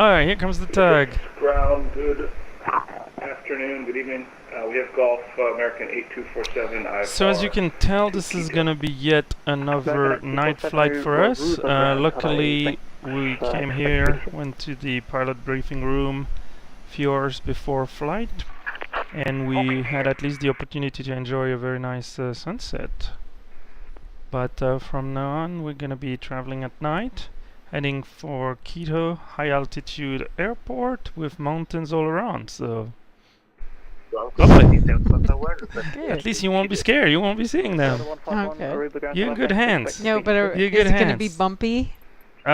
Alright, here comes the tug. Ground, good afternoon, good evening. We have Gulf American 8247. So as you can tell, this is gonna be yet another night flight for us. Luckily, we came here, went to the pilot briefing room a few hours before flight, and we had at least the opportunity to enjoy a very nice sunset. But from now on, we're gonna be traveling at night, heading for Quito, high altitude airport with mountains all around. So lovely. At least you won't be scared. You won't be seeing them. Okay. You're in good hands. No, but You're is good it going to be hands. bumpy? No,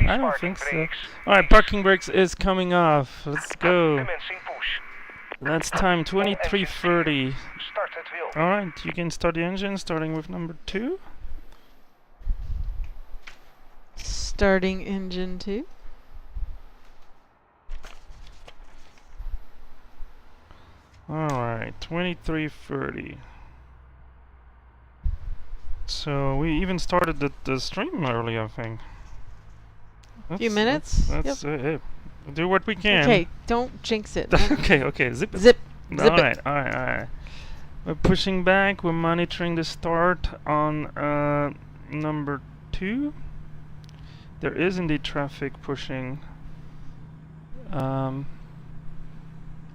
I don't think so. Alright, parking brakes is coming off. Let's go. That's time 23:30. Alright, you can start the engine, starting with number 2. Starting engine 2. Alright, 23:30. So we even started the stream early, I think. Few minutes? That's hey, do what we can. Okay, don't jinx it. okay, zip it. Zip it. Alright. We're pushing back, we're monitoring the start on number 2. There is indeed traffic pushing.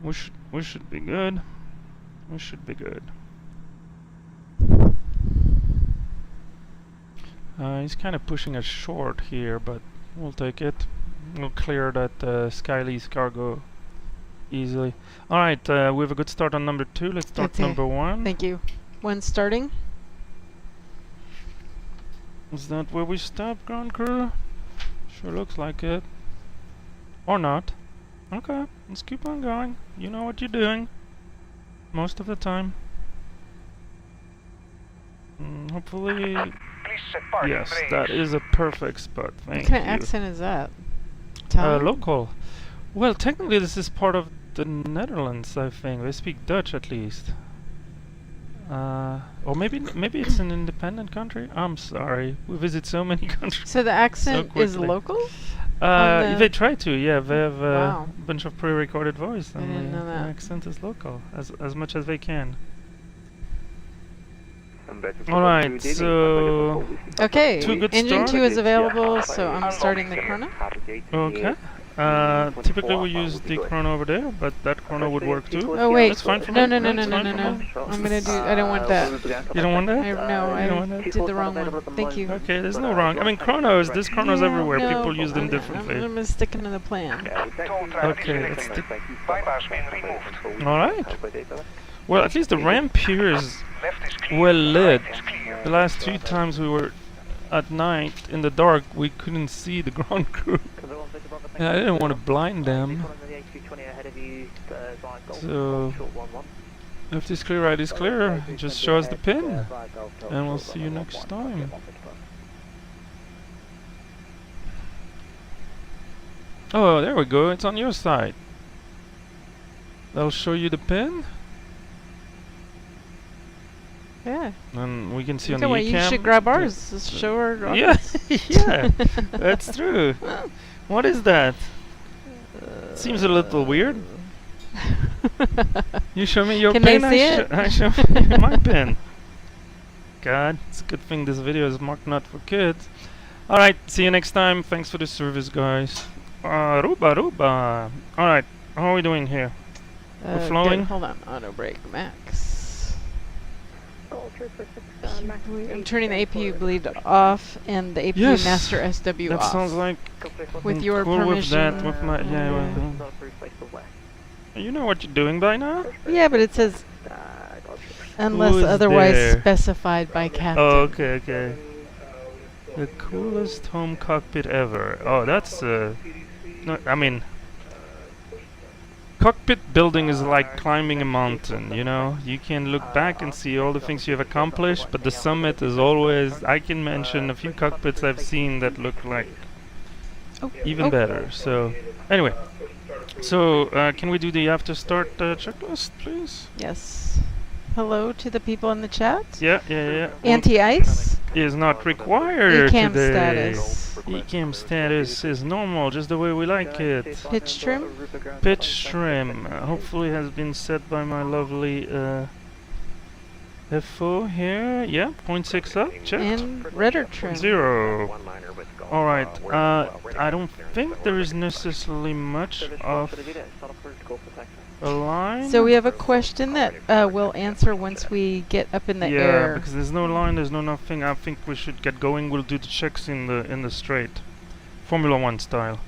We should be good. We should be good. He's kind of pushing us short here, but we'll take it. We'll clear that Skylease cargo easily. Alright, we have a good start on number 2. Let's start number 1. Thank you. When starting? Is that where we stop, ground crew? Sure looks like it. Or not. Okay, let's keep on going. You know what you're doing. Most of the time. Hopefully... Yes, that is a perfect spot. Thank What kind of you. accent is that? Italian? Local. Well, technically this is part of the Netherlands, I think. They speak Dutch at least. Or maybe it's an independent country. I'm sorry. We visit so many countries. So the accent so is local? They try to, yeah. They have a Wow. bunch of pre-recorded voice, I and didn't know the that. accent is local, as much as they can. Alright, so... Okay, Two good engine start. 2 is available, so I'm starting the chrono. Okay. Typically we use the chrono over there, but that chrono would work too. Oh wait, That's fine for no, me. no, no, That's no, no, fine no, for me. no. I'm gonna do, I don't want that. You don't want that? I You don't want that? did the wrong one. Thank you. Okay, there's no wrong. I mean, there's chronos Yeah, everywhere. no, People use them I'm differently. gonna stick to the plan. Okay, let's stick. Alright. Well, at least the ramp here is well lit. The last 2 times we were at night in the dark, we couldn't see the ground crew. And I didn't want to blind them. So, if this clear ride is clear, just show us the pin. And we'll see you next time. Oh, there we go. It's on your side. They'll show you the pin. Yeah. And we can see Okay, on the well, you e-cam. should grab ours. Just show her. Yeah, yeah, that's true. What is that? Seems a little weird. You show me your Can pin, they see it? I show you my pin. God, it's a good thing this video is marked not for kids. Alright, see you next time. Thanks for the service, guys. Aruba. Alright, how are we doing here? We're flowing? Good. Hold on, auto brake max. I'm turning the APU bleed off and the APU Yes, master SW that off. sounds like With your cool permission. with that, with my, yeah, well, you know what you're doing by now? Yeah, but it says unless is otherwise there? specified by captain. Oh, okay. The coolest home cockpit ever. Oh, that's no, I mean, cockpit building is like climbing a mountain, you know? You can look back and see all the things you have accomplished, but the summit is always... I can mention a few cockpits I've seen that look like even better. So, anyway. So, can we do the after start checklist, please? Yes. Hello to the people in the chat. Yeah. Anti-ice. Is not required ECAM today. status. ECAM status is normal, just the way we like it. Pitch trim? Pitch trim hopefully has been set by my lovely FO here. Yeah, 0.6 up, checked. And rudder trim. 0. Alright, I don't think there is necessarily much of a line. So we have a question that we'll answer once we get up in the yeah, air. because there's no line, there's no nothing. I think we should get going. We'll do the checks in the straight, Formula 1 style.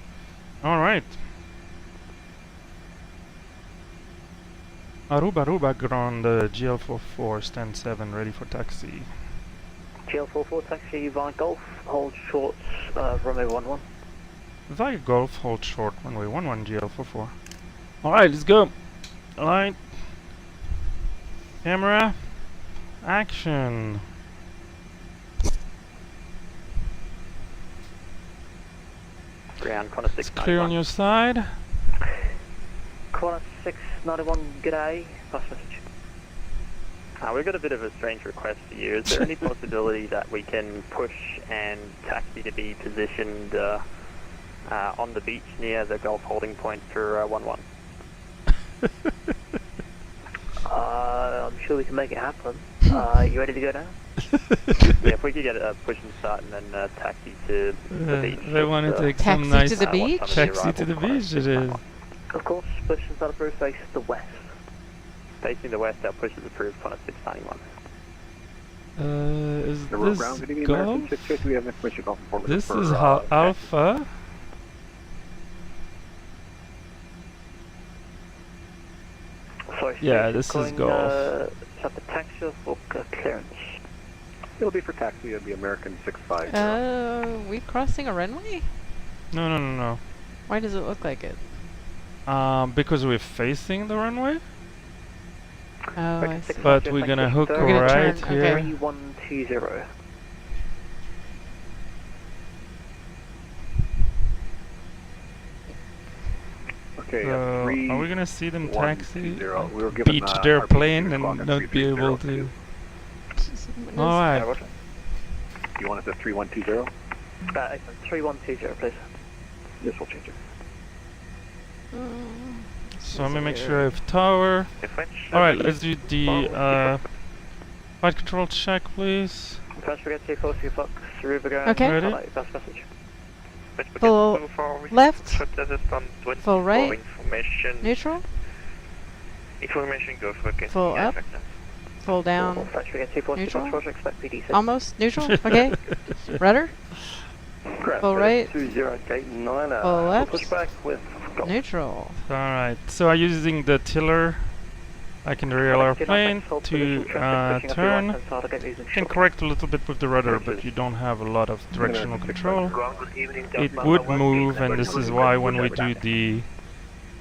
All right. Aruba Grand GL44 stand 7 ready for taxi. GL44 taxi via Golf, hold short, runway 11. Via Golf, hold short, runway 11 GL44. All right, let's go. Light, camera, action. Ground, Qantas It's clear on your side. Qantas 691, g'day. Pass message. We've got a bit of a strange request for you. Is there any possibility that we can push and taxi to be positioned on the beach near the Gulf holding point for 11? I'm sure we can make it happen. You ready to go now? Yeah, if we could get a push and start and then taxi to the beach. They want to take Taxi some nice to the beach? taxi to the beach. It is. Of course, push and start approved, face the west. Facing the west, our push is approved, Qantas 691. Is this Golf? This is Alpha. Sorry, Yeah, this is Golf. Is that the taxi or for clearance? It'll be for taxi. It'll be American 650. We crossing a runway? No. Why does it look like it? Because we're facing the runway, Oh, I see. but we're gonna hook We're gonna right turn, here. okay. 3120. Okay, So, are we gonna see them taxi, 120. We were given, beach their our plane, squawk and at not be able 3302. to? All right. You want it to 3120? 3120, please. This will change it. So let me make sure I have tower. All right, let's do the flight control check, please. First, we get to close to your Fox, Aruba ground. Okay. Ready? Pass message. Full left, full right, neutral, Information go for full up, full down, First, we get to close to neutral. Fox, Roger, expect PD6. almost neutral, okay. Rudder, full right, 20 gate 9 full left, Push back with Golf. neutral. All right. So I'm using the tiller. I can derail our plane to turn. Can correct a little bit with the rudder, but you don't have a lot of directional control. It would move, and this is why when we do the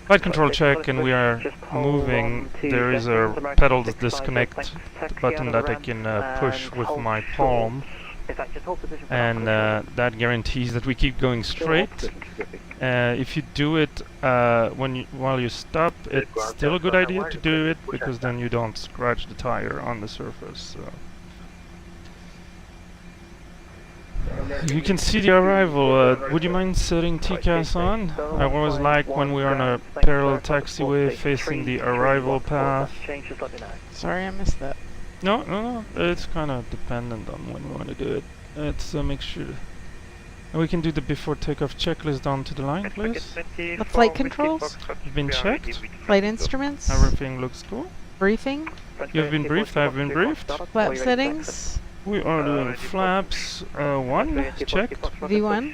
flight control check and we are moving, there is a pedal disconnect button that I can push with my palm, and that guarantees that we keep going straight. If you do it while you stop, it's still a good idea to do it, because then you don't scratch the tire on the surface. So. You can see the arrival. Would you mind setting TCAS on? I always like when we're on a parallel taxiway facing the arrival path. Sorry, I missed that. No, it's kind of dependent on when we want to do it. Let's make sure. And we can do the before takeoff checklist down to the line, please. The flight controls, You've been checked. flight instruments, Everything looks cool. briefing, You've been briefed. I've been briefed. flap settings, We are doing flaps 1 checked. V1,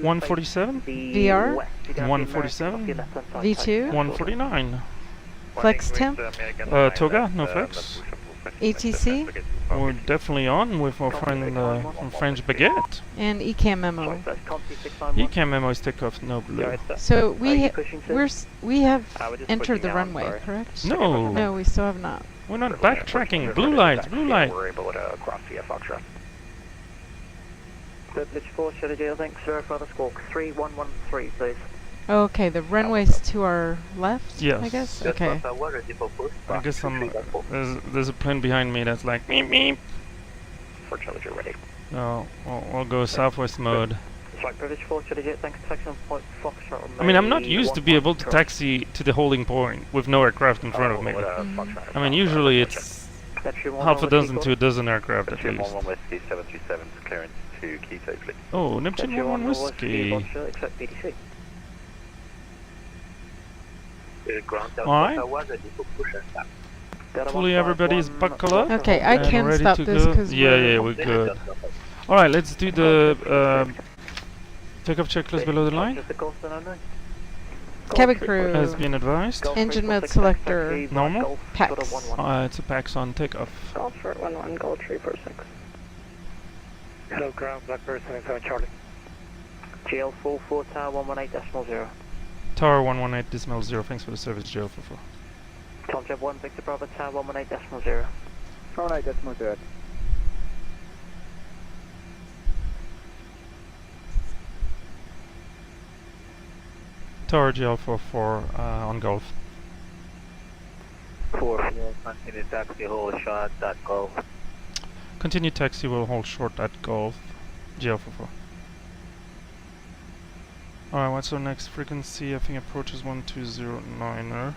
147. VR, 147. V2, 149. flex temp, Toga, no flex. ATC, We're definitely on with our friend from French Baguette. and ECAM memo. ECAM memo is takeoff, no blue. So we we're we have just entered pushing the now, runway, sorry. correct? No, No, we still have not. we're not backtracking. Blue light, blue light. We're able to cross via Foxtrot. Pitch 4, Shadow Jail, thanks. Verify the squawk. 3113, please. Okay, the runway's to our left, Yes. I guess? Okay. I guess there's a plane behind me that's like meep meep. For Charlie, you're ready. No, we'll go southwest mode. Right, British 4, Charlie Jet, thanks for taxi on point Foxtrot. I mean, I'm not used to be able to taxi to the holding point with no aircraft in front of me. I mean, usually it's half a dozen to a dozen aircraft at least. 11 Whiskey 737 clearance to Quito, please. Oh, Neptune 11 Whiskey. Except BDC. Alright. Hopefully everybody's buckled up. Okay, I and can ready stop to this go. because Yeah, we're good. Alright, let's do the takeoff checklist below the line. cabin crew, As been advised. engine mode selector, Normal. PAX. It's a PAX on takeoff. Golf short 11, Gold 346. Hello, ground, Blackbird 77 Charlie. GL44 Tower 118.0. Tower 118.0. Thanks for the service, Joe. For Tom Jeb 1 Victor Bravo Tower 118.0. 118.0. Tower GL44 on Golf. 4-4, continue taxi, hold short at Golf. Continue taxi will hold short at Golf. GL44. Alright, what's our next frequency? I think approach is 1209er.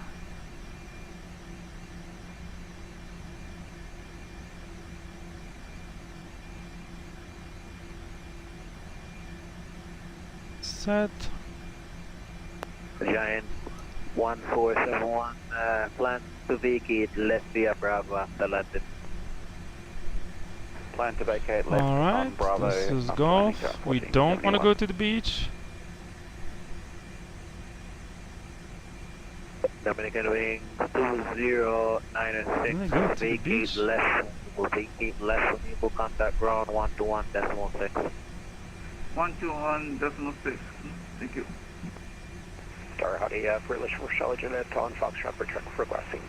Set. Giant 1471, plan to vacate left via Bravo after London. Plan to vacate left on Alright, Bravo. this is after Golf. landing We 14, don't want to 71. go to the beach. Dominican wing 2096, Really good, to the vacate beach. left, will vacate left when you will contact ground 121.6. 121.6. Thank you. Star Howdy, British for Charlie Jeanette on Foxtrot for truck progressing.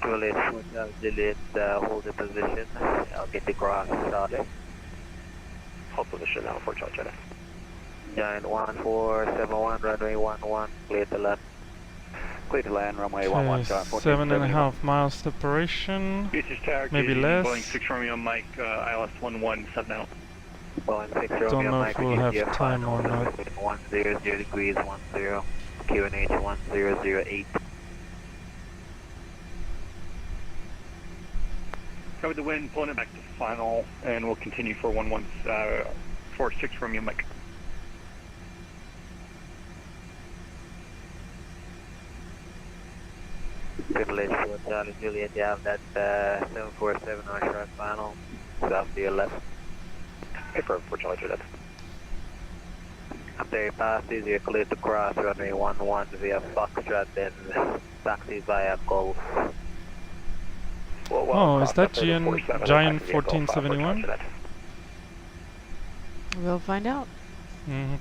Juliet, Juliet, hold the position. I'll get the cross started. Hold position now for Charlie Jeanette. Giant 1471, runway 11, clear to land. Clear to land, runway 11, Giant 14. 7.5 miles separation. Beaches Tower, Maybe Katie, less. Boeing 6 Romeo Mike, ILS 11, out. Boeing 6 Don't Romeo know Mike, if we'll have GTF time or final, not. 100 degrees 10, QNH 1008. Cover the wind, pulling it back to final, and we'll continue for 1146 Romeo Mike. Privilege for Charlie Juliet, you have that 747 on short final, south to your left. Paper for Charlie Jeanette. After you pass this, you're clear to cross runway 11 via Foxtrot, then taxi via Golf. Oh, is that Giant 1471? We'll find out. Mm-hmm.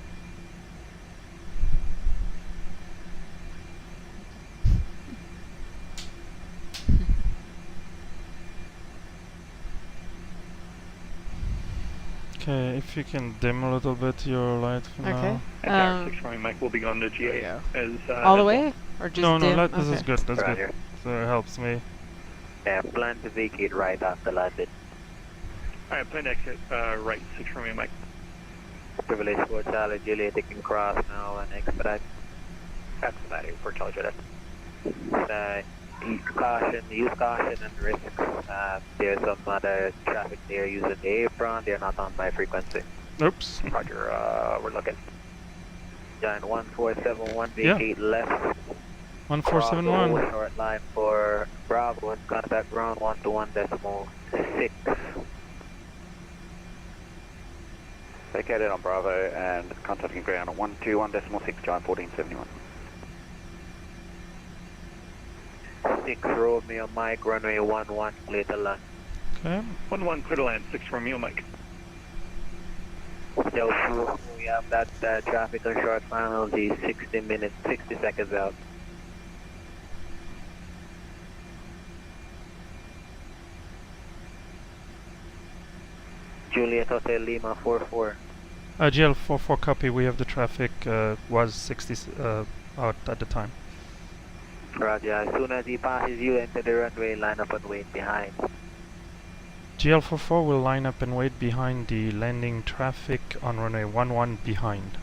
Okay, if you can dim a little bit your light for Okay. now. 6 Romeo Mike will be going to GA yeah. as All the as way? Or just No, dim? this is Okay. good. That's Right good. here. So it helps me. Yeah, plan to vacate right after landing. Alright, plan to exit right, 6 Romeo Mike. Privilege for Charlie Juliet, taking cross now and expedite. Expediting for Charlie Jeanette. Use caution and risk. There's some other traffic there using the apron, they're not on my frequency. Oops. Roger, we're looking. Giant 1471, vacate left. 1471. Bravo, short line for Bravo and contact ground 121.6. Vacated on Bravo and contacting ground 121.6, Giant 1471. 6 Romeo Mike, runway 11, clear to land. Okay. 11 clear to land, 6 Romeo Mike. So we have that traffic on short final, the 60 minutes, 60 seconds out. Juliet Hotel Lima 44. GL44 copy. We have the traffic was 60 out at the time. Roger, as soon as he passes you, enter the runway, line up and wait behind. GL44 will line up and wait behind the landing traffic on runway 11 behind.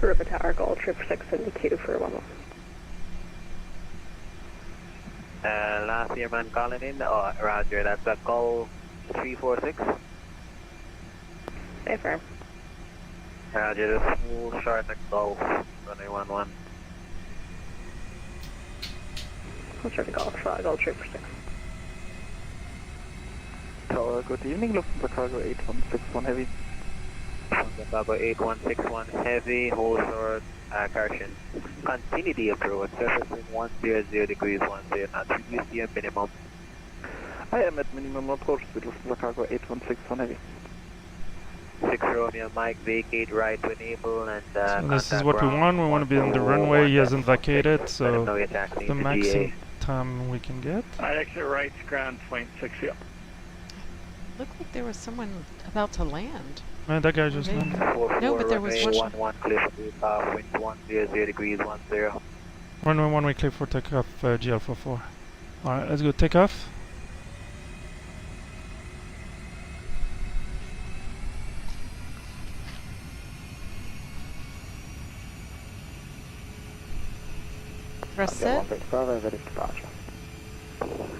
Aruba Tower, Gold Trooper 6 in the queue for 11. Last airman calling in. Oh, roger, that's a call 346. Stay firm. Roger, the full short at Golf, runway 11. I'll try to Gold Trooper 6. Tower, good evening, Lufthansa Cargo 8161 Heavy. Chicago 8161 Heavy, hold short, correction. Continue the approach, surfacing 100 degrees 10 knots. You see a minimum. I am at minimum approach with Lufthansa Cargo 8161 Heavy. 6 Romeo Mike, vacate right to enable and So this is what we want. We want to be on the runway. He hasn't vacated, so the maximum time we can get. I'd exit right, ground point 60. Looked like there was someone about to land. That guy just Okay. landed. No, but there was one. 11 clear for takeoff, wind 100 degrees 10. Runway 1 way clear for takeoff, GL44. Alright, let's go take off. Press set.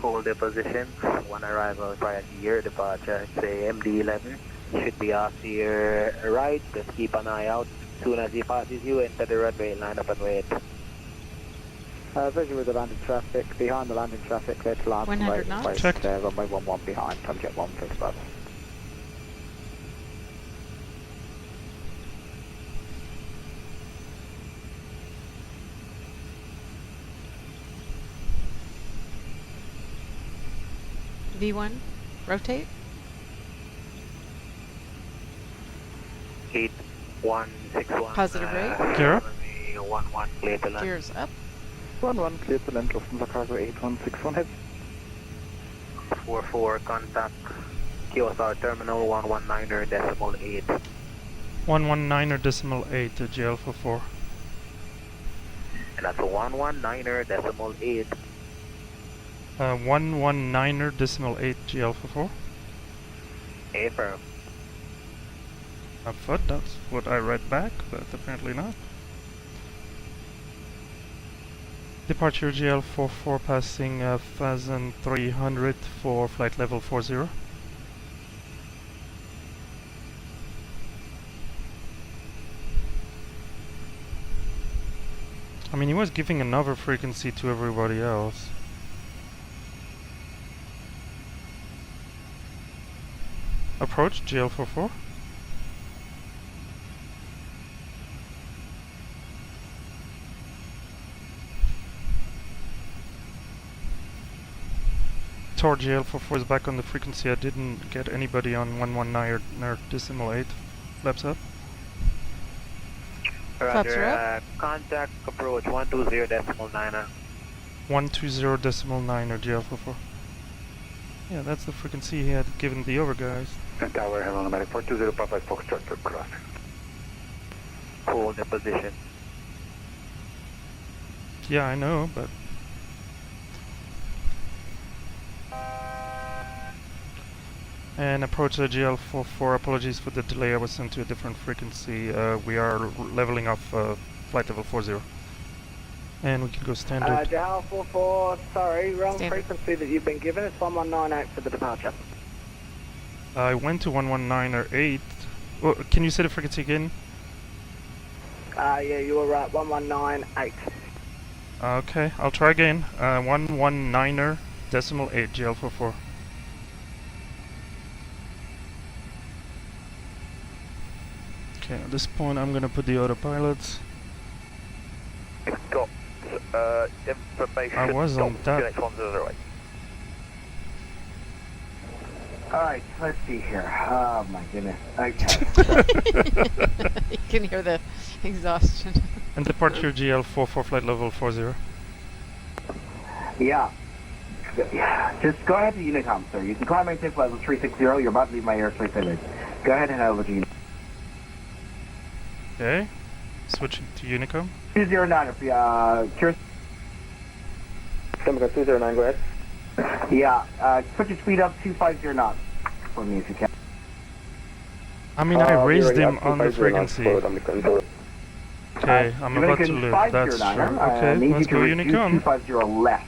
Hold the position. One arrival prior to your departure. Say MD11. Should be off to your right. Just keep an eye out. As soon as he passes you, enter the runway, line up and wait. Visual with the landing traffic. Behind the landing traffic, clear to land. 100 knots. Checked. Runway 11 behind. Time jet 1 fixed bus. V1. Rotate. 8161. Positive rate. Gear up. 11 clear to land. Gears up. 11 clear to land. Lufthansa Cargo 8161 Heavy. 44 contact. QSR terminal 119.8. 119.8 to GL44. And that's a 119.8. 119.8 GL44. Affirm. I thought that's what I read back, but apparently not. Departure GL44 passing 1300 for flight level 40. I mean, he was giving another frequency to everybody else. Approach GL44. Tor GL44 is back on the frequency. I didn't get anybody on 119.8. Flaps up. Flaps are Roger, contact approach 120.9. 120.9 or GL44. Yeah, that's the frequency he had given the other guys. Tower, hello, nomadic 420 Papa Foxtrot to cross. Hold the position. Yeah, I know, but... And approach GL44, apologies for the delay, I was sent to a different frequency. We are leveling off flight level 40. And we can go standard. JL44, sorry, wrong Standard. frequency that you've been given. It's 1198 for the departure. I went to 119.8. Oh, can you say the frequency again? Yeah, you were right, 1198. Okay, I'll try again. 119.8 GL44. Okay, at this point I'm gonna put the autopilots. Got information. I was on that. Alright, let's see here. Oh my goodness. Okay. You can hear the exhaustion. And departure GL44 flight level 40. Yeah. Just go ahead to Unicom, sir. You can climb maintain flight level 360. You're about to leave my airspace image. Go ahead and over to you. Okay. Switching to Unicom. 209, curious. Number 209, go ahead. Yeah, put your speed up 250 knots for me if you can. I mean, I raised him on the frequency. Okay, I'm about to live. That's true. Okay, let's go Unicom. 250 left.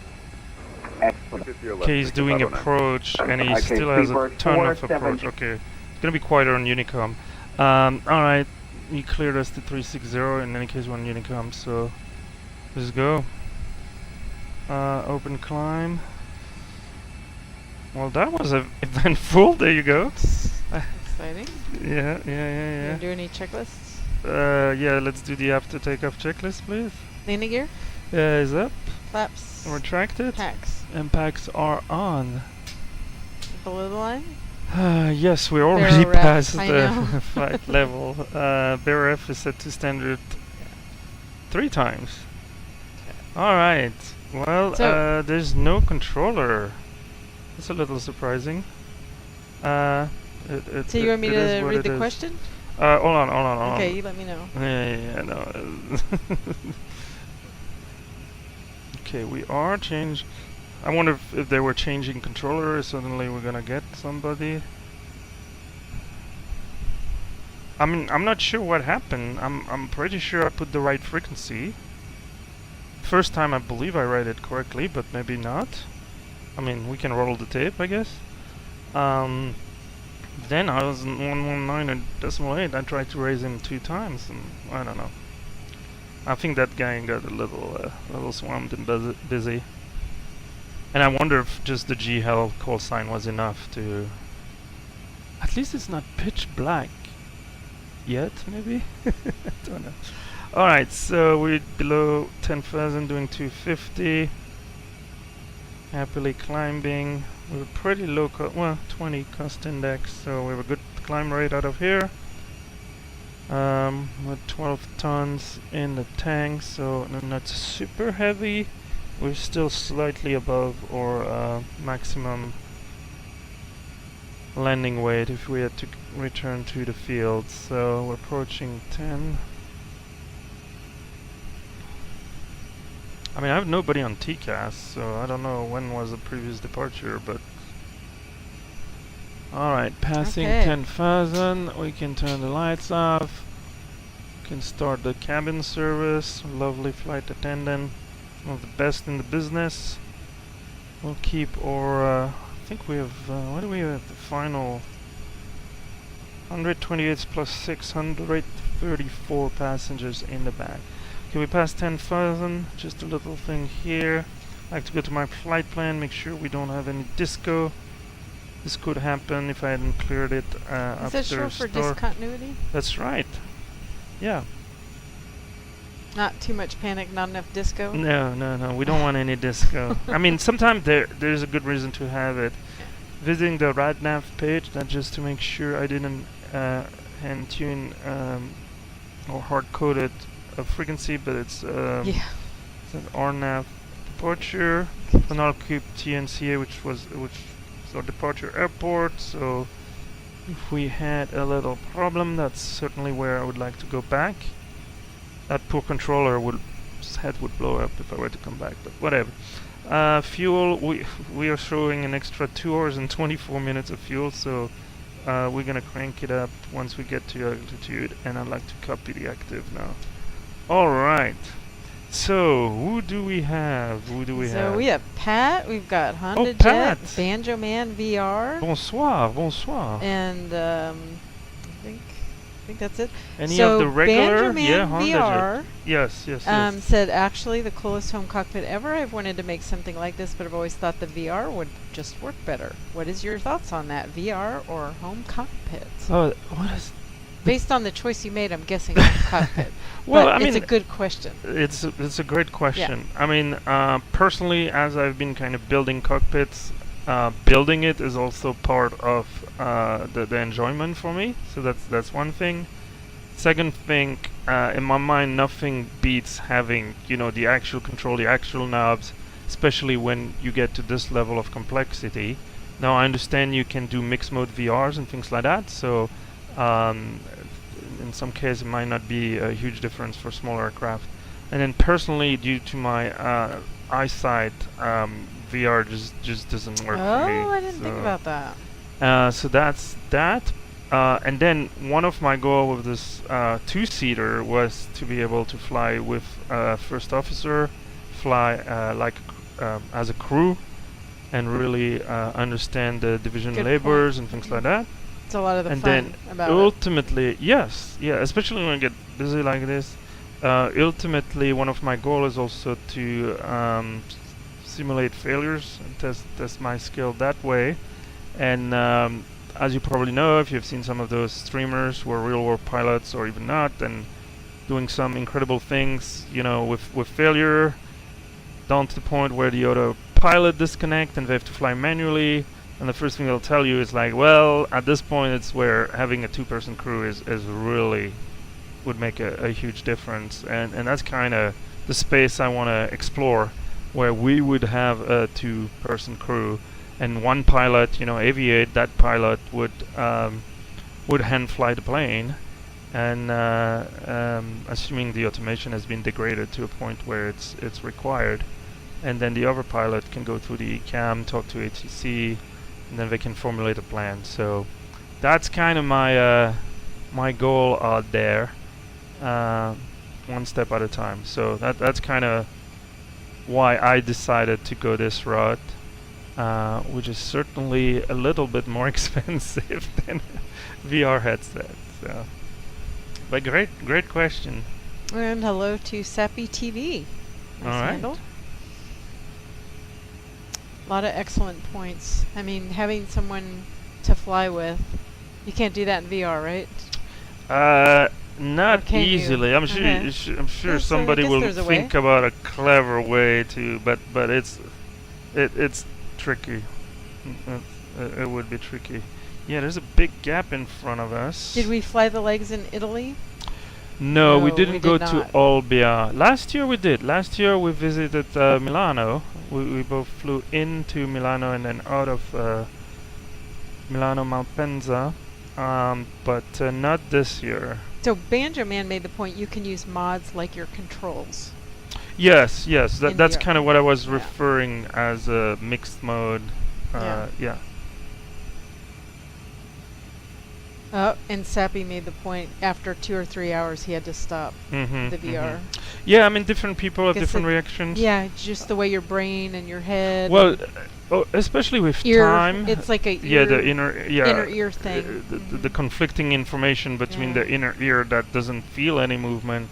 Okay, he's doing approach, and he still has a ton of approach. Okay, it's gonna be quieter on Unicom. Alright, he cleared us to 360. In any case, we're on Unicom, so let's go. Open climb. Well, that was eventful. There you go. Exciting. Yeah. You do any checklists? Yeah, let's do the after takeoff checklist, please. Landing gear? Is up. Flaps. Retracted. Packs. Impacts are on. Below the line? Yes, we're already Barrel ref, past I the know. flight level. BRF is set to standard 3 times. Alright. Well, So- there's no controller. That's a little surprising. So you want me to read the question? Hold on. Okay, you let me know. Yeah, no. Okay, we are changed. I wonder if they were changing controller, suddenly we're gonna get somebody. I mean, I'm not sure what happened. I'm pretty sure I put the right frequency. First time I believe I read it correctly, but maybe not. I mean, we can roll the tape, I guess. Then I was in 119.8. I tried to raise him 2 times, and I don't know. I think that guy got a little swamped and busy. And I wonder if just the G-Hell call sign was enough to... At least it's not pitch black yet, maybe? I don't know. Alright, so we're below 10,000, doing 250. Happily climbing. We're pretty low, 20 cost index, so we have a good climb rate out of here. With 12 tons in the tank, so not super heavy. We're still slightly above our maximum landing weight if we had to return to the field. So we're approaching 10. I mean, I have nobody on TCAS, so I don't know when was the previous departure, but... Alright, passing 10,000, we can turn the lights off. We can start the cabin service. Lovely flight attendant, one of the best in the business. We'll keep our, I think we have, what do we have? The final 128 plus 634 passengers in the back. Okay, we passed 10,000, just a little thing here. I like to go to my flight plan, make sure we don't have any disco. This could happen if I hadn't cleared it after Is that short for discontinuity? That's right. Yeah. Not too much panic, not enough disco? No, we don't want any disco. I mean, sometimes there's a good reason to have it. Visiting the RadNav page, not just to make sure I didn't hand tune or hard-coded a frequency, but it's an RNAV departure. Finaly TNCA, which was our departure airport. So if we had a little problem, that's certainly where I would like to go back. That poor controller his head would blow up if I were to come back, but whatever. Fuel, we are showing an extra 2 hours and 24 minutes of fuel, so we're gonna crank it up once we get to altitude, and I'd like to copy the active now. Alright, so who do we have? So we have Pat, we've got Honda Jet, Pat. Banjo Man VR, Bonsoir. and I think that's it. Any so of the regular? Banjo Man Yeah, Honda VR Jet. Yes. said, actually, the coolest home cockpit ever. I've wanted to make something like this, but I've always thought the VR would just work better. What is your thoughts on that, VR or home cockpit? Oh, what is... Based on the choice you made, I'm guessing home cockpit. Well, but I mean, it's a good question. It's a great question. I mean, personally, as I've been kind of building cockpits, building it is also part of the enjoyment for me. So that's one thing. Second thing, in my mind, nothing beats having the actual control, the actual knobs, especially when you get to this level of complexity. Now I understand you can do mixed mode VRs and things like that. So Um, in some cases, it might not be a huge difference for smaller aircraft. And then personally, due to my eyesight, VR just doesn't work for me. Oh, I didn't think about that. So that's that. And then one of my goals with this two-seater was to be able to fly with first officer, fly as a crew, and really understand the division Good labors point. and things like that. It's a lot of the And fun then about it. ultimately, yes, yeah, especially when I get busy like this. Ultimately, one of my goals is also to simulate failures and test my skill that way. And as you probably know, if you've seen some of those streamers who are real-world pilots or even not, and doing some incredible things, you know, with failure, down to the point where the autopilot disconnect and they have to fly manually. And the first thing they'll tell you is like, well, at this point, it's where having a two-person crew is really would make a huge difference. And that's kind of the space I want to explore, where we would have a two-person crew and one pilot, you know, aviate. That pilot would hand fly the plane, and assuming the automation has been degraded to a point where it's required, and then the other pilot can go through the cam, talk to ATC, and then they can formulate a plan. So that's kind of my goal out there, one step at a time. So that's kind of why I decided to go this route, which is certainly a little bit more expensive than VR headset. So, but great question. And hello to Sappy TV. Nice All right. handle. A lot of excellent points. I mean, having someone to fly with, you can't do that in VR, right? Not can you? easily. I'm sure. Okay. I'm sure Yes, somebody I guess will there's a think way. about a clever way to. But it's tricky. It would be tricky. Yeah, there's a big gap in front of us. Did we fly the legs in Italy? No, we No, didn't we go did to not. Olbia. Last year we did. Last year we visited Milano. We both flew into Milano and then out of Milano Malpensa, but not this year. So Banjo Man made the point you can use mods like your controls. Yes, In that's VR. kind of what I was Yeah. referring as a mixed mode. Yeah. And Sappy made the point after 2 or 3 hours he had to stop Mm-hmm, the VR. Yeah, I mean, different people have Guess different it- reactions. Yeah, just the way your brain and your head. Well, and especially with ear, time. it's like a Yeah, ear, the inner ear thing. The conflicting information between Yeah. the inner ear that doesn't feel any movement,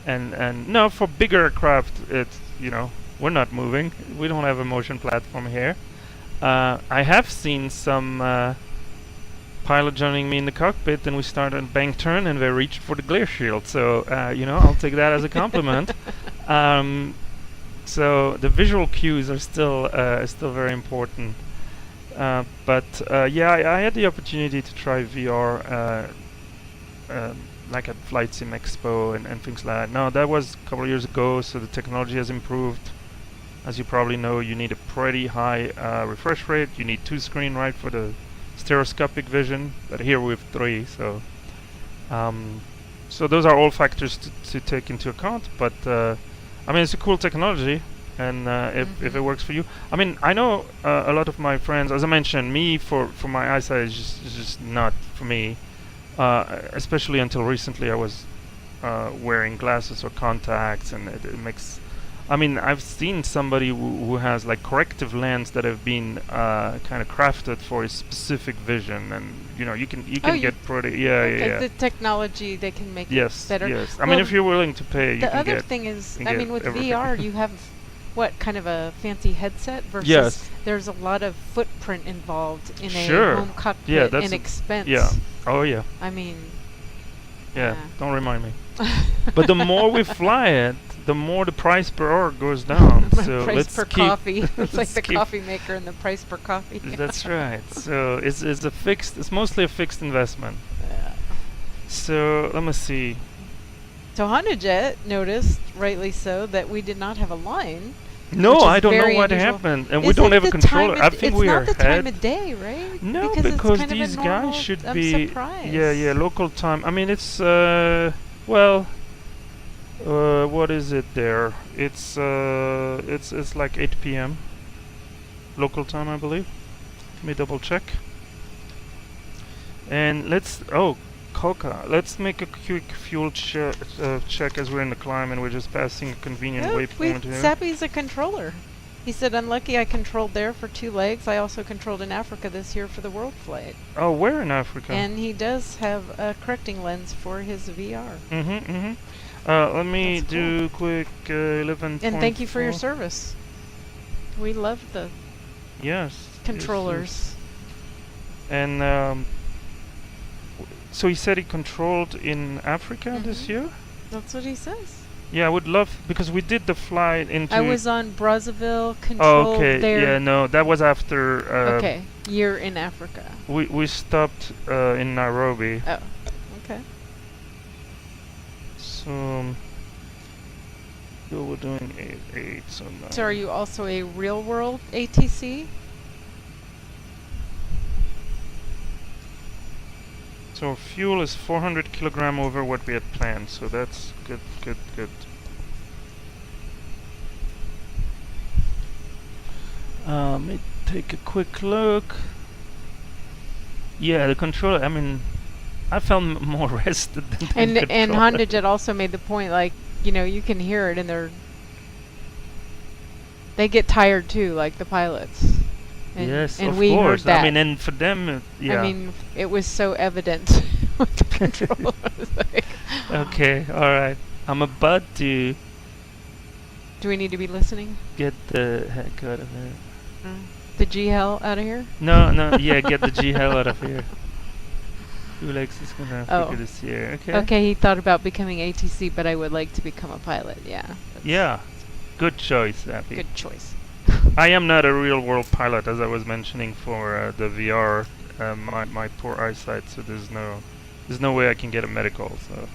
and no, for bigger aircraft, it's, you know, we're not moving. We don't have a motion platform here. I have seen some pilot joining me in the cockpit, and we started a bank turn, and they reached for the glare shield. So you know, I'll take that as a compliment. So the visual cues are still very important. But yeah, I had the opportunity to try VR, like at Flight Sim Expo and things like that. Now that was a couple of years ago, so the technology has improved. As you probably know, you need a pretty high refresh rate. You need 2 screen, right, for the stereoscopic vision. But here we have 3, so so those are all factors to take into account. But I mean, it's a cool technology, and if it works for you, I mean, I know a lot of my friends, as I mentioned, me for my eyesight is just not for me. Especially until recently, I was wearing glasses or contacts, and it makes. I mean, I've seen somebody who has like corrective lens that have been kind of crafted for a specific vision, and you know, you can get pretty Okay, the technology, they can make yes it better. yes. I mean, if you're willing to pay, you The can other get. thing is, can I get mean, with everything. VR, you have what kind of a fancy headset versus Yes. there's a lot of footprint involved in Sure. a home cockpit Yeah, that's and a- expense. Yeah. Oh yeah. I mean, Yeah. Don't remind me. But the more we fly it, the more the price per hour goes down. So price let's per keep coffee. It's like let's the keep- coffee maker and the price per coffee. That's right. So it's a fixed. It's mostly a fixed investment. Yeah. So let me see. So HondaJet noticed, rightly so, that we did not have a line No, which is I don't know very what unusual. happened, and we Is don't it have a the controller. time I of think it's we are not the time ahead. of day, right? No, because because it's kind these of a normal, guys should I'm be. surprised. Yeah, local time. I mean, it's well, what is it there? It's like 8 p.m. local time, I believe. Let me double check. And Coca. Let's make a quick fuel check as we're in the climb and we're just passing a convenient waypoint here. Sappy's a controller. He said, unlucky I controlled there for 2 legs. I also controlled in Africa this year for the WorldFlight. Oh, where in Africa? And he does have a correcting lens for his VR. Let me That's do quick 11. And thank you for your service. We love the controllers. And so he said he controlled in Africa this year? That's what he says. Yeah, I would love, because we did the flight into... I was on Brazzaville, controlled there. Yeah, no, that was after... okay, year in Africa. We stopped in Nairobi. Oh, okay. So... we're doing 8, so 9. So are you also a real world ATC? So fuel is 400 kilogram over what we had planned, so that's good. Let me take a quick look. Yeah, the controller, I mean, I felt more rested than the controller. And HondaJet also made the point, like, you know, you can hear it and they get tired too, like the pilots. And, yes, and of we course. Heard that. I mean, and for them, yeah. I mean, it was so evident with the controller. Like, okay, all right. I'm about to. Do we need to be listening? Get the heck out of here. The G hell out of here? No. Yeah, get the G hell out of here. Ulex is gonna figure this here. Okay. Okay, he thought about becoming ATC, but I would like to become a pilot. Yeah. Yeah. Good choice, Abby. Good choice. I am not a real world pilot, as I was mentioning for the VR. My poor eyesight, so there's no way I can get a medical. So.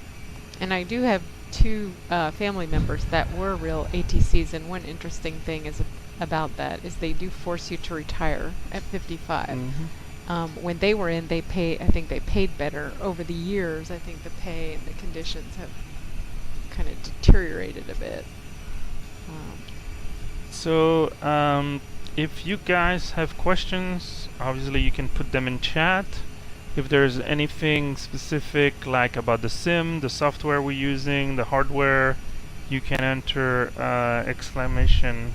And I do have 2 family members that were real ATCs, and one interesting thing is about that is they do force you to retire at 55. When they were in, I think they paid better. Over the years, I think the pay and the conditions have kind of deteriorated a bit. So, if you guys have questions, obviously you can put them in chat. If there's anything specific, like about the sim, the software we're using, the hardware, you can enter exclamation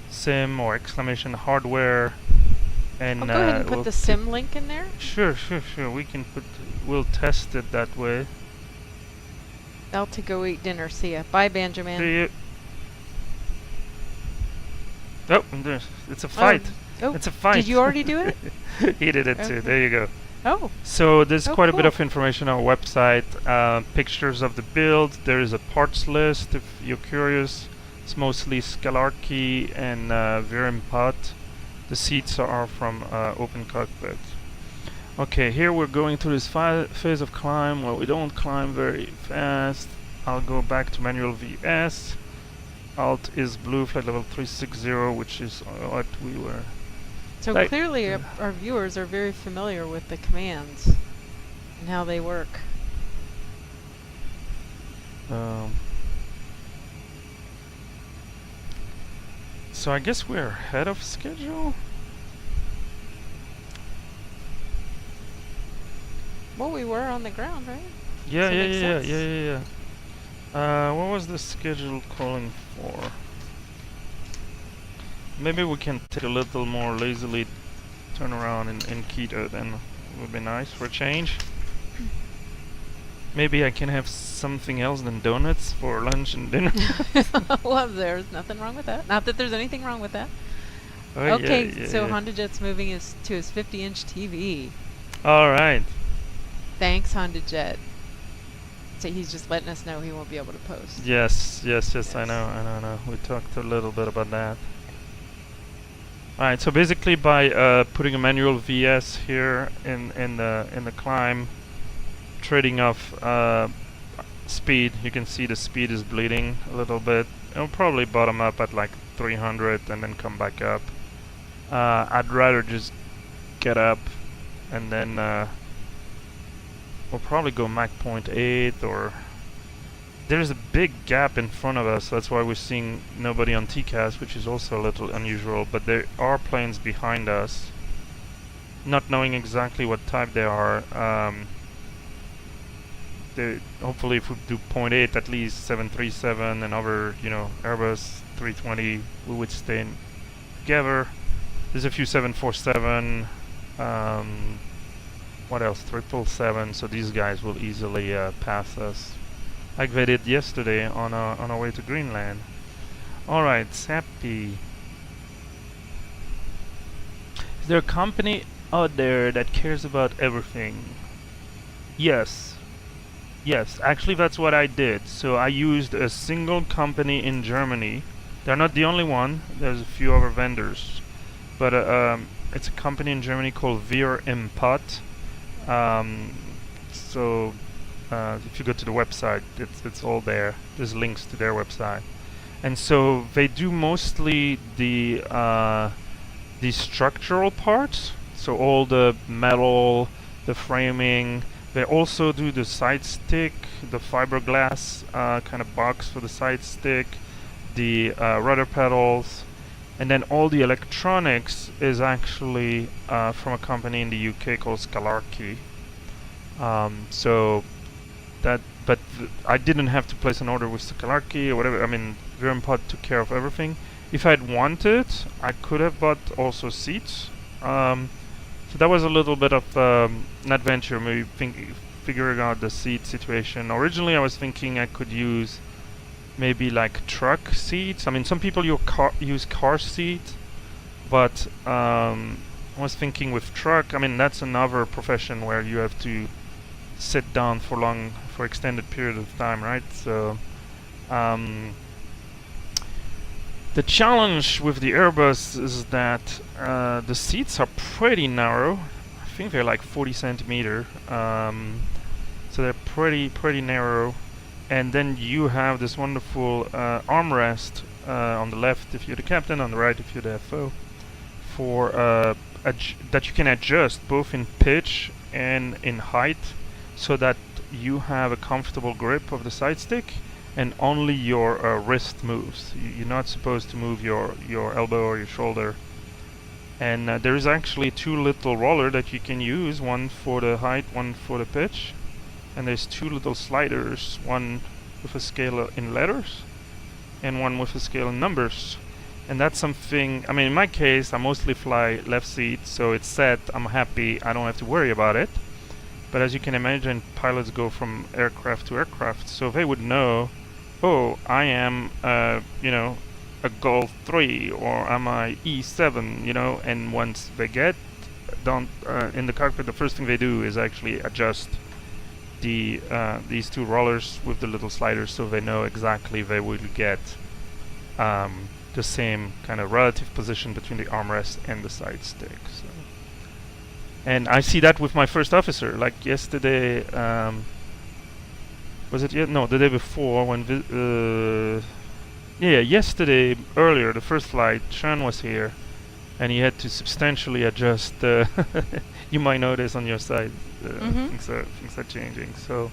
sim or exclamation hardware. And I'll go ahead and put the sim link in there. Sure. We'll test it that way. Out to go eat dinner. See ya. Bye, Benjamin. See you. Oh, it's a fight. It's a fight. Did you already do it? He did it too. There you go. Oh. So there's quite a bit cool. of information on our website. Pictures of the build. There is a parts list if you're curious. It's mostly Scalarkey and Vier-Im-Pott. The seats are from Open Cockpit. Okay, here we're going through this phase of climb where we don't climb very fast. I'll go back to manual VS. Alt is blue, flight level 360, which is what we were. So clearly our viewers are very familiar with the commands and how they work. So I guess we're ahead of schedule? Well, we were on the ground, right? Yeah. What was the schedule calling for? Maybe we can take a little more lazily turn around in Quito, then it would be nice for a change. Maybe I can have something else than donuts for lunch and dinner. Well, there's nothing wrong with that. Not that there's anything wrong with that. Oh, okay, so HondaJet's moving to his 50-inch TV. All right. Thanks, HondaJet. So he's just letting us know he won't be able to post. Yes. I know. We talked a little bit about that. All right. So basically, by putting a manual VS here in the climb, trading off speed, you can see the speed is bleeding a little bit. It'll probably bottom up at like 300 and then come back up. I'd rather just get up and then we'll probably go Mach 0.8, or there's a big gap in front of us. That's why we're seeing nobody on TCAS, which is also a little unusual, but there are planes behind us. Not knowing exactly what type they are, hopefully if we do 0.8, at least 737 and other, Airbus 320, we would stay together. There's a few 747, what else, 777, so these guys will easily pass us, like they did yesterday on our way to Greenland. Alright, SAPI. Is there a company out there that cares about everything? Yes. Yes, actually that's what I did. So I used a single company in Germany. They're not the only one. There's a few other vendors. But it's a company in Germany called Vier-Im-Pott. So if you go to the website, it's all there. There's links to their website. And so they do mostly the structural parts. So all the metal, the framing. They also do the side stick, the fiberglass kind of box for the side stick, the rudder pedals, and then all the electronics is actually from a company in the UK called Scalarkey. So that, but I didn't have to place an order with Scalarkey or whatever. I mean, Vier-Im-Pott took care of everything. If I'd wanted, I could have bought also seats. So that was a little bit of an adventure, maybe figuring out the seat situation. Originally I was thinking I could use maybe like truck seats. I mean, some people use car seats, but I was thinking with truck, I mean, that's another profession where you have to sit down for extended period of time, right? So the challenge with the Airbus is that the seats are pretty narrow. I think they're like 40 centimeter. So they're pretty narrow. And then you have this wonderful armrest on the left if you're the captain, on the right if you're the FO, for that you can adjust both in pitch and in height, so that you have a comfortable grip of the side stick. And only your wrist moves. You're not supposed to move your elbow or your shoulder. And there is actually two little roller that you can use, one for the height, one for the pitch. And there's two little sliders, one with a scale in letters and one with a scale in numbers. And that's something, I mean, in my case, I mostly fly left seat, so it's set, I'm happy, I don't have to worry about it. But as you can imagine, pilots go from aircraft to aircraft, so they would know, oh, I am, a Golf 3, or am I E7, and once they get down in the cockpit, the first thing they do is actually adjust these two rollers with the little sliders, so they know exactly they will get the same kind of relative position between the armrest and the side stick. So. And I see that with my first officer, like yesterday. Was it yet? No, the day before when yesterday earlier, the first flight, Sean was here, and he had to substantially adjust. You might notice on your side, things are changing. So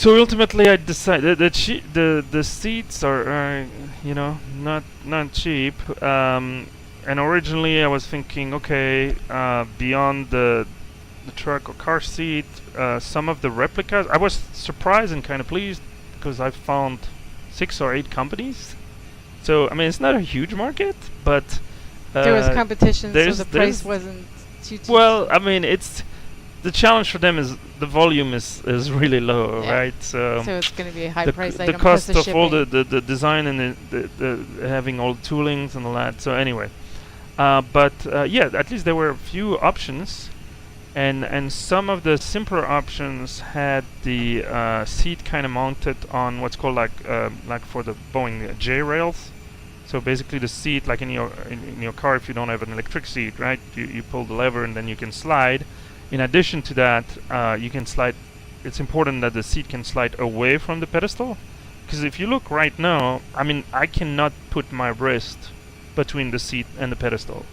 ultimately, I decided that the seats are not cheap. And originally, I was thinking, okay, beyond the truck or car seat, some of the replicas. I was surprised and kind of pleased because I found 6 or 8 companies. So I mean, it's not a huge market, but there was competition, so the price wasn't too. Well, I mean, it's the challenge for them is the volume is really low, right? So it's going to be a high price item. The cost of shipping. all the design and the having all the toolings and all that. So anyway, but at least there were a few options. And some of the simpler options had the seat kind of mounted on what's called like for the Boeing J rails. So basically the seat, like in your car, if you don't have an electric seat, right? You pull the lever and then you can slide. In addition to that, you can slide. It's important that the seat can slide away from the pedestal, because if you look right now, I mean, I cannot put my wrist between the seat and the pedestal.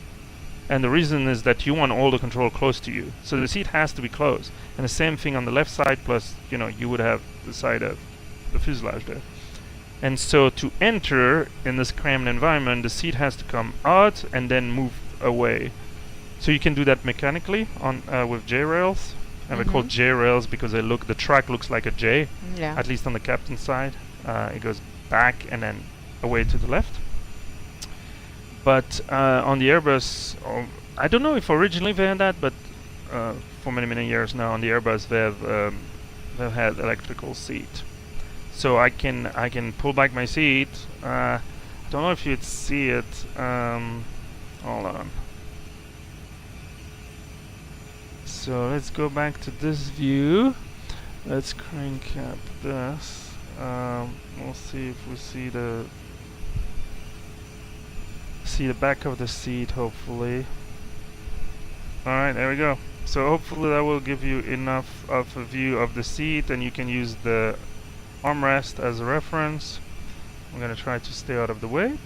And the reason is that you want all the control close to you. So the seat has to be close. And the same thing on the left side, plus, you know, you would have the side of the fuselage there. And so to enter in this cramped environment, the seat has to come out and then move away. So you can do that mechanically on with J rails. And they're called J rails because the track looks like a J, at least on the captain's side. It goes back and then away to the left. But on the Airbus, I don't know if originally they had that, but for many years now on the Airbus they've had electrical seat. So I can pull back my seat. I don't know if you'd see it. Hold on. So let's go back to this view. Let's crank up this. We'll see if we see the back of the seat, hopefully. Alright, there we go. So hopefully that will give you enough of a view of the seat, and you can use the armrest as a reference. I'm gonna try to stay out of the way.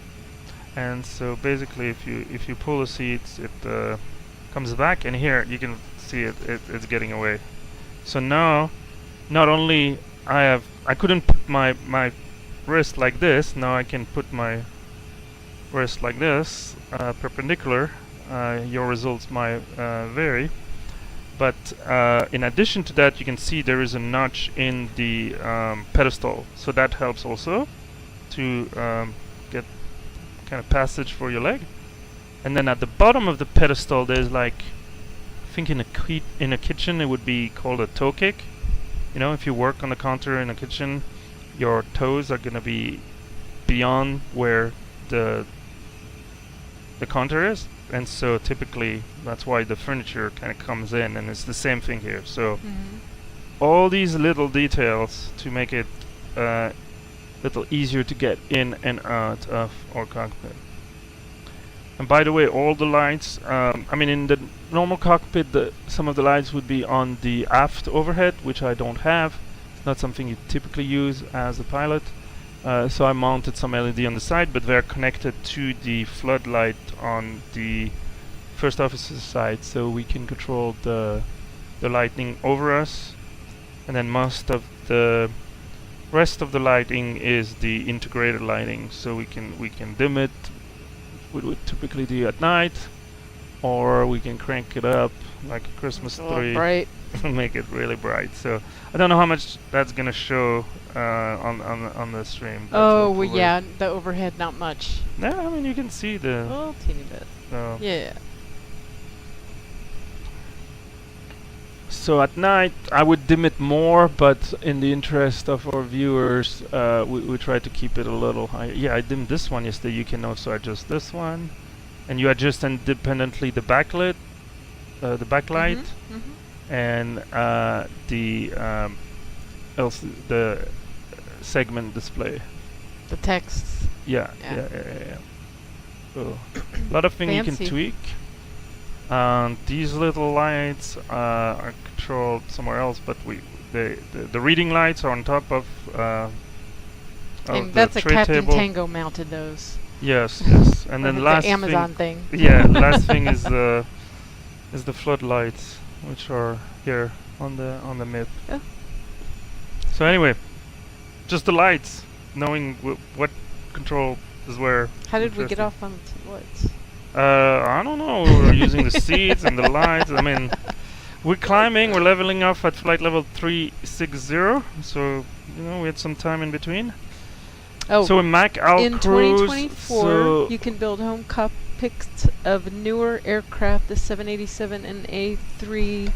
And so basically if you pull the seats, it comes back, and here you can see it's getting away. So now not only I couldn't put my wrist like this, now I can put my wrist like this, perpendicular. Your results might vary, but in addition to that, you can see there is a notch in the pedestal, so that helps also to get kind of passage for your leg. And then at the bottom of the pedestal, there's like, I think in a kitchen it would be called a toe kick. You know, if you work on the counter in a kitchen, your toes are gonna be beyond where the counter is, and so typically that's why the furniture kind of comes in, and it's the same thing here. So all these little details to make it a little easier to get in and out of our cockpit. And by the way, all the lights, I mean, in the normal cockpit, some of the lights would be on the aft overhead, which I don't have. It's not something you typically use as a pilot. So I mounted some LED on the side, but they're connected to the floodlight on the first officer's side, so we can control the lighting over us. And then most of the rest of the lighting is the integrated lighting, so we can dim it. We would typically do at night, or we can crank it up like a Christmas tree. Bright. Make it really bright. So I don't know how much that's gonna show on the stream. Oh, well, yeah, the overhead, not much. Yeah, I mean, you can see the... Oh, teeny bit. Yeah. So at night, I would dim it more, but in the interest of our viewers, we try to keep it a little higher. Yeah, I dimmed this one yesterday. You can also adjust this one. And you adjust independently the backlight, and the segment display. The text. Yeah. So a lot of things you can tweak. These little lights are controlled somewhere else, but the reading lights are on top of and that's the a tray Captain table. Tango mounted those. Yes. And then the last Amazon thing. Yeah, last thing is the floodlights, which are here on the mid. Oh. So anyway, just the lights, knowing what control is where. How did we get off on what? I don't know. We were using the seats and the lights. I mean, we're climbing. We're leveling off at flight level 360. So we had some time in between. Oh, so in Mac Al in Cruise, 2024, so you can build home cockpits of newer aircraft, the 787 and A350,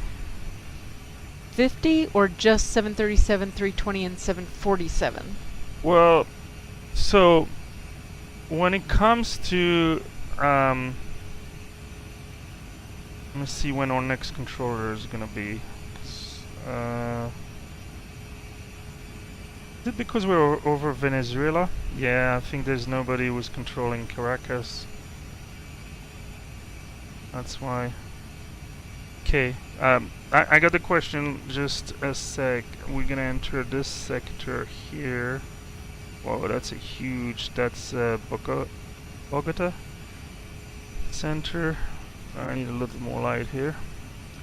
or just 737, 320, and 747. Well, so when it comes to let me see when our next controller is gonna be. Is it because we're over Venezuela? Yeah, I think there's nobody who's controlling Caracas. That's why. Okay, I got the question. Just a sec. We're gonna enter this sector here. Whoa, that's a huge. That's Bogota center. I need a little more light here.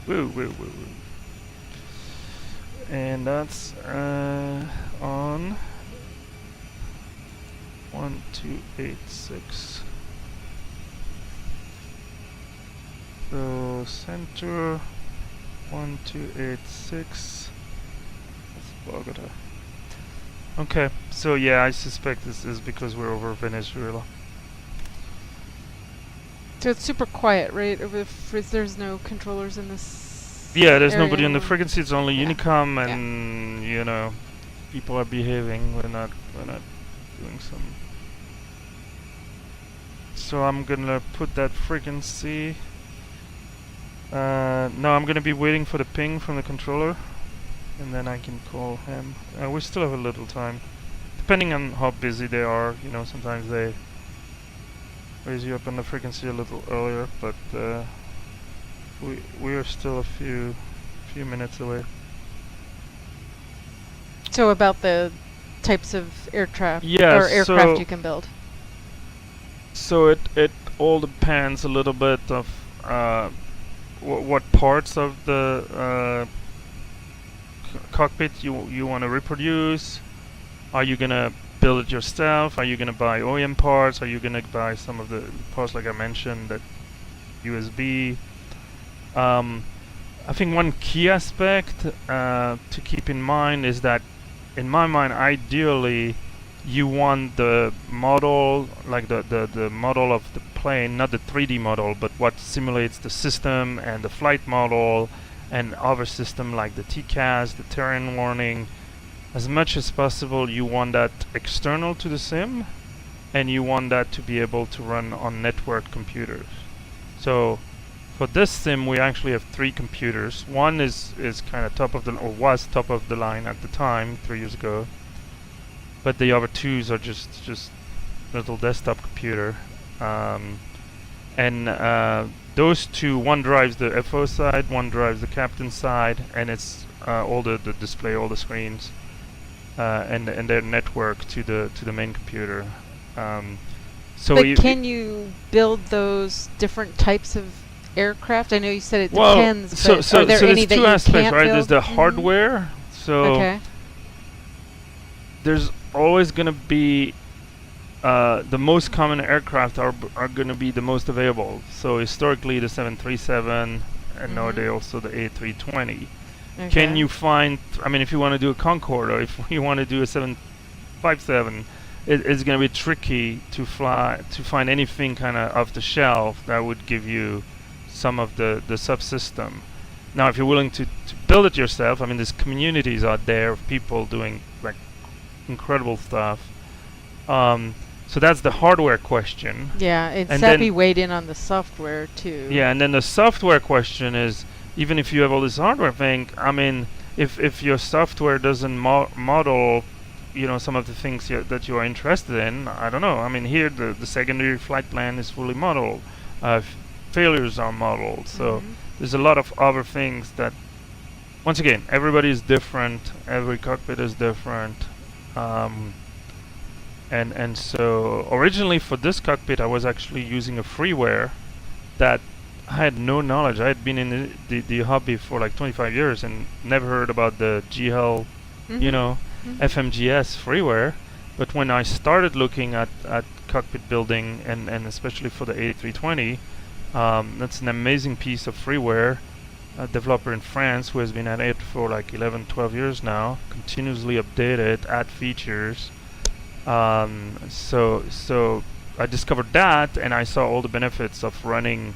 Woo, woo, woo, woo. And that's on 1286. So center 1286. That's Bogota. Okay, so yeah, I suspect this is because we're over Venezuela. So it's super quiet, right? There's no controllers in this. Yeah, there's area nobody on the anymore? frequency. It's only Yeah. Unicom, and you know, people are behaving. We're not doing some. So I'm gonna put that frequency. No, I'm gonna be waiting for the ping from the controller, and then I can call him. We still have a little time, depending on how busy they are. You know, sometimes they raise you up on the frequency a little earlier, but we are still a few minutes away. So about the types of aircraft Yeah, or aircraft so- you can build. So it all depends a little bit of what parts of the cockpit you want to reproduce. Are you gonna build it yourself? Are you gonna buy OEM parts? Are you gonna buy some of the parts like I mentioned, that USB? I think one key aspect to keep in mind is that, in my mind, ideally you want the model, like the model of the plane, not the 3D model, but what simulates the system and the flight model and other system like the TCAS, the terrain warning. As much as possible, you want that external to the sim, and you want that to be able to run on networked computers. So for this sim, we actually have 3 computers. One is kind of top of the, or was top of the line at the time, 3 years ago. But the other 2s are just little desktop computer. Those 2, one drives the FO side, one drives the captain side, and it's all the display, all the screens, and they're networked to the main computer. So But can you build those different types of aircraft? I know you said it well, depends, so but are there there's any that 2 you aspects, can't right? build? There's the hardware. So Okay. there's always going to be the most common aircraft are going to be the most available. So historically the 737, and nowadays also the A320. Okay. Can you find, I mean, if you want to do a Concorde, or if you want to do a 757, it's going to be tricky to find anything kind of off the shelf that would give you some of the subsystem. Now, if you're willing to build it yourself, I mean, there's communities out there of people doing like incredible stuff. So that's the hardware question. Yeah, and And Sappy then- weighed in on the software too. Yeah, and then the software question is, even if you have all this hardware thing, I mean, if your software doesn't model, you know, some of the things that you are interested in, I don't know. I mean, here the secondary flight plan is fully modeled. Failures are modeled. So there's a lot of other things that, once again, everybody is different. Every cockpit is different. And so originally for this cockpit, I was actually using a freeware that I had no knowledge. I had been in the hobby for like 25 years and never heard about the GL, you know, FMGS freeware. But when I started looking at cockpit building, and especially for the A320, that's an amazing piece of freeware. A developer in France who has been at it for like 11, 12 years now, continuously updated, add features. So I discovered that, and I saw all the benefits of running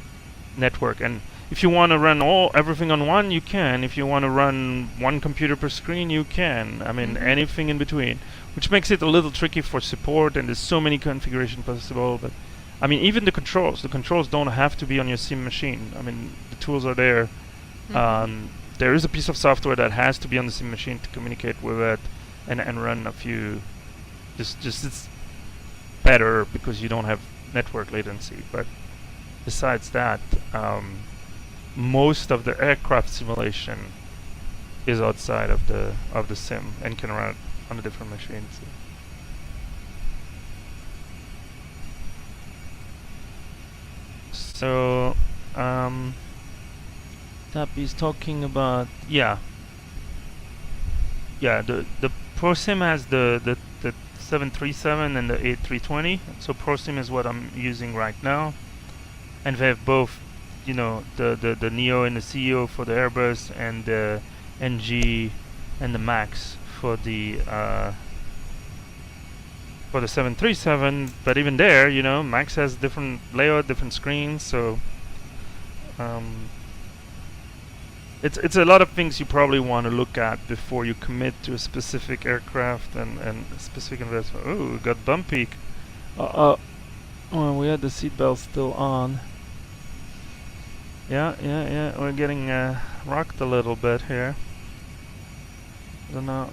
network. And if you want to run everything on one, you can. If you want to run one computer per screen, you can. I mean, anything in between, which makes it a little tricky for support, and there's so many configurations possible. But I mean, even the controls don't have to be on your sim machine. I mean, the tools are there. There is a piece of software that has to be on the sim machine to communicate with it and run a few. Just it's better because you don't have network latency. But besides that, most of the aircraft simulation is outside of the sim and can run on a different machine. So. So, Tappy's talking about, yeah, the ProSim has the 737 and the A320. So ProSim is what I'm using right now, and they have both, you know, the Neo and the CEO for the Airbus, and the NG and the Max for the 737. But even there, you know, Max has different layout, different screens, so it's a lot of things you probably want to look at before you commit to a specific aircraft and a specific investment. Oh, it got bumpy. Well, we had the seatbelt still on. Yeah, we're getting rocked a little bit here. I don't know.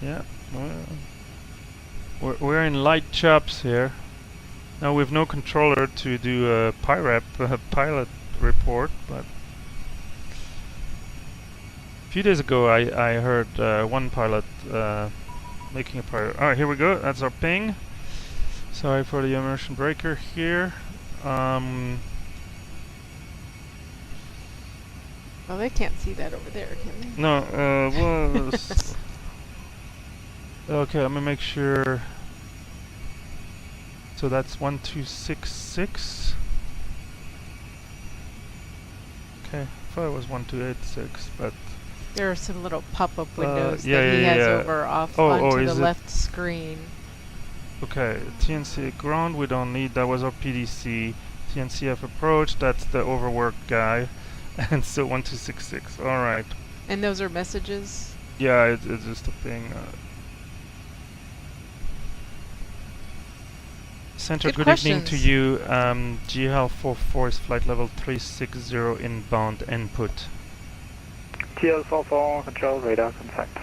Yeah, well, we're in light chops here. Now we've no controller to do a pilot report, but a few days ago I heard one pilot making a pilot. Alright, here we go. That's our ping. Sorry for the immersion breaker here. Well, they can't see that over there, can they? No, okay, let me make sure. So that's 1266. Okay, I thought it was 1286, but there are some little pop-up windows yeah, that he yeah, has yeah. over off Oh, onto the is it? left screen. Okay, TNCA ground we don't need. That was our PDC. TNCF approach. That's the overworked guy. And so 1266. All right. And those are messages? Yeah, it's just a ping. Center, good evening to you. GL44 is flight level 360 inbound input. GL44, control radar contact.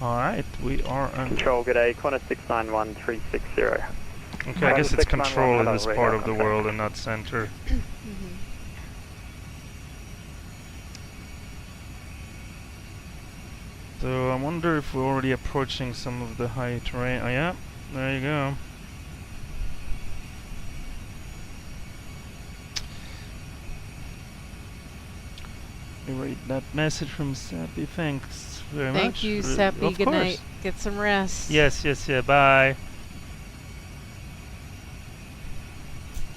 Alright, we are on. Control, good day, Qantas 691360. Okay, I guess it's control in this part of the world and not center. So I wonder if we're already approaching some of the high terrain. Oh yeah, there you go. We read that message from Sappy. Thanks very much. Thank you, Sappy. Of Good course. night. Get some rest. Yes, yeah, bye.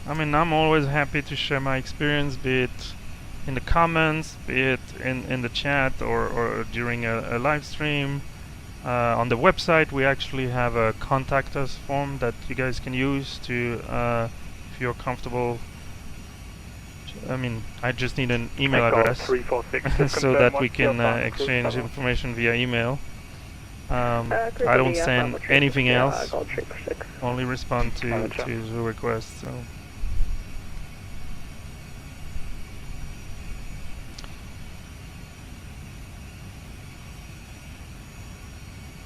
I mean, I'm always happy to share my experience, be it in the comments, be it in the chat, or during a live stream. On the website, we actually have a contact us form that you guys can use to, if you're comfortable. I mean, I just need an email address so that we can exchange information via email. I don't send anything else, only respond to the requests.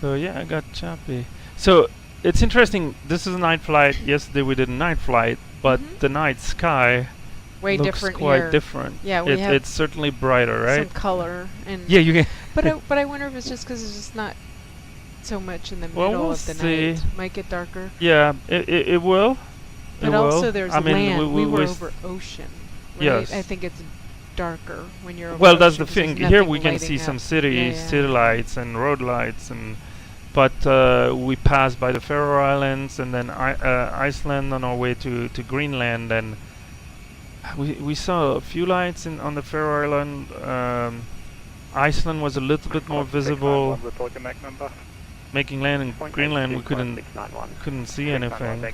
So yeah, I got choppy. So it's interesting, this is a night flight. Yesterday we did a night flight, but the night sky way looks different quite here. different. Yeah, we have it's certainly brighter, right? some color and yeah, you can. but I wonder if it's just because it's just not so much in the Well, middle we'll of the see. night. Might get darker. Yeah, it will. But it also will. there's I mean, land. We were s- over ocean. Right? Yes. I think it's darker when you're over Well, that's ocean the 'cause there's thing. Here nothing we can lighting see up. some cities, Yeah, yeah. city lights and road lights, but we passed by the Faroe Islands and then Iceland on our way to Greenland, and we saw a few lights on the Faroe Island. Iceland was a little bit more visible. Making land in Greenland, we couldn't see anything.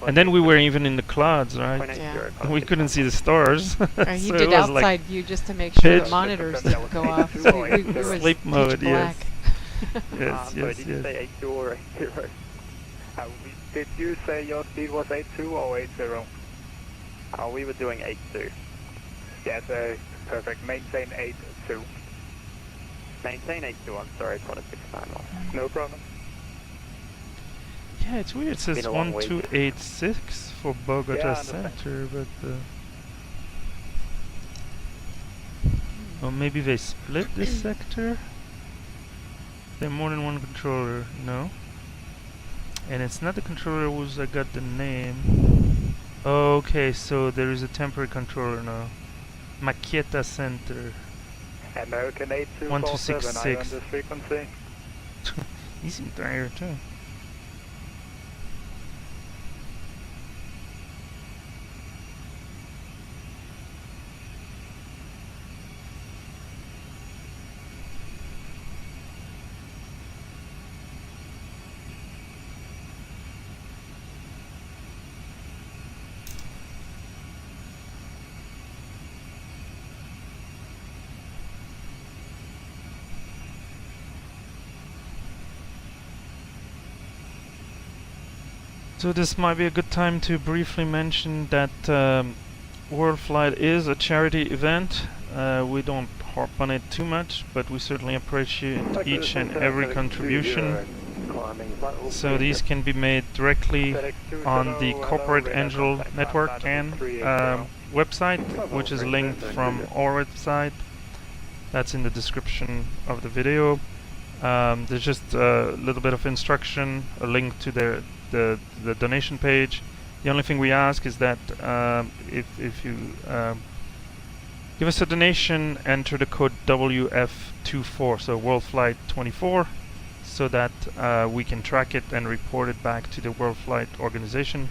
And then we were even in the clouds, right? Yeah. We couldn't see the stars. He So did it was like outside view just to make sure the pitch- monitors didn't go off. So we were Sleep pitch mode, yes. black. Yes, Sorry, yes, did you yes. say 82 or 80? Did you say your speed was 82 or 80? We were doing 82. Yes, perfect. Maintain 82. Maintain 82, I'm sorry, Qantas 691. No problem. Yeah, it's weird. It says Been a long week. 1286 for Bogota Yeah, I understand. Center, but Or maybe they split this sector? There more than one controller, no. And it's not the controller whose I got the name. Okay, so there is a temporary controller now. Maqueta Center. American 8247, I 1266. on this frequency. He seemed tired too. So this might be a good time to briefly mention that WorldFlight is a charity event. We don't harp on it too much, but we certainly appreciate each and every contribution. So these can be made directly on the Corporate Angel Network and website, which is linked from our website. That's in the description of the video. There's just a little bit of instruction, a link to the donation page. The only thing we ask is that if you give us a donation, enter the code WF24, so WorldFlight 24, so that we can track it and report it back to the WorldFlight organization.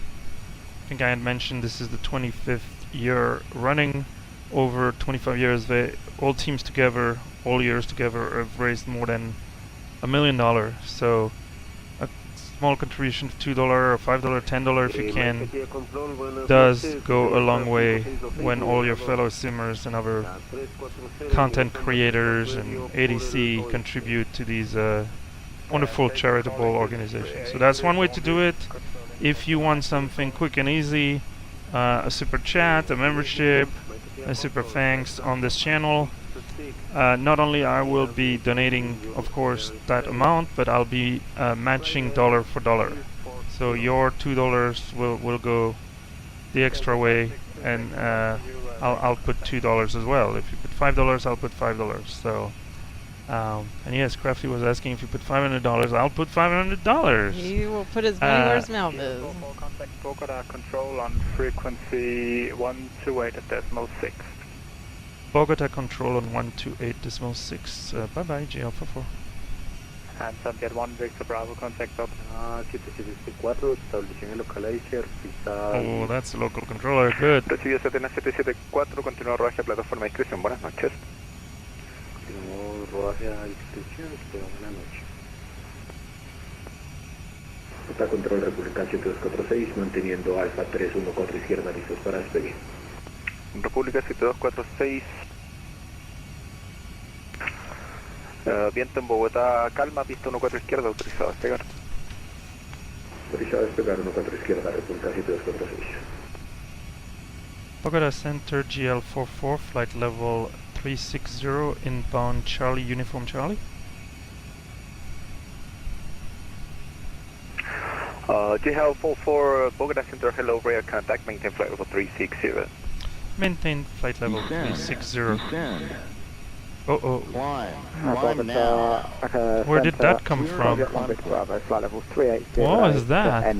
I think I had mentioned this is the 25th year running. Over 25 years, they all teams together, all years together, have raised more than $1 million. So a small contribution of $2 or $5, $10 if you can does go a long way when all your fellow simmers and other content creators and ATC contribute to these wonderful charitable organizations. So that's one way to do it. If you want something quick and easy, a super chat, a membership, a super thanks on this channel. Not only I will be donating, of course, that amount, but I'll be matching dollar for dollar. So your $2 will go the extra way, and I'll put $2 as well. If you put $5, I'll put $5. So, and yes, Crafty was asking if you put $500, I'll put $500. He will put his money where his mouth is. Contact Bogota control on frequency 128.6. Bogota control on 128.6. Bye bye, GL44. And Sunset 1 Victor Bravo contact up. Oh, that's the local controller. Good. Recibido 774, continúa rodaje a plataforma de inscripción. Buenas noches. Continuamos rodaje a inscripción, buenas noches. Está control República 7246, manteniendo Alfa 314 izquierda, listos para despedir. República 7246. Viento en Bogotá, calma, pista 14 izquierda, autorizado a despegar. Autorizado a despegar 14 izquierda, República 7246. Bogota Center GL44, flight level 360, inbound Charlie, Uniform Charlie. GL44, Bogota Center, hello, rear contact, maintain flight level 360. Maintain flight level 360. Oh. Climb now. Where did that come from? What was that?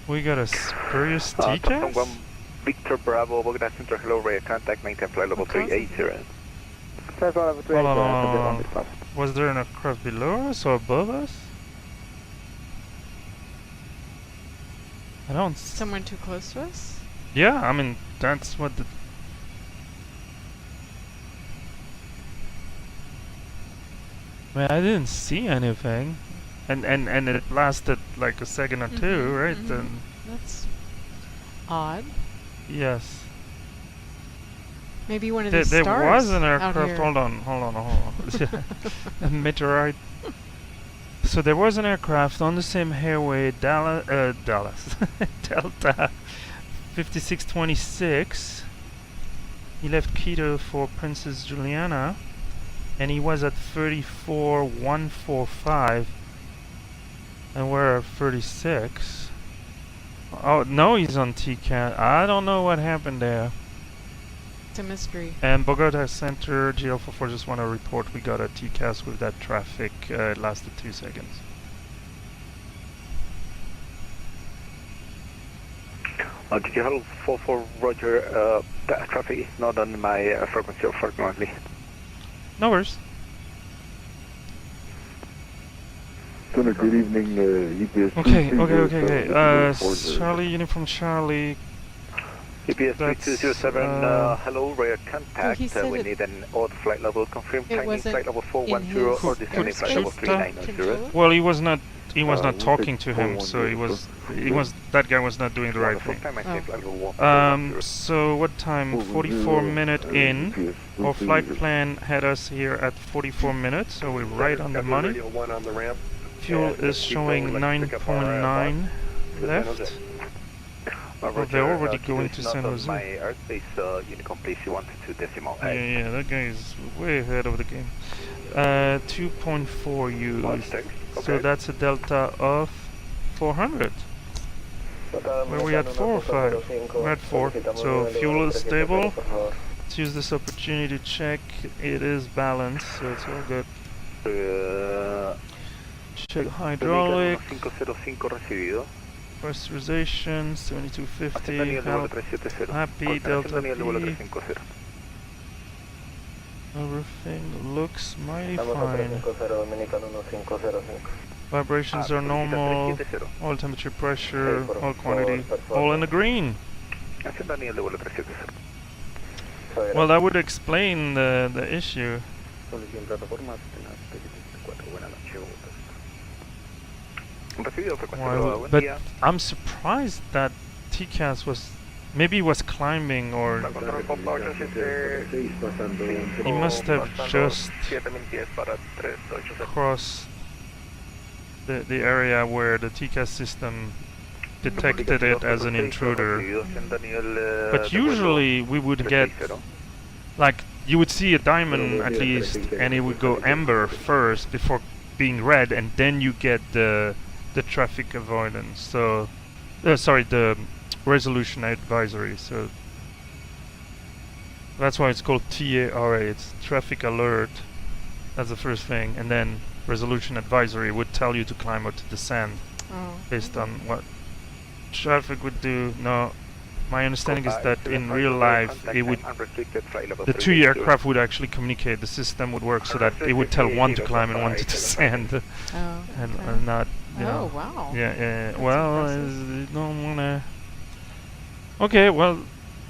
We got a spurious TCAS? Victor Bravo, Bogota Center, hello, rear contact, maintain flight level 380. Hold on. Was there an aircraft below us or above us? I don't. Someone too close to us? Yeah, I mean that's what the. I didn't see anything, and it lasted like a second or two, right? And that's odd. Yes. Maybe one of these there stars was an out aircraft. here. Hold on. A meteorite. So there was an aircraft on the same airway, Delta 5626. He left Quito for Princess Juliana, and he was at 34145, and we're at 36. Oh no, he's on TCAS. I don't know what happened there. It's a mystery. And Bogota Center, GL44 just want to report we got a TCAS with that traffic. It lasted 2 seconds. GL 44, roger. That traffic is not on my frequency, unfortunately. No worries. Good evening, EPS. Okay. Charlie, Uniform Charlie. EPS 3207, hello, rear contact. he said We it- need an odd flight level. Confirm It timing wasn't flight level in 410 his or descending flight level control 3990. Well, he was not talking to him, so that guy was not doing the right thing. So what time? 44 minute in. Our flight plan had us here at 44 minutes, so we're right on the money. Fuel is showing 9.9 left. Oh, they're already going to San Jose. My airspace, Unicom, please, you wanted to decimal. Yeah, that guy is way ahead of the game. 2.4 used. So that's a delta of 400. Were we at 4 or 5? We're at 4. So fuel is stable. Let's use this opportunity to check. It is balanced, so it's all good. Check hydraulic. Pressurization 7250. Happy delta P. Everything looks mighty fine. Vibrations are normal. Oil temperature, pressure, oil quantity, all in the green. Well, that would explain the issue. Well, but I'm surprised that TCAS was maybe was climbing, or he must have just crossed the area where the TCAS system detected it as an intruder. But usually we would get, like, you would see a diamond at least, and it would go amber first before being red, and then you get the traffic avoidance. So, sorry, the resolution advisory. So that's why it's called TARA. It's traffic alert. That's the first thing, and then resolution advisory would tell you to climb or to descend based on what traffic would do. No, my understanding is that in real life it would, the two aircraft would actually communicate. The system would work so that it would tell one to climb and one to descend, and not. Oh wow. Yeah. Well, you don't wanna. Okay, well,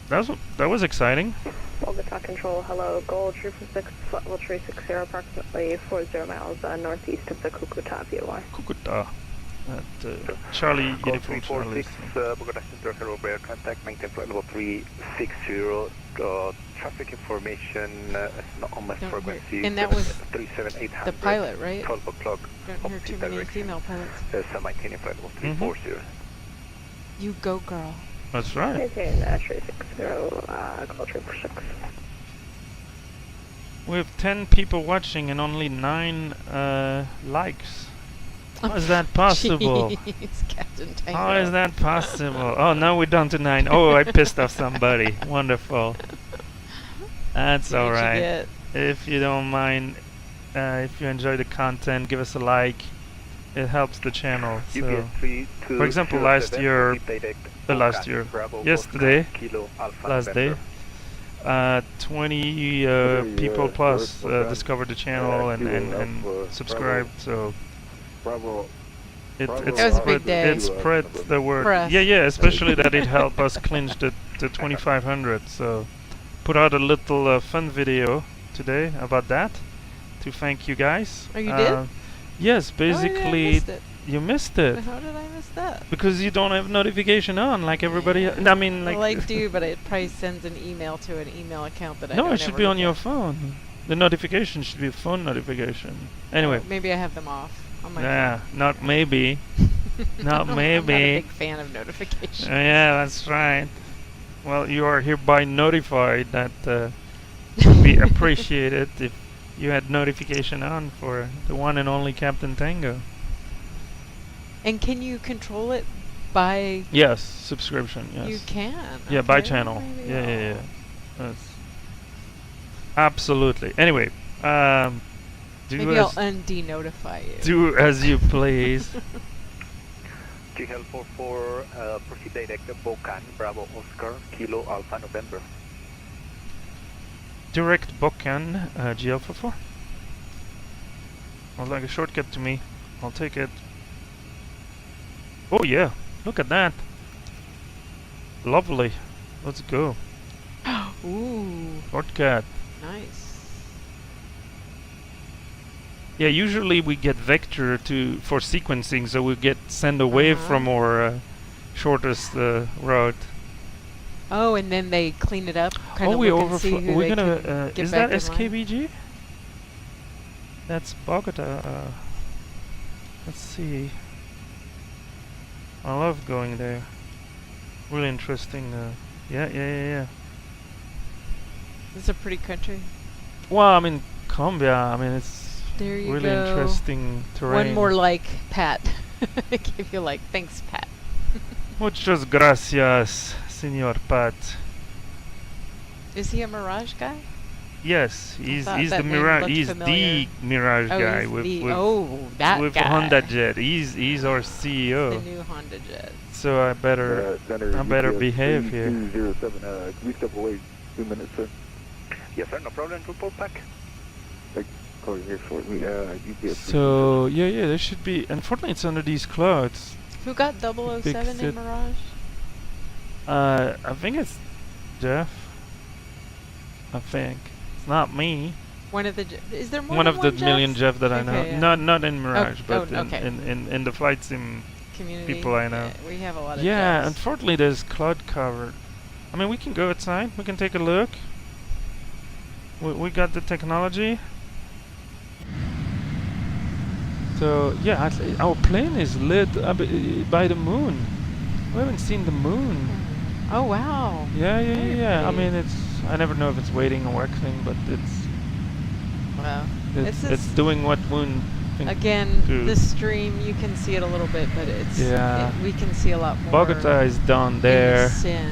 that was exciting. Bogota Control, hello, Gold, True for 6, flight level 360, approximately 40 miles northeast of the Cucuta VOI. Cucuta. Charlie, Uniform Charlie. 46, Bogota Center, hello, rear contact, maintain flight level 360, traffic information is not on my frequency. And that was 37800, the pilot, right? 12 o'clock. Don't hear too many female pilots. So maintaining flight level 340. You go, girl. That's right. Maintain 360, Gold, True for 6. We have 10 people watching and only 9 likes. How is that possible? Jeez, Captain Tango. How is that possible? Oh, now we're down to 9. Oh, I pissed off somebody. Wonderful. That's alright. If you don't mind, if you enjoy the content, give us a like. It helps the channel. So, for example, yesterday, last day, 20 people plus discovered the channel and subscribed. So it was a big day. It spread the word. Yeah, especially that it helped us clinch the 2500. So put out a little fun video today about that to thank you guys. Oh, you did? Yes, basically. You missed it. How did I miss that? Because you don't have notification on like everybody. I mean, like. Well, I do, but it probably sends an email to an email account that I No, don't it should be on your phone. The notification should be a phone notification. Anyway. Maybe I have them off on my phone. Not maybe. Not maybe. I'm not a big fan of notifications. Yeah, that's right. Well, you are hereby notified that we appreciate it if you had notification on for the one and only Captain Tango. And can you control it by... Yes, subscription, yes. You can? Yeah, by channel. Yeah. Absolutely. Anyway, Maybe I'll unde-notify you. do as you please. GL44, proceed direct Bocan, Bravo Oscar, Kilo Alpha November. Direct Bocan, GL44. Sounds like a shortcut to me. I'll take it. Oh yeah, look at that. Lovely. Let's go. Ooh. Shortcut. Nice. Yeah, usually we get vector for sequencing, so we get send away from our shortest route. Oh, and then they clean it up. Kind of we look and see who we're they gonna. can get Is back that in line. SKBG? That's Bogota. Let's see. I love going there. Really interesting. Yeah. It's a pretty country. Well, I mean, Colombia. I mean, it's There you really go. interesting terrain. One more like Pat. Give you like, thanks, Pat. Muchas gracias, Señor Pat. Is he a Mirage guy? Yes, he's thought the that name Mirage. looked He's familiar. the Mirage guy he's with that with guy. Honda Jet. He's our CEO. The new Honda Jet. So I better behave here. 207, can we step away 2 minutes, sir? Yes, sir, no problem. Report back. Calling here shortly, UPS. So yeah, there should be. Unfortunately, it's under these clouds. Who got 007 Fixed in it. Mirage? I think it's Jeff. I think it's not me. One of the. Is there more One than of the Jeffs? million Jeff that I know. Okay, yeah. Not in Mirage, but okay. in the flight sim Community. people I know. Yeah, we have a lot of. Yeah, Jeffs. unfortunately, there's cloud cover. I mean, we can go outside. We can take a look. We got the technology. So yeah, our plane is lit by the moon. We haven't seen the moon. Oh wow. Yeah. I mean, I never know if it's waiting or working, but Wow. it's doing what moon. Again, do. the stream you can see it a little bit, but it's we can see a lot more. Bogota is down there. Sin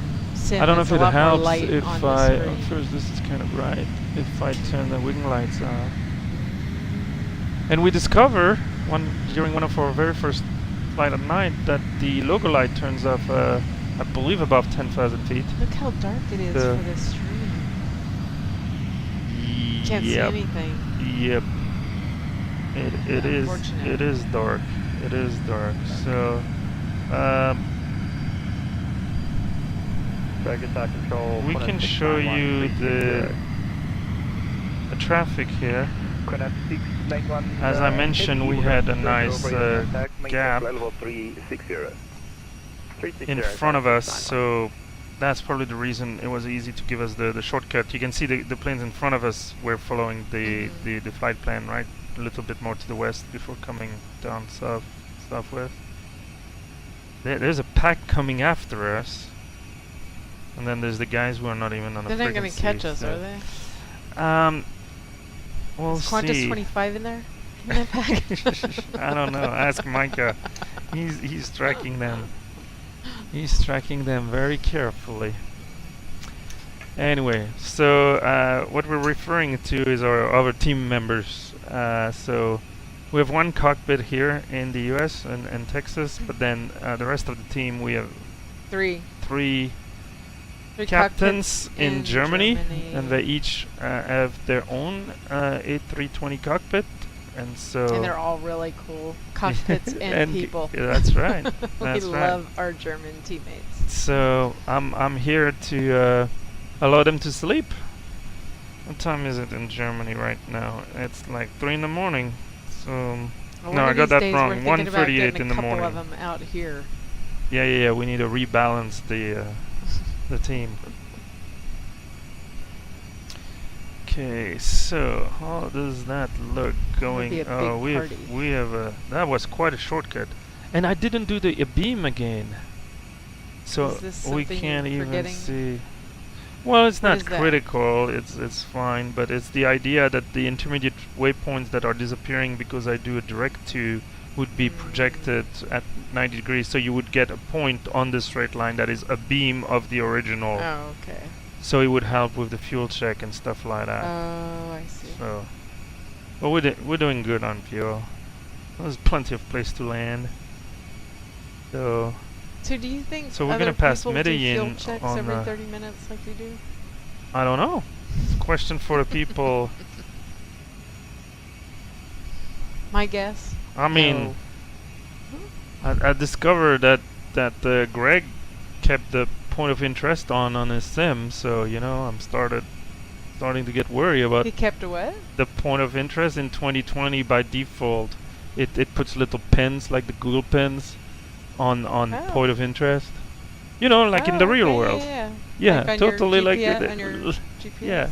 I don't know is if a it lot more helps light if on the I. screen. First, this is kind of bright. If I turn the wing lights on. And we discover during one of our very first flight at night that the logo light turns off, I believe, above 10,000 feet. Look how dark it is for this stream. Can't see anything. Yep. It is. Unfortunate. It is dark. It is dark. So, Control. we can show you the traffic here. As I mentioned, we had a nice gap in front of us, so that's probably the reason it was easy to give us the shortcut. You can see the planes in front of us were following the flight plan, right? A little bit more to the west before coming down southwest. There's a pack coming after us, and then there's the guys who are not even on the frequency. They're not going to catch us, are they? We'll Is Qantas see. 25 in there? In that pack? I don't know. Ask Micah. He's tracking them. He's tracking them very carefully. Anyway, so what we're referring to is our other team members. So we have one cockpit here in the U.S. and Texas, but then the rest of the team, we have three captains in Germany, and they each have their own A320 cockpit, and so and they're all really cool cockpits and people. Yeah, that's right. We love our German teammates. So I'm here to allow them to sleep. What time is it in Germany right now? It's like 3 in the morning. So no, I got that wrong. 1:38 in the morning. A couple of them out here. Yeah. We need to rebalance the team. Okay, so how does that look going? We have that was quite a shortcut, and I didn't do the beam again, so we can't even see. Well, it's not critical. It's fine, but it's the idea that the intermediate waypoints that are disappearing because I do a direct to would be projected at 90 degrees, so you would get a point on the straight line that is a beam of the original. Oh, okay. so it would help with the fuel check and stuff like that. Oh, I see. So, but we're doing good on fuel. There's plenty of place to land. So do you think so we're other gonna pass people do Medellin fuel checks on every 30 minutes like we do? I don't know. It's a question for the people. My guess. I mean, No. I discovered that Greg kept the point of interest on his sim, so you know I'm starting to get worried about He kept a what? the point of interest in 2020 by default. It puts little pins like the Google pins on Oh. point of interest. You know, like in the real okay, world. Yeah, Yeah, like on totally your like GPS, on your GPS. yeah.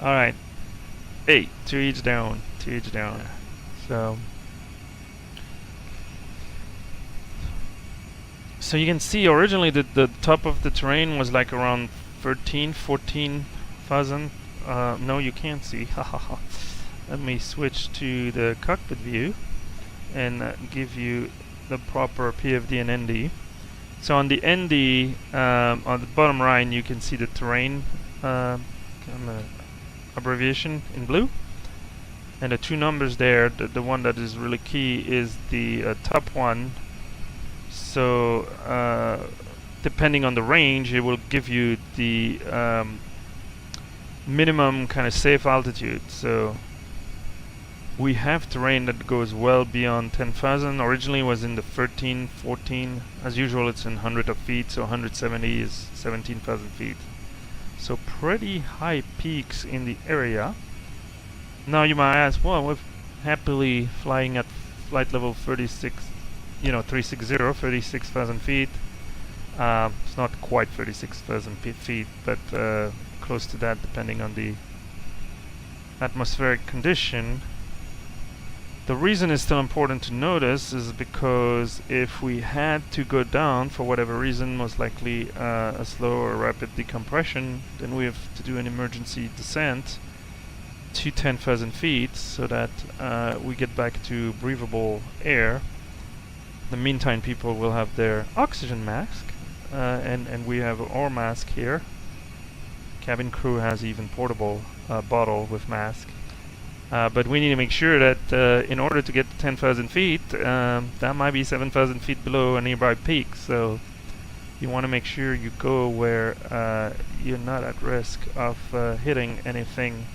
Oh. All right. Hey, to each down. So you can see originally the top of the terrain was like around 14,000. No, you can't see. Let me switch to the cockpit view and give you the proper PFD and ND. So on the ND, on the bottom right, you can see the terrain abbreviation in blue. And the two numbers there, the one that is really key is the top one. So depending on the range, it will give you the minimum kind of safe altitude. So we have terrain that goes well beyond 10,000. Originally it was in the 13, 14. As usual, it's in hundreds of feet, so 170 is 17,000 feet. So pretty high peaks in the area. Now you might ask, well, we're happily flying at flight level 36, 360, 36,000 feet. It's not quite 36,000 feet, but close to that depending on the atmospheric condition. The reason it's still important to notice is because if we had to go down for whatever reason, most likely a slow or rapid decompression, then we have to do an emergency descent to 10,000 feet so that we get back to breathable air. In the meantime, people will have their oxygen mask, and we have our mask here. Cabin crew has even portable bottle with mask. But we need to make sure that in order to get to 10,000 feet, that might be 7,000 feet below a nearby peak. So you want to make sure you go where you're not at risk of hitting anything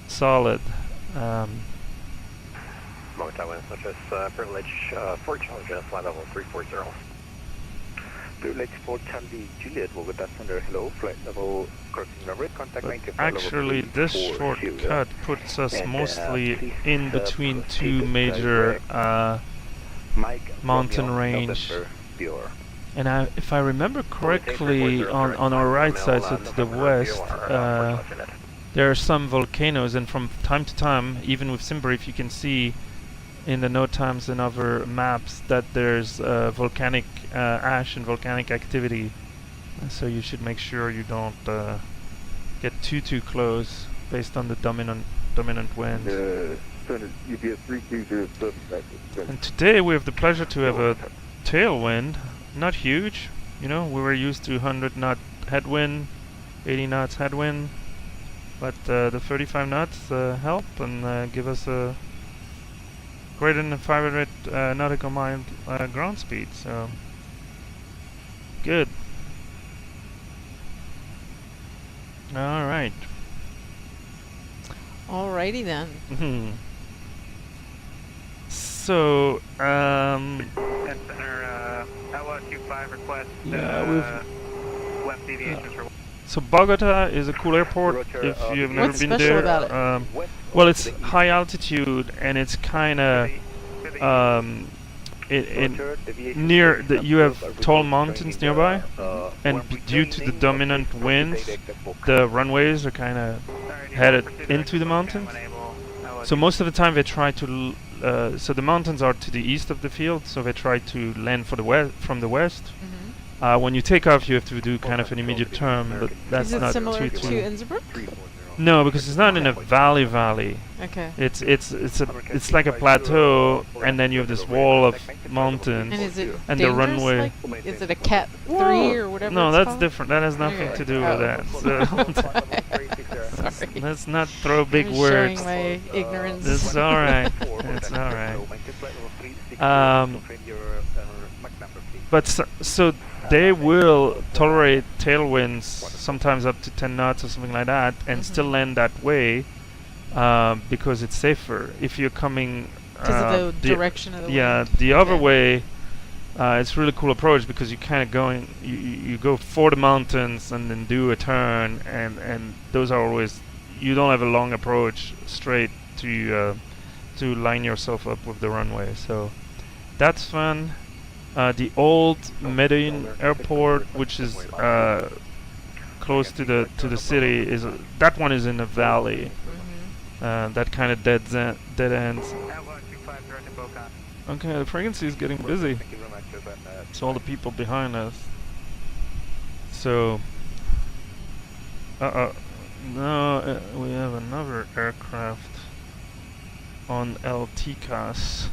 solid. Mountain such as privilege for Challenger, flight level 340. Privilege for Charlie Juliet will be passenger hello, flight level crossing number, contact 90. Actually, this shortcut puts us mostly in between two major mountain range. And if I remember correctly, on our right side, so to the west, there are some volcanoes, and from time to time, even with SimBrief, you can see in the note times and other maps that there's volcanic ash and volcanic activity. So you should make sure you don't get too close based on the dominant wind. And today we have the pleasure to have a tailwind, not huge. We were used to 100 knot headwind, 80 knots headwind, but the 35 knots help and give us a greater than 500 nautical mile ground speed. So good. All right. Alrighty then. So, Center, LR25 request. Left deviation for. So Bogota is a cool airport. Roger, If you've never What's been special there, about it? well, it's high altitude and it's kind of near the, you have tall mountains nearby, and due to the dominant winds, the runways are kind of headed into the mountains. So most of the time they try to so the mountains are to the east of the field, so they try to land from the west. When you take off, you have to do kind of an immediate turn, but that's Is it not similar too. to Innsbruck? No, because it's not in a valley. Okay. It's like a plateau, and then you have this wall of mountains. And is it and dangerous? the runway. Like, is it a Cat 3 or whatever? No, it's that's called? different. That has nothing to do with that. So Sorry. let's not throw big I'm words. showing my ignorance. It's all right. It's all right. But so they will tolerate tailwinds, sometimes up to 10 knots or something like that, and still land that way because it's safer. If you're coming, because of the direction of the wind. the other way, it's a really cool approach because you kind of going, you go for the mountains and then do a turn, and those are always, you don't have a long approach straight to line yourself up with the runway. So that's fun. The old Medellin airport, which is close to the city, is that one is in a valley. That kind of dead ends. Okay, the frequency is getting busy. It's all the people behind us. So, no, we have another aircraft on LTCAS.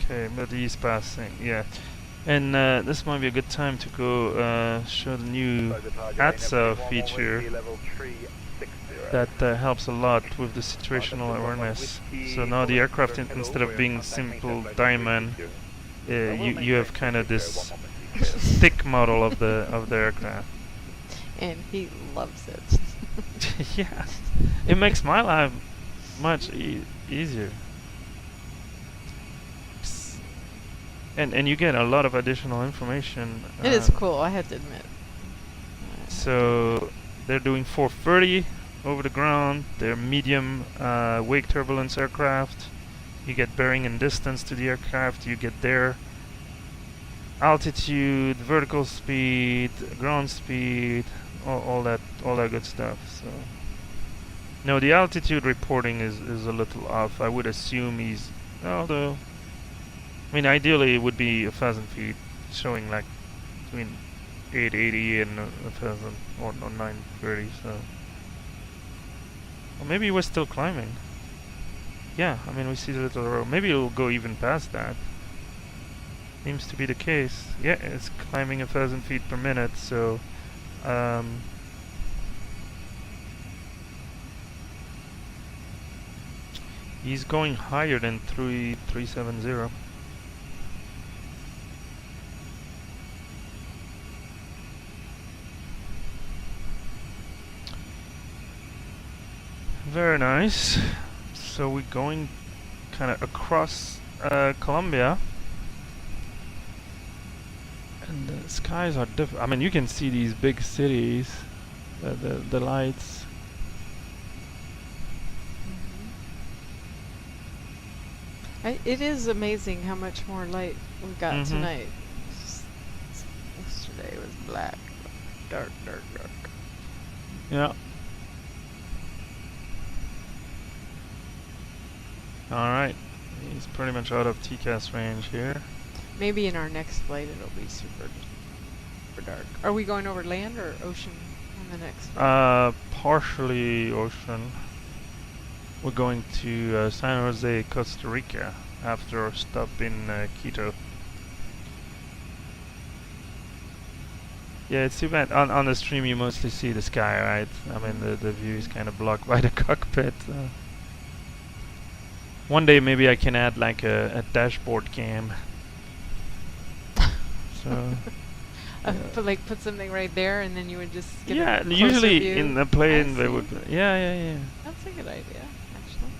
Okay, but he's passing, yeah. And this might be a good time to go show the new ATC feature that helps a lot with the situational awareness. So now the aircraft, instead of being simple diamond, you have kind of this thick model of the aircraft. And he loves it. Yeah, it makes my life much easier. And you get a lot of additional information. It is cool, I have to admit. So they're doing 430 over the ground. They're medium wake turbulence aircraft. You get bearing and distance to the aircraft. You get their altitude, vertical speed, ground speed, all that good stuff. So no, the altitude reporting is a little off. I would assume he's, although, I mean, ideally it would be 1,000 feet, showing like between 880 and 1,000 or 930. So, or maybe we're still climbing. Yeah, I mean, we see the little row. Maybe it'll go even past that. Seems to be the case. Yeah, it's climbing 1,000 feet per minute. So, he's going higher than 370. Very nice. So we're going kind of across Colombia, and the skies are different. I mean, you can see these big cities, the lights. It is amazing how much more light we got tonight. Yesterday was black, dark. Yeah. Alright, he's pretty much out of TCAS range here. Maybe in our next flight it'll be super dark. Are we going over land or ocean on the next flight? Partially ocean. We're going to San Jose, Costa Rica after our stop in Quito. Yeah, it's too bad. On the stream you mostly see the sky, right? I mean, the view is kind of blocked by the cockpit. One day maybe I can add like a dashboard cam. So put something right there, and then you would just get a closer usually view. in the plane they would. Yeah. That's a good idea, actually.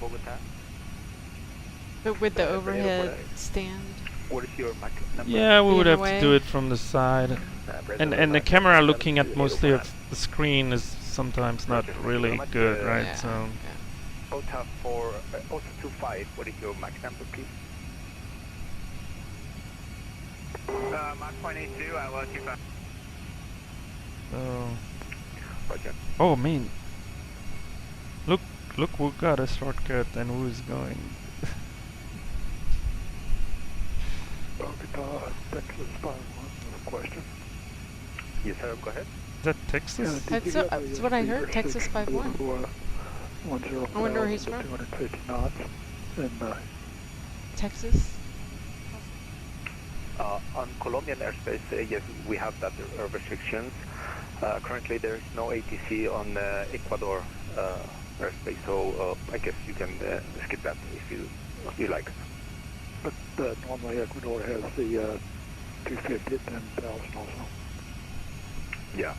Bogota. But with the overhead stand. What is your Mach number? Yeah, we would have way. to do it from the side. And the camera looking at mostly of the screen is sometimes not really good, right? Yeah. So. OTA 25, what is your Mach number, please? Mach 0.82, I lost you back. Oh man. Look, look, who got a shortcut and who's going. Texas 51 question. Yes, sir. Go ahead. Is that Texas? That's what I heard. Texas 51. I wonder where he's from. 250 knots in Texas. On Colombian airspace, yes, we have that restrictions. Currently, there is no ATC on Ecuador airspace, so I guess you can skip that if you like. But normally Ecuador has the 250 at 10,000 also. Yeah.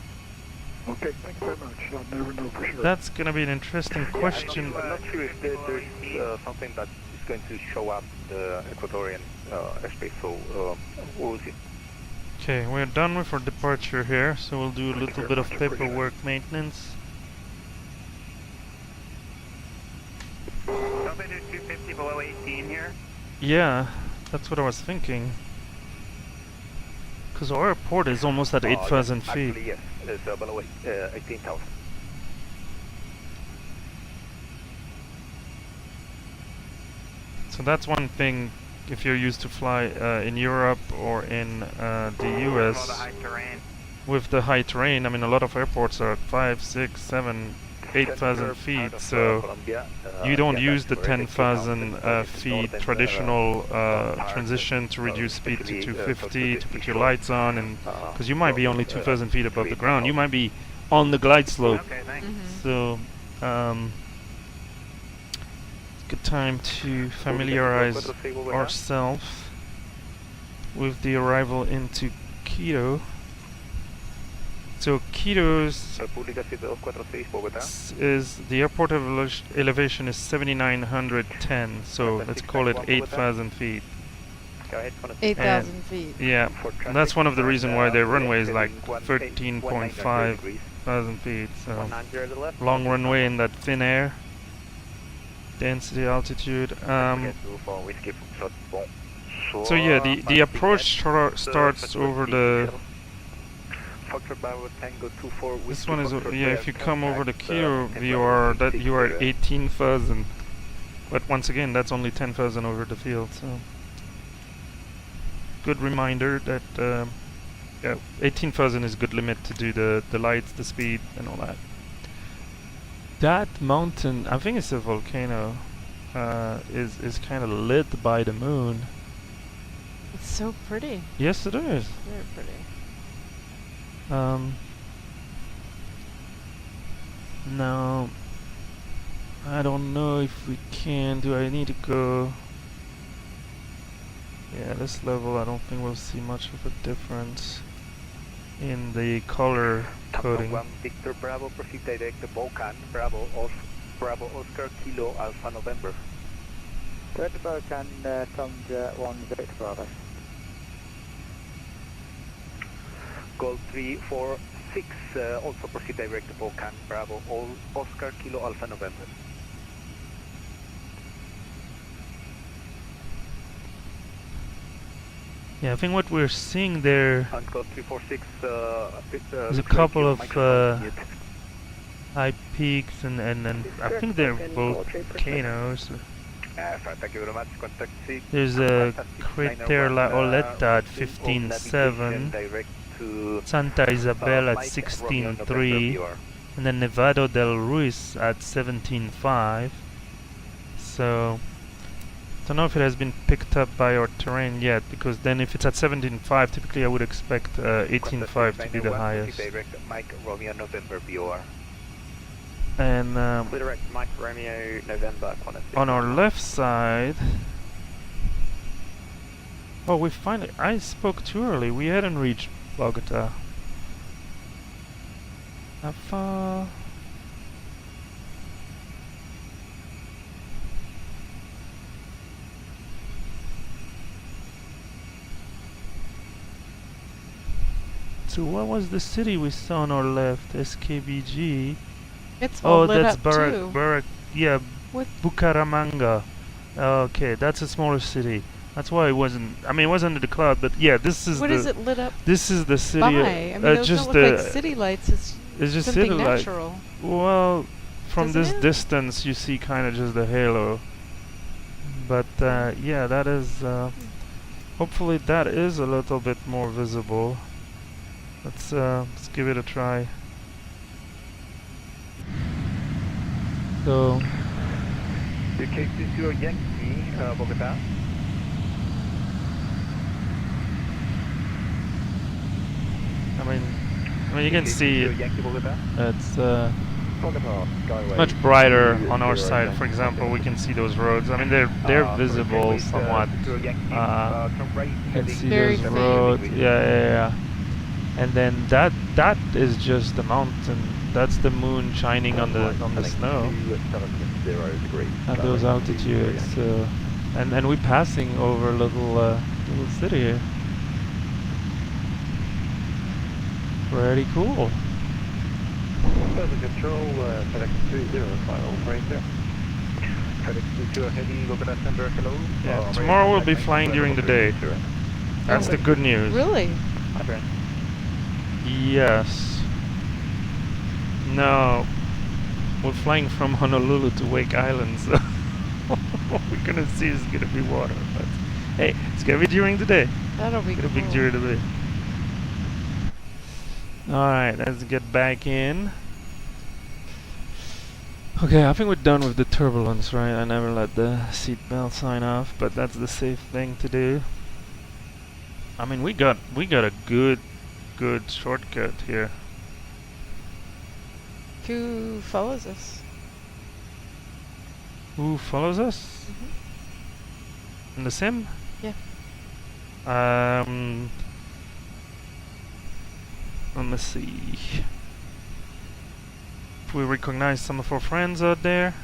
Okay, thank you very much. I'll never know for sure. That's gonna be an interesting question. I'm not sure if there's something that is going to show up the Ecuadorian airspace, so we'll see. Okay, we're done with our departure here, so we'll do a little bit of paperwork maintenance. Don't they do 250 below 18 here? Yeah, that's what I was thinking. Because our airport is almost at 8,000 feet. Actually, yes, it's below 18,000. So that's one thing if you're used to fly in Europe or in the US. With the high terrain, I mean, a lot of airports are at 5, 6, 7, 8,000 feet, so you don't use the 10,000 feet traditional transition to reduce speed to 250 to put your lights on, and because you might be only 2,000 feet above the ground, you might be on the glide slope. So good time to familiarize ourselves with the arrival into Quito. So Quito's is the airport elevation is 7,910. So let's call it 8,000 feet. 8,000 feet. Yeah, and that's one of the reasons why their runway is like 13.5 thousand feet. So long runway in that thin air. Density, altitude. So yeah, the approach starts over the. This one is yeah. If you come over the Quito, you are at 18,000. But once again, that's only 10,000 over the field. So good reminder that yeah, 18,000 is good limit to do the lights, the speed, and all that. That mountain, I think it's a volcano, is kind of lit by the moon. It's so pretty. Yes, it is. Very pretty. Now, I don't know if we can. Do I need to go? Yeah, this level, I don't think we'll see much of a difference in the color coding. Victor Bravo, proceed direct to Volcan, Bravo Oscar Kilo Alpha November. Direct to Volcan, Tom 1 Victor Bravo. Gold 346, also proceed direct to Volcan, Bravo Oscar Kilo Alpha November. Yeah, I think what we're seeing there And Gold 346, is a couple of high peaks, and I think they're volcanoes. Thank you very much. Contact C. There's a crater La Oleta at 15.7, Santa Isabel at 16.3, and then Nevado del Ruiz at 17.5. So don't know if it has been picked up by our terrain yet, because then if it's at 17.5, typically I would expect 18.5 to be the highest. Mike Romeo November BOR. And Direct Mike Romeo November. on our left side, oh, we finally, I spoke too early. We hadn't reached Bogota. How far? So what was the city we saw on our left? SKBG. It's all lit that's up Barak, too. yeah, What? Bucaramanga. Okay, that's a smaller city. That's why it wasn't. I mean, it was under the cloud, but yeah, this is What the. is it lit up This is the city. by? I mean, those just don't look like city lights. It's just something city light. natural. Well, from doesn't this it? distance you see kind of just the halo. But yeah, that is hopefully that is a little bit more visible. Let's give it a try. So UK20 Yankee, Bogota. I mean you can see Yankee, Bogota. it's Bogota, Skyway. much brighter on our side. For example, we can see those roads. I mean, they're visible somewhat. You can see Very those faint. roads. Yeah. And then that is just the mountain. That's the moon shining on the snow at those altitudes. And we're passing over a little city here. Pretty cool. Further control, FedEx 20, final operator. FedEx 22 heading, Bogota, December, hello. Yeah, tomorrow we'll be flying during the day. That's the good news. Really? Yes. No. We're flying from Honolulu to Wake Island, so we're gonna see it's gonna be water. But hey, it's gonna be during the day. That'll be Gonna cool. be during the day. Alright, let's get back in. Okay, I think we're done with the turbulence, right? I never let the seatbelt sign off, but that's the safe thing to do. I mean, we got a good shortcut here. Who follows us? Who follows us? In the sim? Yeah. Let me see. If we recognize some of our friends out there.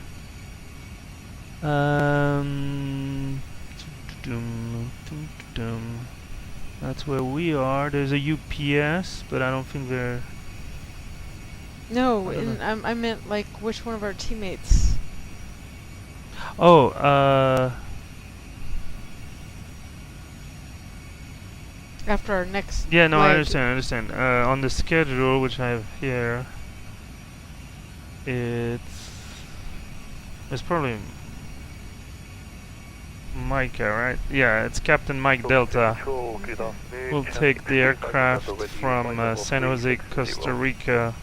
That's where we are. There's a UPS, but I don't think they're... No, I don't I meant like which one of our teammates. Oh, After our next. yeah, no, I leg. understand. On the schedule, which I have here, it's probably Micah, right? Yeah, it's Captain Mike Delta. We'll take the aircraft from San Jose, Costa Rica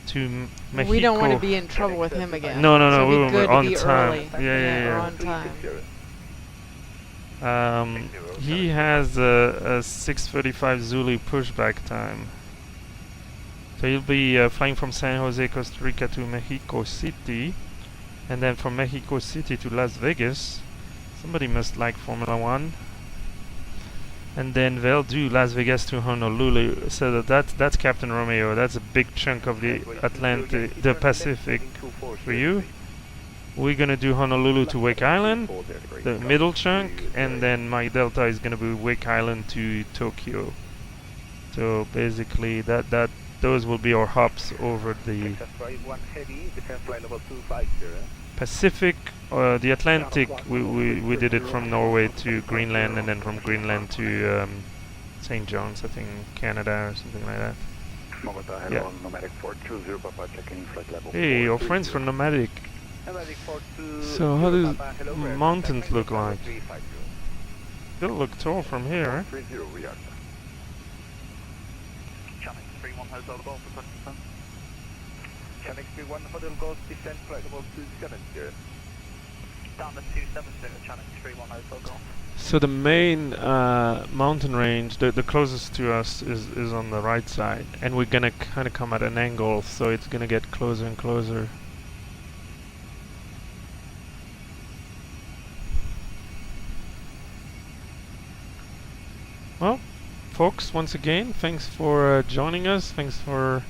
to Mexico. We don't want to be in trouble with him again. No, So we it'd be were good on to be time. early. Yeah. We're on time. He has a 6:35 Zulu pushback time. So he'll be flying from San Jose, Costa Rica to Mexico City, and then from Mexico City to Las Vegas. Somebody must like Formula One. And then they'll do Las Vegas to Honolulu. So that's Captain Romeo. That's a big chunk of the the Pacific for you. We're gonna do Honolulu to Wake Island, the middle chunk, and then my Delta is gonna be Wake Island to Tokyo. So basically, those will be our hops over the Pacific, the Atlantic. We did it from Norway to Greenland, and then from Greenland to St. John's, I think, Canada or something like that. Yeah. Hey, our friends from Nomadic. So how do mountains look like? They'll look tall from here, eh? So the main mountain range, the closest to us is on the right side, and we're gonna kind of come at an angle, so it's gonna get closer and closer. Well, folks, once again, thanks for joining us. Thanks for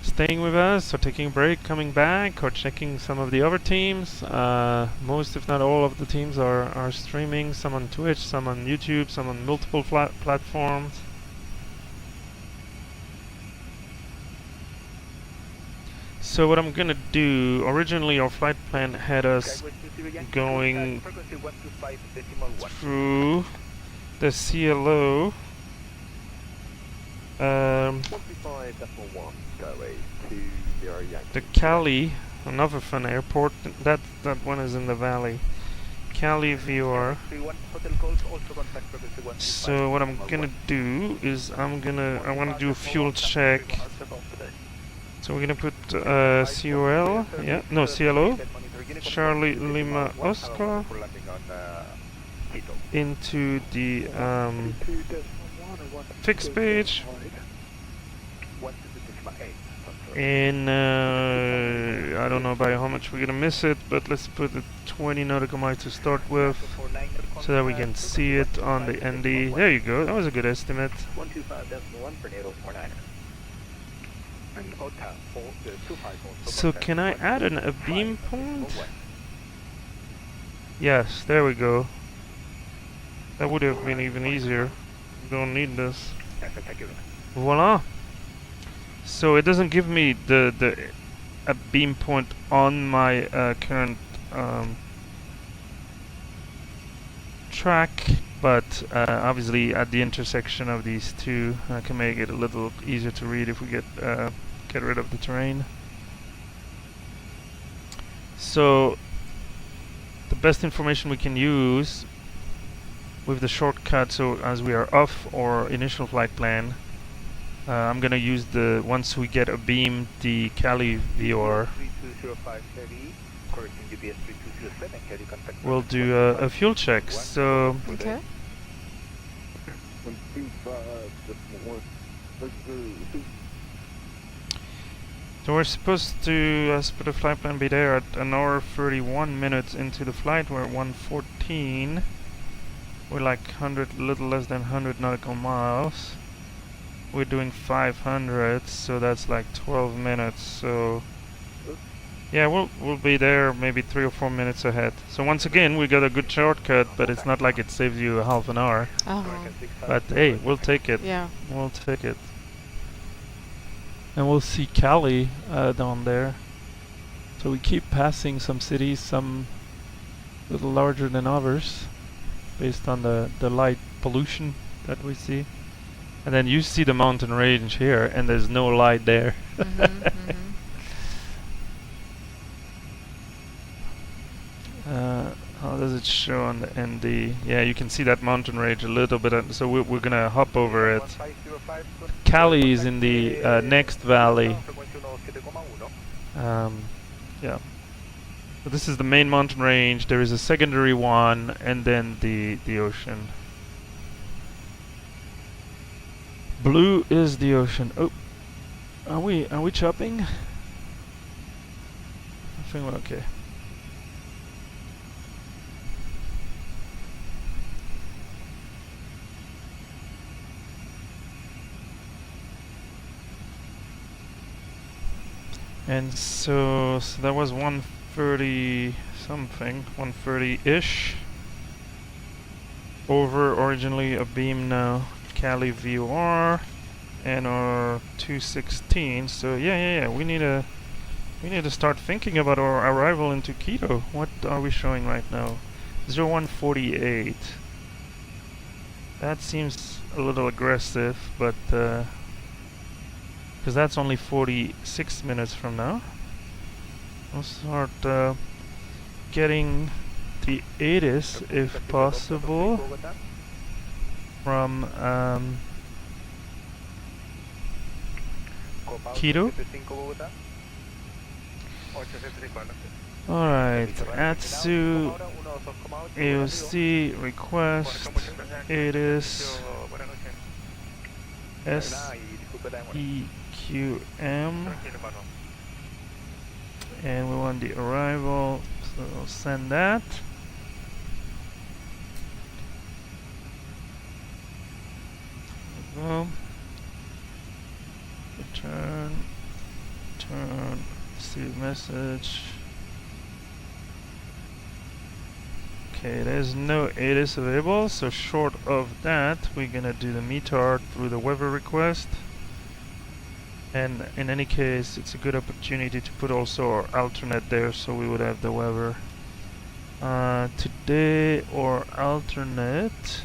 staying with us, or taking a break, coming back, or checking some of the other teams. Most, if not all, of the teams are streaming. Some on Twitch, some on YouTube, some on multiple platforms. So what I'm gonna do, originally our flight plan had us going through the CLO The Cali, another fun airport. That one is in the valley. Cali VR. So what I'm gonna do is I want to do a fuel check. So we're gonna put COL, yeah, no CLO, Charlie Lima Oscar into the fixed page. And I don't know by how much we're gonna miss it, but let's put it 20 nautical miles to start with, so that we can see it on the ND. There you go. That was a good estimate. 125.1 for NATO 49er. So can I add a beam point? Yes, there we go. That would have been even easier. Don't need this. Voila. So it doesn't give me a beam point on my current track, but obviously at the intersection of these two, I can make it a little easier to read if we get rid of the terrain. So the best information we can use with the shortcut, so as we are off our initial flight plan, I'm gonna use once we get a beam, the Cali VR. We'll do a fuel check. So Okay. So we're supposed to, as per the flight plan, be there at 1 hour 31 minutes into the flight. We're at 1:14. We're like a little less than 100 nautical miles. We're doing 500, so that's like 12 minutes. So yeah, we'll be there maybe 3 or 4 minutes ahead. So once again, we got a good shortcut, but it's not like it saves you a half an hour. But hey, we'll take it. Yeah. We'll take it. And we'll see Cali down there. So we keep passing some cities, some a little larger than others, based on the light pollution that we see. And then you see the mountain range here, and there's no light there. How does it show on the ND? Yeah, you can see that mountain range a little bit, so we're gonna hop over it. Cali is in the next valley. Yeah. So this is the main mountain range. There is a secondary one, and then the ocean. Blue is the ocean. Oh, are we chopping? I think we're okay. And so that was 130 something, 130-ish. Over originally a beam now. Cali VR and our 216. So yeah. We need to start thinking about our arrival into Quito. What are we showing right now? 0148. That seems a little aggressive, but because that's only 46 minutes from now. We'll start getting the ATIS if possible. From Quito. Alright, ATSU AOC request ATIS SEQM, and we want the arrival, so we'll send that. Return, receive message. Okay, there's no ATIS available, so short of that, we're gonna do the METAR through the weather request. And in any case, it's a good opportunity to put also our alternate there, so we would have the weather. Today, our alternate.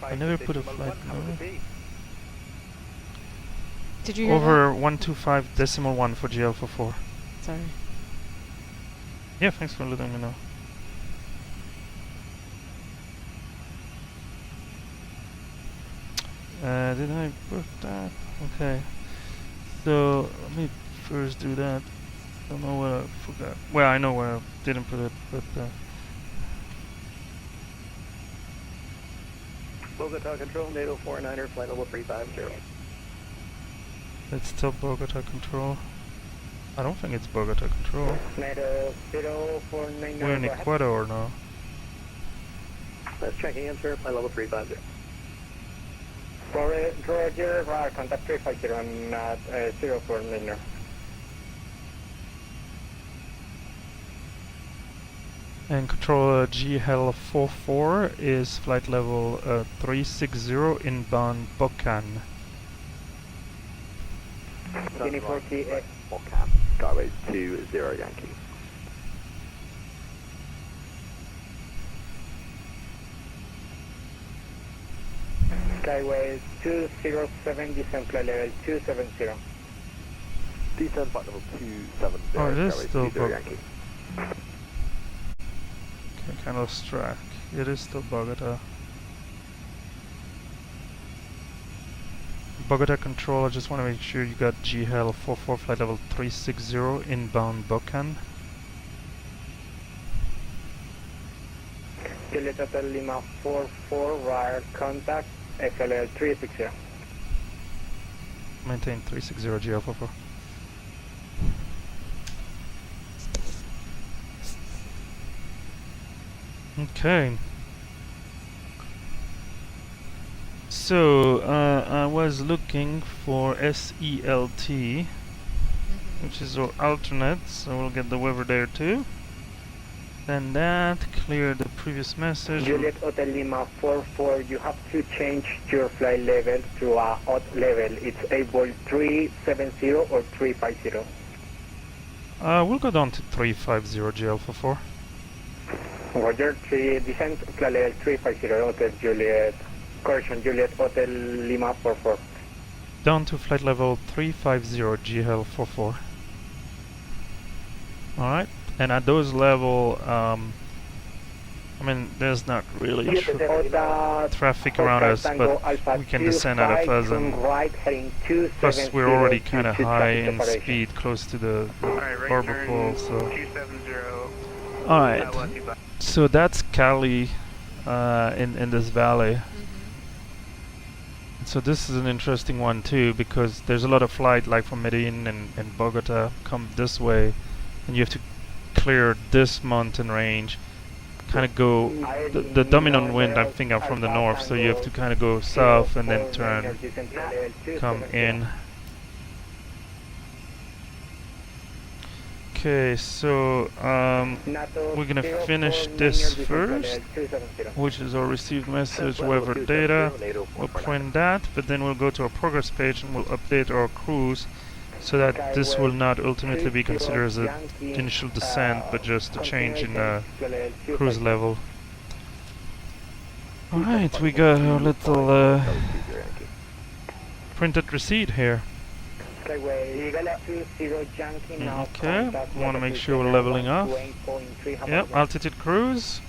I never put a flight mode. Did you hear Over 125.1 for GL44. that? Sorry. Yeah, thanks for letting me know. Did I put that? Okay. So let me first do that. Don't know where I forgot. Well, I know where I didn't put it, but Bogota Control, NATO 49er, flight level 350. it's still Bogota Control. I don't think it's Bogota Control. NATO 0499. We're in Ecuador now. Let's check answer, flight level 350. Roger, contact 350 on 0499. And control GL44 is flight level 360 inbound Bocan. Guinea 40 Bocan, Skyway 20 Yankee. Skyway 207, descent flight level 270. Descent flight level 270, Oh, it is Skyway still 20 Yankee. Okay, kind of track. It is still Bogota. Bogota Control, I just want to make sure you got GL44 flight level 360 inbound Bocan. Juliet Hotel Lima 44, wire contact, FLL 360. Maintain 360 GL44. Okay. So, I was looking for SELT, which is our alternate, so we'll get the weather there too. Then that, clear the previous message. Juliet Hotel Lima 44, you have to change your flight level to a odd level. It's able 370 or 350. We'll go down to 350 GL44. Roger, descent flight level 350, Hotel Juliet, correction, Juliet Hotel Lima 44. Down to flight level 350 GL44. Alright, and at those level, I mean, there's not really traffic around us, but we can descend at a thousand. Plus, we're already kind of high in speed, close to the harbor pole, so. Alright, so that's Cali in this valley. So this is an interesting one too, because there's a lot of flight like from Medellin and Bogota come this way, and you have to clear this mountain range, kind of go, the dominant wind I think are from the north, so you have to kind of go south and then turn, come in. Okay, so we're gonna finish this first, which is our received message weather data. We'll print that, but then we'll go to our progress page and we'll update our cruise so that this will not ultimately be considered as an initial descent, but just a change in cruise level. Alright, we got our little printed receipt here. Okay, want to make sure we're leveling off. Yep, altitude cruise.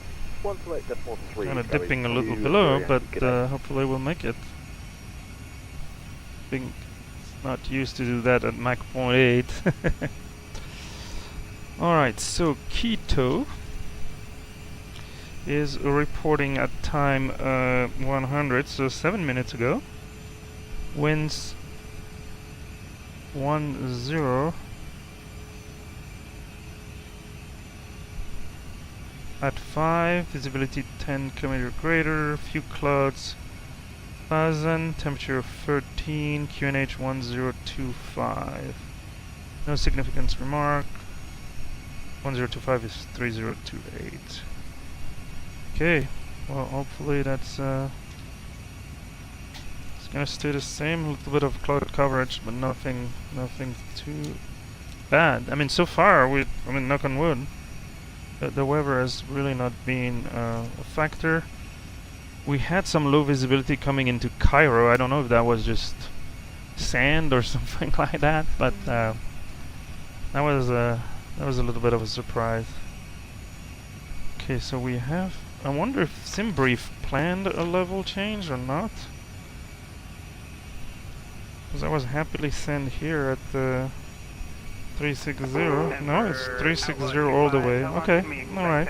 Kind of dipping a little below, but hopefully we'll make it. Being not used to do that at Mach 0.8. Alright, so Quito is reporting at time 100, so 7 minutes ago. Winds 10 at 5, visibility 10 km greater, few clouds, 1000, temperature 13, QNH 1025. No significance remark. 1025 is 3028. Okay, well hopefully that's it's gonna stay the same, a little bit of cloud coverage, but nothing too bad. I mean, so far, I mean, knock on wood, the weather has really not been a factor. We had some low visibility coming into Cairo. I don't know if that was just sand or something like that, but that was a little bit of a surprise. Okay, so we have. I wonder if SimBrief planned a level change or not. Because I was happily sent here at the 360. No, it's 360 all the way. Okay, alright.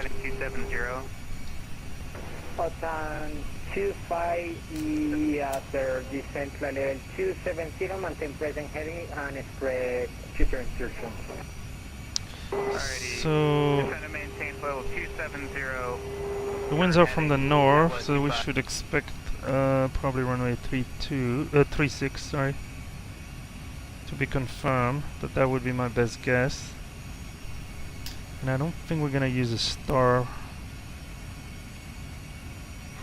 Otan 25, yes sir, descent to level 270, maintain present heading and spread future instructions. So the winds are from the north, so we should expect probably runway 36, sorry, to be confirmed, but that would be my best guess. And I don't think we're gonna use a star.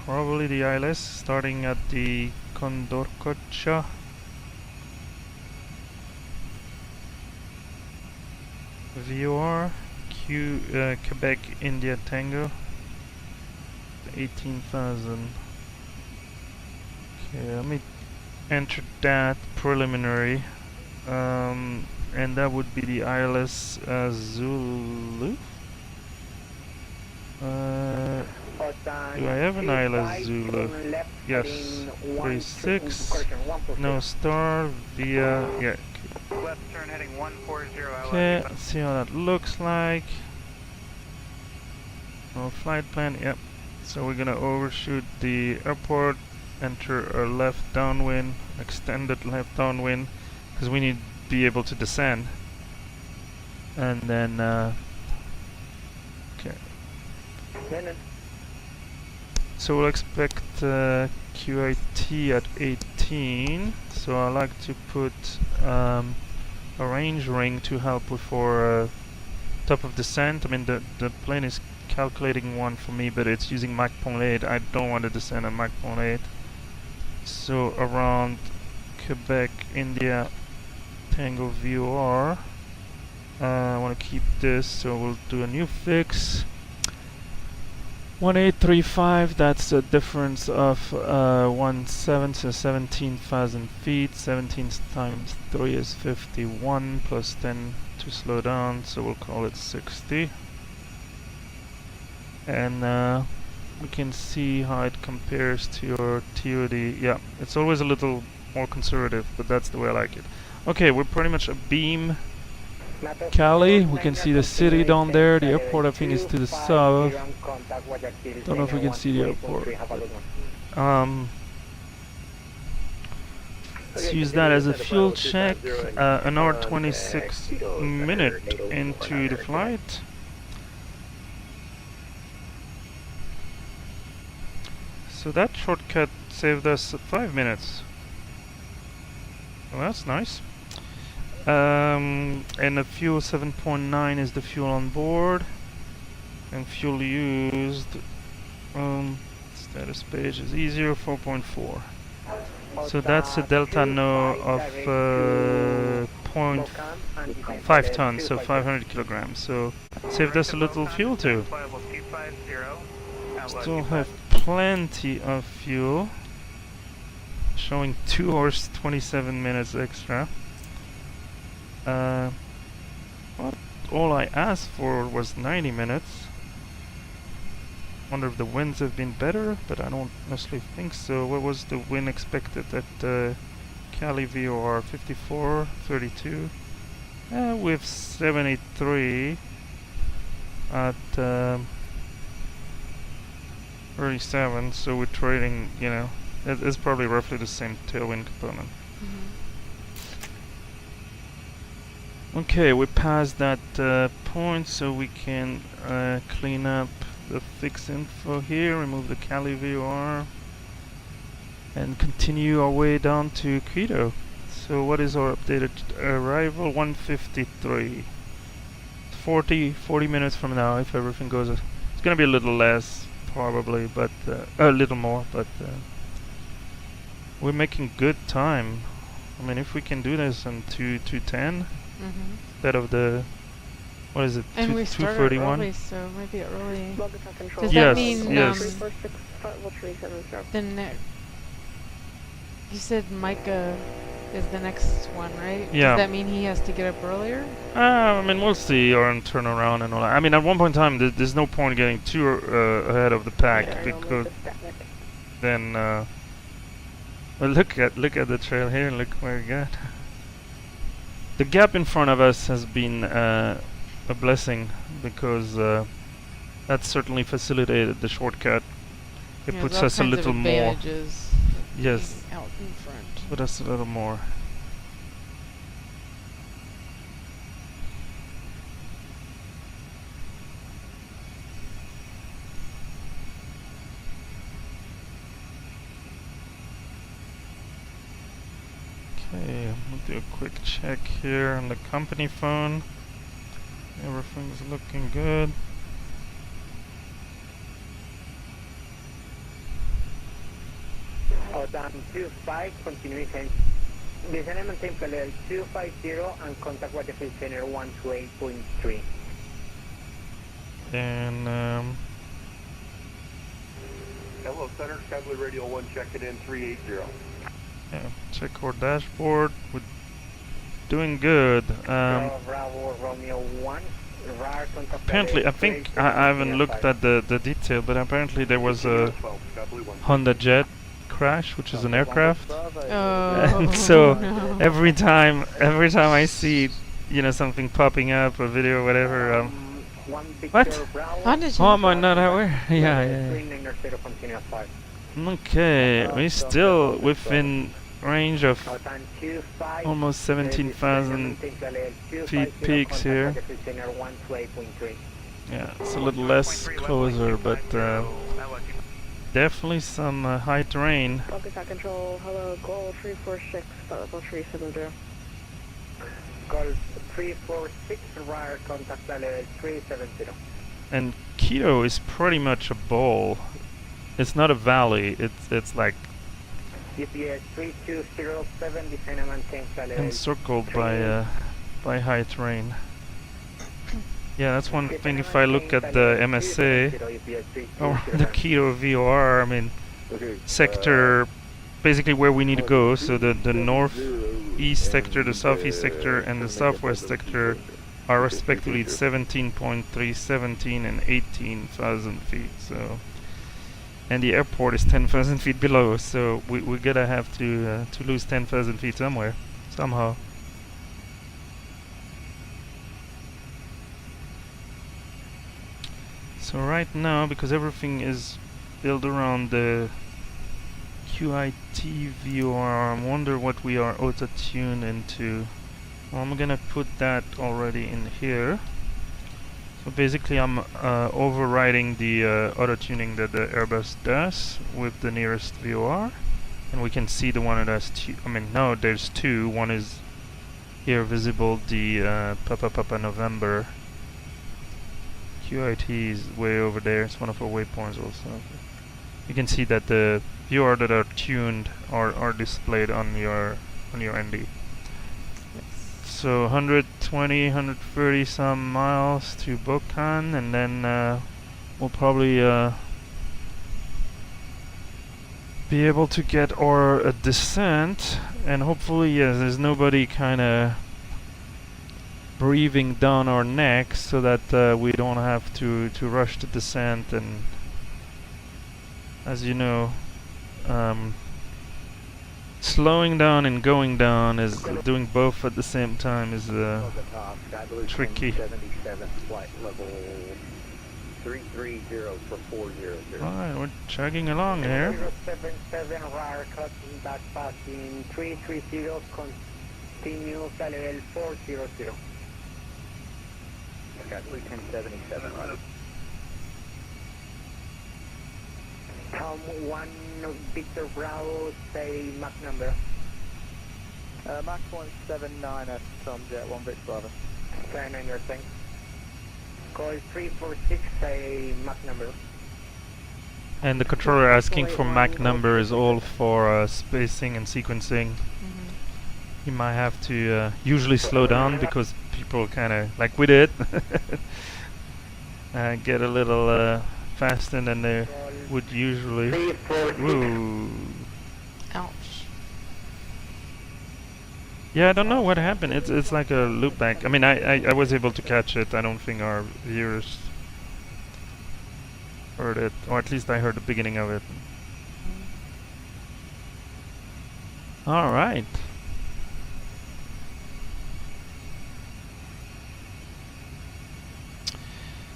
Probably the ILS starting at the Condorcocha. VOR, Quebec, India, Tango. 18,000. Okay, let me enter that preliminary. And that would be the ILS Zulu. Do I have an ILS Zulu? Yes. 36. No star via. Yeah. Left turn heading 140. Okay, let's see how that looks like. No flight plan. Yep. So we're gonna overshoot the airport, enter a left downwind, extended left downwind, because we need to be able to descend. And then, okay. So we'll expect QAT at 18. So I like to put a range ring to help with for top of descent. I mean, the plane is calculating one for me, but it's using Mach 0.8. I don't want to descend at Mach 0.8. So around Quebec, India, Tango VOR. I want to keep this, so we'll do a new fix. 1835, that's a difference of 17, so 17,000 feet. 17 times 3 is 51, plus 10 to slow down, so we'll call it 60. And we can see how it compares to your TOD. Yeah, it's always a little more conservative, but that's the way I like it. Okay, we're pretty much a beam. Cali, we can see the city down there. The airport I think is to the south. Don't know if we can see the airport. Let's use that as a fuel check. An hour 26 minute into the flight. So that shortcut saved us 5 minutes. Well, that's nice. And the fuel 7.9 is the fuel on board, and fuel used, status page is easier, 4.4. So that's a delta no of 0.5 tons, so 500 kilograms. So saved us a little fuel too. Still have plenty of fuel, showing 2 hours 27 minutes extra. All I asked for was 90 minutes. Wonder if the winds have been better, but I don't necessarily think so. What was the wind expected at Cali VOR? 54, 32. With 73 at 37, so we're trading, you know, it's probably roughly the same tailwind component. Okay, we passed that point, so we can clean up the fix info here, remove the Cali VOR, and continue our way down to Quito. So what is our updated arrival? 1:53. 40 minutes from now, if everything goes. It's gonna be a little less, probably, but a little more, but we're making good time. I mean, if we can do this in 2:10. Instead of the, what is it, and we started 2:31? Early, so maybe early. Does Yes, that mean yes. then you said Micah is the next one, right? Yeah. Does that mean he has to get up earlier? I mean, we'll see, or turn around and all that. I mean, at one point in time, there's no point getting too ahead of the pack because then. Well, look at the trail here. Look where we got. The gap in front of us has been a blessing because that certainly facilitated the shortcut. It puts us a little more. Yes. Out in front. Put us a little more. Okay, we'll do a quick check here on the company phone. Everything's looking good. Down 25, continuation. Descend and maintain flight level 250 and contact with the field center 128.3. And Hello, Center. Cavalier Radio 1 checking in 380. yeah, check our dashboard. We're doing good. Bravo Romeo 1. Apparently, I think I haven't looked at the detail, but apparently there was a Honda Jet crash, which is an aircraft. And so every time I see, something popping up, a video or whatever, what? Oh, am I not aware? Yeah. Okay, we're still within range of almost 17,000 feet peaks here. Yeah, it's a little less closer, but definitely some high terrain. Focus on control. Hello, Goal 346, level 370. Goal 346, radar contact level 370. And Quito is pretty much a bowl. It's not a valley. It's like GPS 3207, descend and maintain flight level encircled by high terrain. Yeah, that's one thing. If I look at the MSA or the Quito VOR, I mean, sector, basically where we need to go. So the northeast sector, the southeast sector, and the southwest sector are respectively 17.3, 17, and 18,000 feet. So, and the airport is 10,000 feet below. So we're gonna have to lose 10,000 feet somewhere, somehow. So right now, because everything is built around the QIT VOR, I wonder what we are auto-tuned into. Well, I'm gonna put that already in here. So basically I'm overriding the auto-tuning that the Airbus does with the nearest VOR. And we can see the one that has two. I mean, no, there's two. One is here visible, the Papa November. QIT is way over there. It's one of our waypoints also. You can see that the VOR that are tuned are displayed on your ND. So 120, 130 some miles to Bocan, and then we'll probably be able to get our descent, and hopefully, yes, there's nobody kind of breathing down our necks, so that we don't have to rush the descent. And as you know, slowing down and going down is doing both at the same time is tricky. 77 flight level 330 for 400. Alright, we're chugging along here. 077 radar cutting back passing 330, continue flight level 400. Got 1077 right. Tom 1 Victor Bravo, say Mach number. Mach 179 at Tom Jet 1 Vic Bravo. 29 your thing. Call 346, say Mach number. And the controller asking for Mach number is all for spacing and sequencing. You might have to usually slow down because people kind of, like we did, get a little faster than they would usually. Ooh. Ouch. Yeah, I don't know what happened. It's like a loop back. I mean, I was able to catch it. I don't think our viewers heard it, or at least I heard the beginning of it. All right.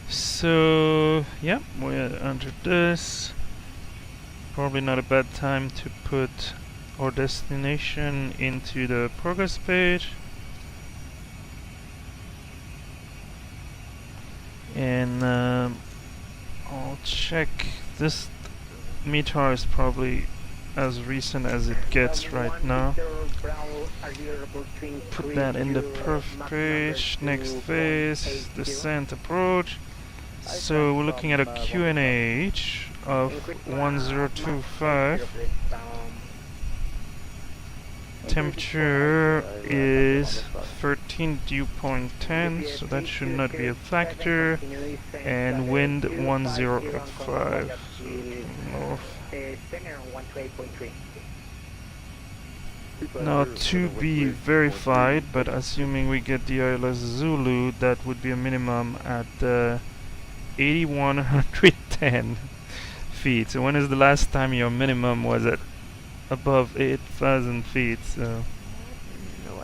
So yeah, we entered this. Probably not a bad time to put our destination into the progress page. And I'll check. This METAR is probably as recent as it gets right now. Put that in the perf page. Next phase, descent approach. So we're looking at a QNH of 1025. Temperature is 13 dew point 10, so that should not be a factor. And wind 105 north. Now to be verified, but assuming we get the ILS Zulu, that would be a minimum at 8,110 feet. So when is the last time your minimum was at above 8,000 feet? So,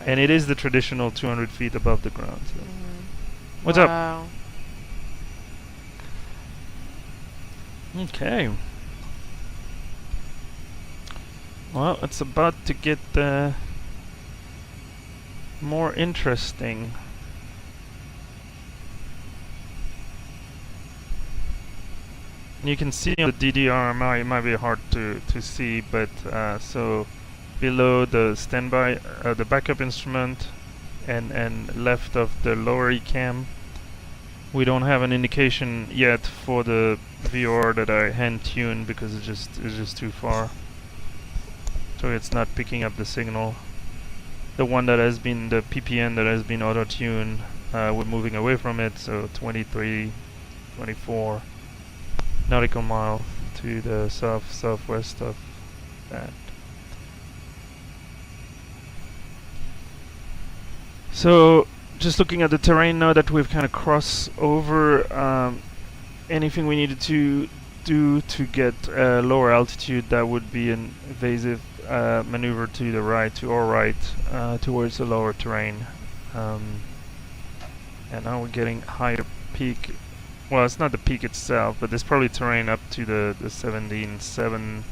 and it is the traditional 200 feet above the ground. So. What's up? Okay. Well, it's about to get more interesting. You can see on the DDR, it might be hard to see, but so below the standby, the backup instrument, and left of the lower ECAM, we don't have an indication yet for the VR that I hand tuned because it's just too far. So it's not picking up the signal. The one that has been the PPN that has been auto-tuned, we're moving away from it. So 23, 24 nautical mile to the southwest of that. So just looking at the terrain now that we've kind of crossed over, anything we needed to do to get lower altitude, that would be an evasive maneuver to the right, to our right, towards the lower terrain. And now we're getting higher peak. Well, it's not the peak itself, but there's probably terrain up to the 17.7.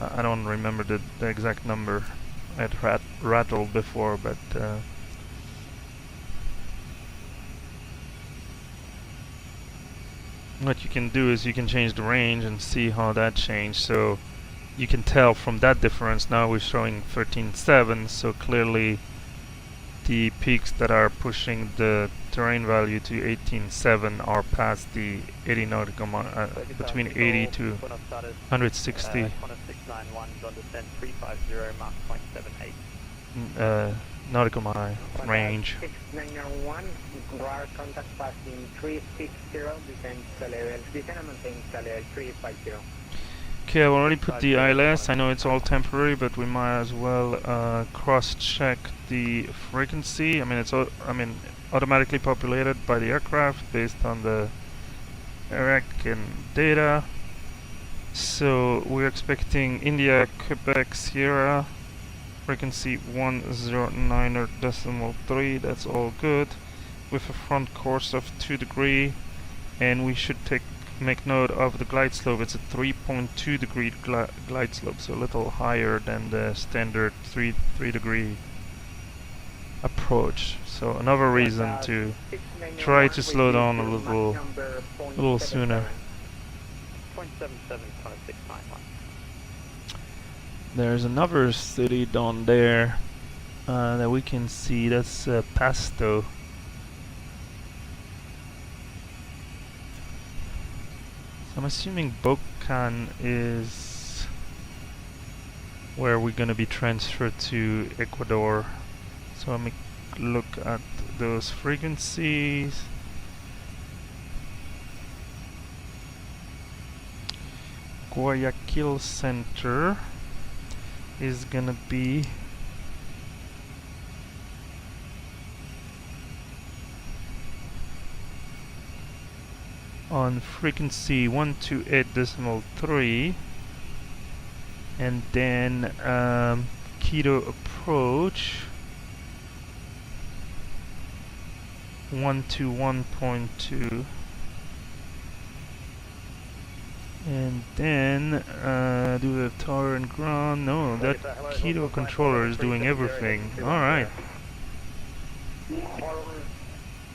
I don't remember the exact number. I had rattled before, but what you can do is you can change the range and see how that changed. So you can tell from that difference. Now we're showing 13.7, so clearly the peaks that are pushing the terrain value to 18.7 are past the 80 nautical mile, between 80 to 160 nautical mile range. 6901, radar contact passing 360, descend and maintain level 350. Okay, I've already put the ILS. I know it's all temporary, but we might as well cross-check the frequency. I mean, it's automatically populated by the aircraft based on the EREC and data. So we're expecting India, Quebec, Sierra, frequency 109.3. That's all good, with a front course of 2 degrees, and we should make note of the glide slope. It's a 3.2 degree glide slope, so a little higher than the standard 3 degree approach. So another reason to try to slow down a little sooner. There's another city down there that we can see. That's Pasto. So I'm assuming Bocan is where we're gonna be transferred to Ecuador. So let me look at those frequencies. Guayaquil Center is gonna be on frequency 128.3, and then Quito approach 121.2, and then do the tower and ground. No, that Quito controller is doing everything. Alright.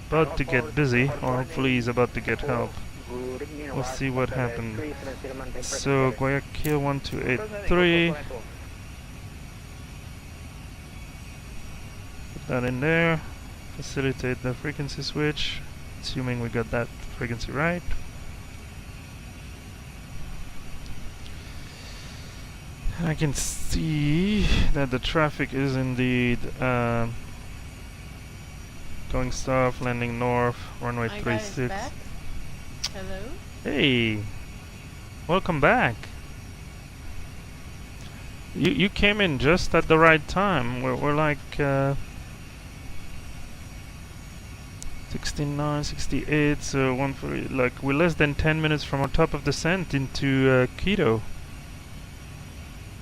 About to get busy, or hopefully he's about to get help. We'll see what happens. So Guayaquil 1283. Put that in there. Facilitate the frequency switch, assuming we got that frequency right. I can see that the traffic is indeed going south, landing north, runway 36. Hello? Hey, welcome back. You came in just at the right time. We're like 69, 68, so like we're less than 10 minutes from our top of descent into Quito.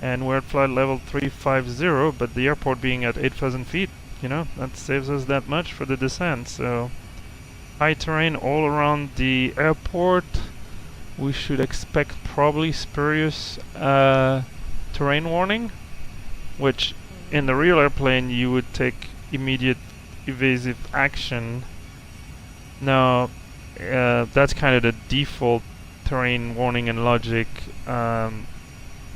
And we're at flight level 350, but the airport being at 8,000 feet, you know, that saves us that much for the descent. So high terrain all around the airport. We should expect probably spurious terrain warning, which in the real airplane you would take immediate evasive action. Now that's kind of the default terrain warning and logic.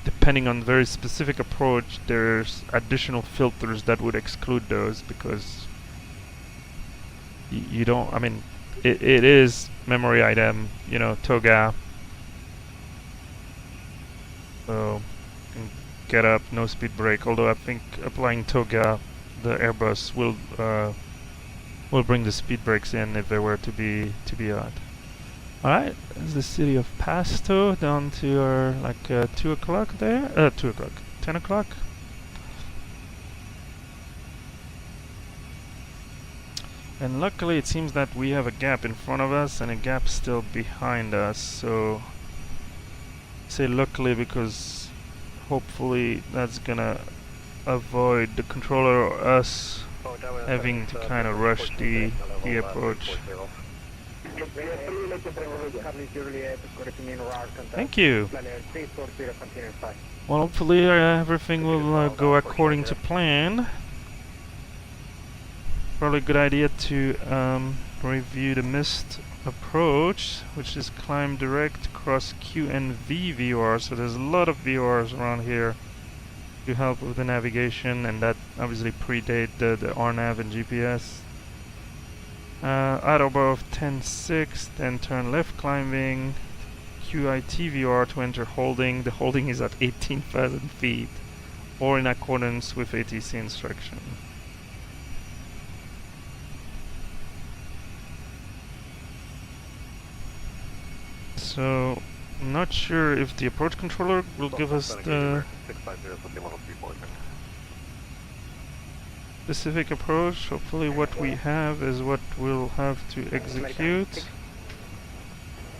Depending on very specific approach, there's additional filters that would exclude those, because you don't, I mean, it is memory item, you know, TOGA. So get up, no speed brake, although I think applying TOGA, the Airbus will bring the speed brakes in if they were to be odd. Alright, that's the city of Pasto, down to our like 2 o'clock there, 2 o'clock, 10 o'clock. And luckily it seems that we have a gap in front of us and a gap still behind us, so I say luckily because hopefully that's gonna avoid the controller or us having to kind of rush the approach. Thank you. Well, hopefully everything will go according to plan. Probably a good idea to review the missed approach, which is climb direct across Q and V VOR. So there's a lot of VORs around here to help with the navigation, and that obviously predate the RNAV and GPS. Aruba of 10.6, then turn left climbing, QIT VOR to enter holding. The holding is at 18,000 feet, or in accordance with ATC instruction. So, I'm not sure if the approach controller will give us the specific approach. Hopefully what we have is what we'll have to execute.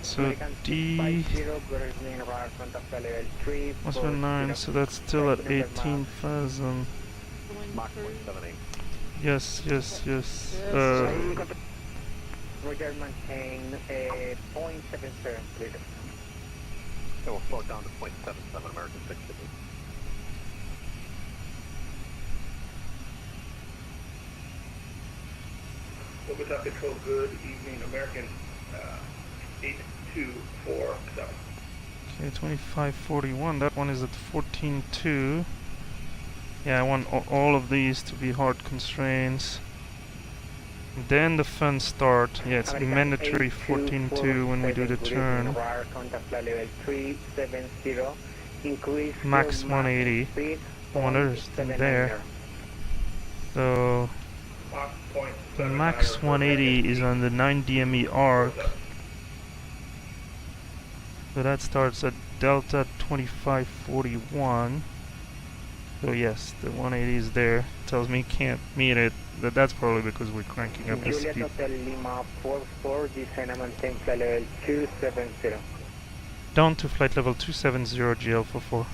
So D 179, so that's still at 18,000. Yes. Roger, maintain 0.77, please. So we'll slow it down to 0.77 American 650. Bogota Control, good evening, American 8247. Okay, 2541, that one is at 14.2. Yeah, I want all of these to be hard constraints. Then the fun start. Yeah, it's mandatory 14.2 when we do the turn. Max 180. I wonder if it's there. So the max 180 is on the 9 DME arc. So that starts at Delta 2541. So yes, the 180 is there. Tells me can't meet it, but that's probably because we're cranking up the Juliet speed. Hotel Lima 44, descend and maintain flight level 270. Down to flight level 270 GL44.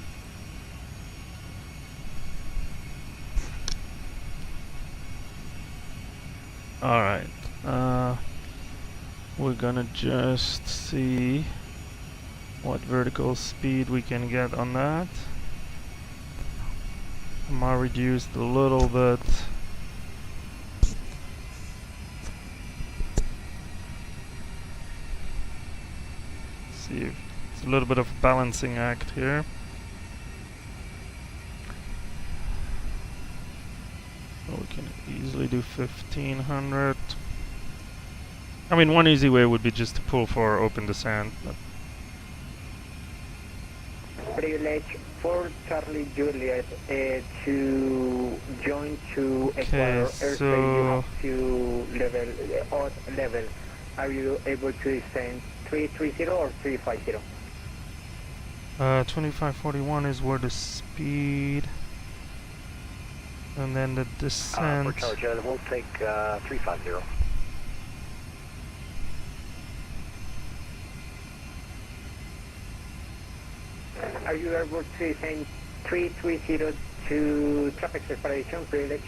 Alright, we're gonna just see what vertical speed we can get on that. I reduced a little bit. See if it's a little bit of a balancing act here. So we can easily do 1500. I mean, one easy way would be just to pull for open descent. But Privilege for Charlie Juliet to join to Ecuador airspace. You have to level, odd level. Are you able to descend 330 or 350? 2541 is where the speed, and then the descent. For Charlie Juliet, we'll take 350. Are you able to descend 330 to traffic separation privilege?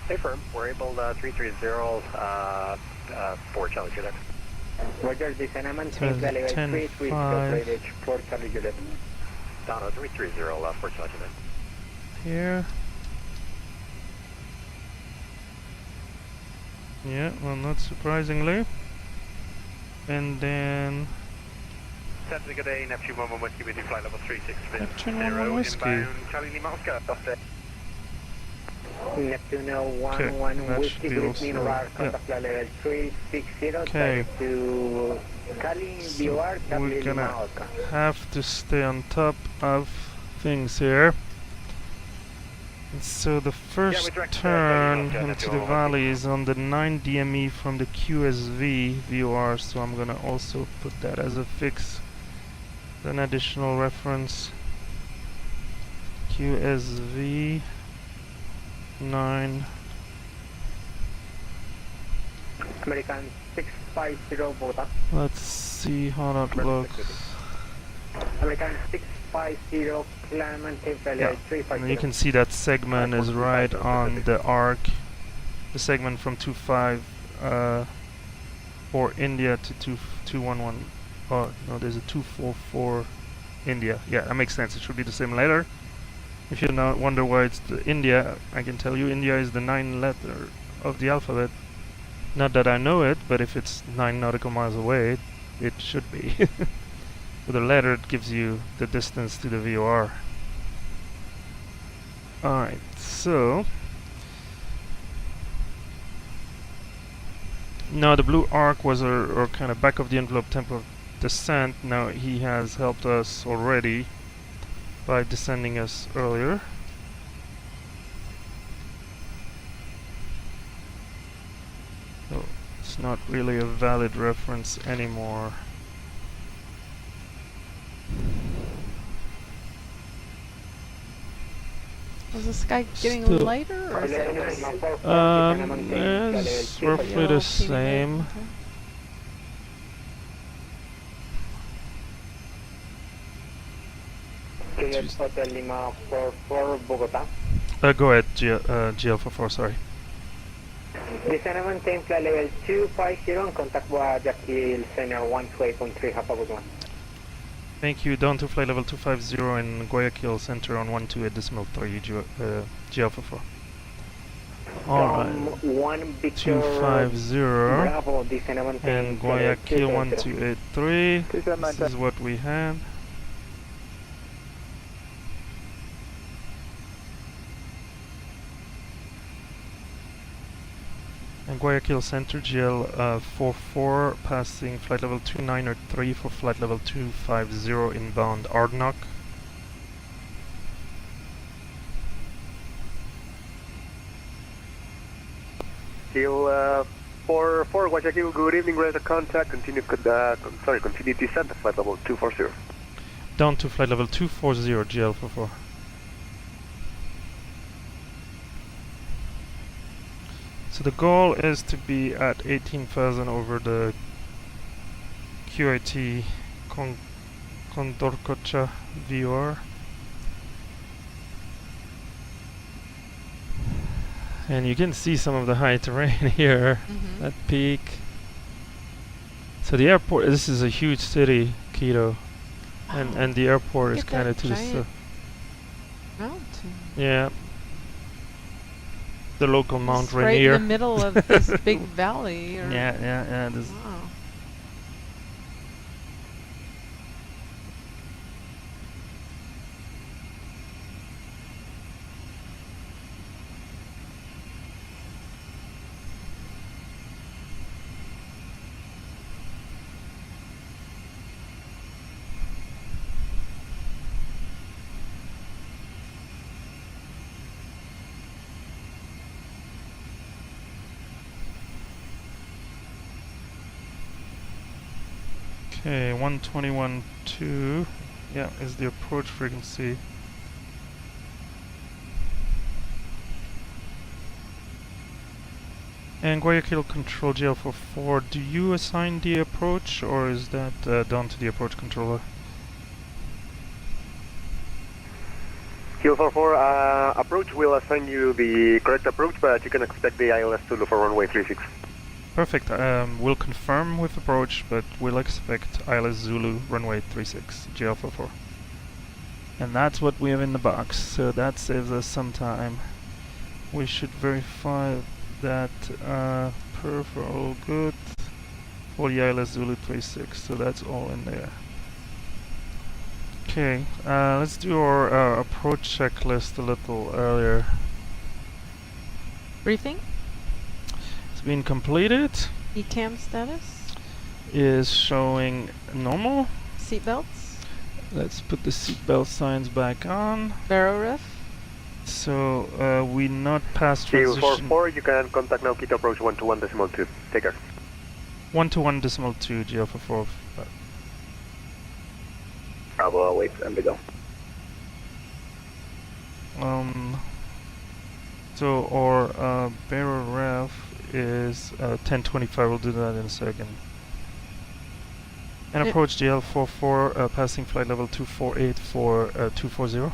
Hey firm, we're able 330 for Charlie Juliet. Roger, descend and maintain the level 330 privilege for Charlie Juliet. Down 330 for Charlie Juliet. Here. Yeah, well, not surprisingly. And then Center, good day, Neptune 11 Whiskey with you, flight level 360. Neptune 11 Whiskey. Inbound, Charlie Lima Oscar, update. Neptune 11 Whiskey, good evening, radar contact flight level 360, okay. To Cali, BOR, We're gonna have to stay on top of things here. And so the first turn into the valley is on the 9 DME from the QSV VOR, so I'm gonna also put that as a fix. An additional reference. QSV 9. American 650 Bogota. Let's see how that looks. American 650 Clement Yeah, and you can see that segment is right on the arc. The segment from 25 for India to 211. Oh no, there's a 244 India. Yeah, that makes sense. It should be the same letter. If you now wonder why it's the India, I can tell you India is the 9th letter of the alphabet. Not that I know it, but if it's 9 nautical miles away, it should be. With a letter, it gives you the distance to the VOR. Alright, so now the blue arc was our kind of back of the envelope tempo of descent. Now he has helped us already by descending us earlier. So it's not really a valid reference anymore. Is the sky getting Still lighter, or is it it's roughly the same. Hotel Lima 44 Bogota. Go ahead, GL44, sorry. Descend and maintain flight level 250 and contact Guayaquil Center 128.3, have a good one. Thank you, down to flight level 250 in Guayaquil Center on 128.3 GL44. Alright, 250 Bravo, descend and maintain and Guayaquil 1283. This is what we had. And Guayaquil Center, GL44, passing flight level 293 for flight level 250 inbound Ardnock. For Guayaquil, good evening, radar contact, continue descent at flight level 240. Down to flight level 240, GL44. So the goal is to be at 18,000 over the QIT Condorcocha VR. And you can see some of the high terrain here at peak. So the airport, this is a huge city, Quito. And the airport is kind of to the south. Mountain. Yeah. The local Mount Right Rainier. in the middle of this big valley. Or Yeah. This wow. Okay, 121.2, yeah, is the approach frequency. And Guayaquil Control GL44, do you assign the approach, or is that done to the approach controller? GL44, approach will assign you the correct approach, but you can expect the ILS Zulu for runway 36. Perfect. We'll confirm with approach, but we'll expect ILS Zulu runway 36, GL44. And that's what we have in the box, so that saves us some time. We should verify that perf are all good for the ILS Zulu 36, so that's all in there. Okay, let's do our approach checklist a little earlier. Briefing? Been completed. ECAM status is showing normal. Seatbelts. Let's put the seatbelt signs back on. Barrow ref. So we not past transition. GL44, you can contact now Quito approach 121.2. Take care. 121.2 GL44. Bravo, I'll wait for them to go. So our barrel ref is 1025. We'll do that in a second. And approach GL44, passing flight level 248 for 240.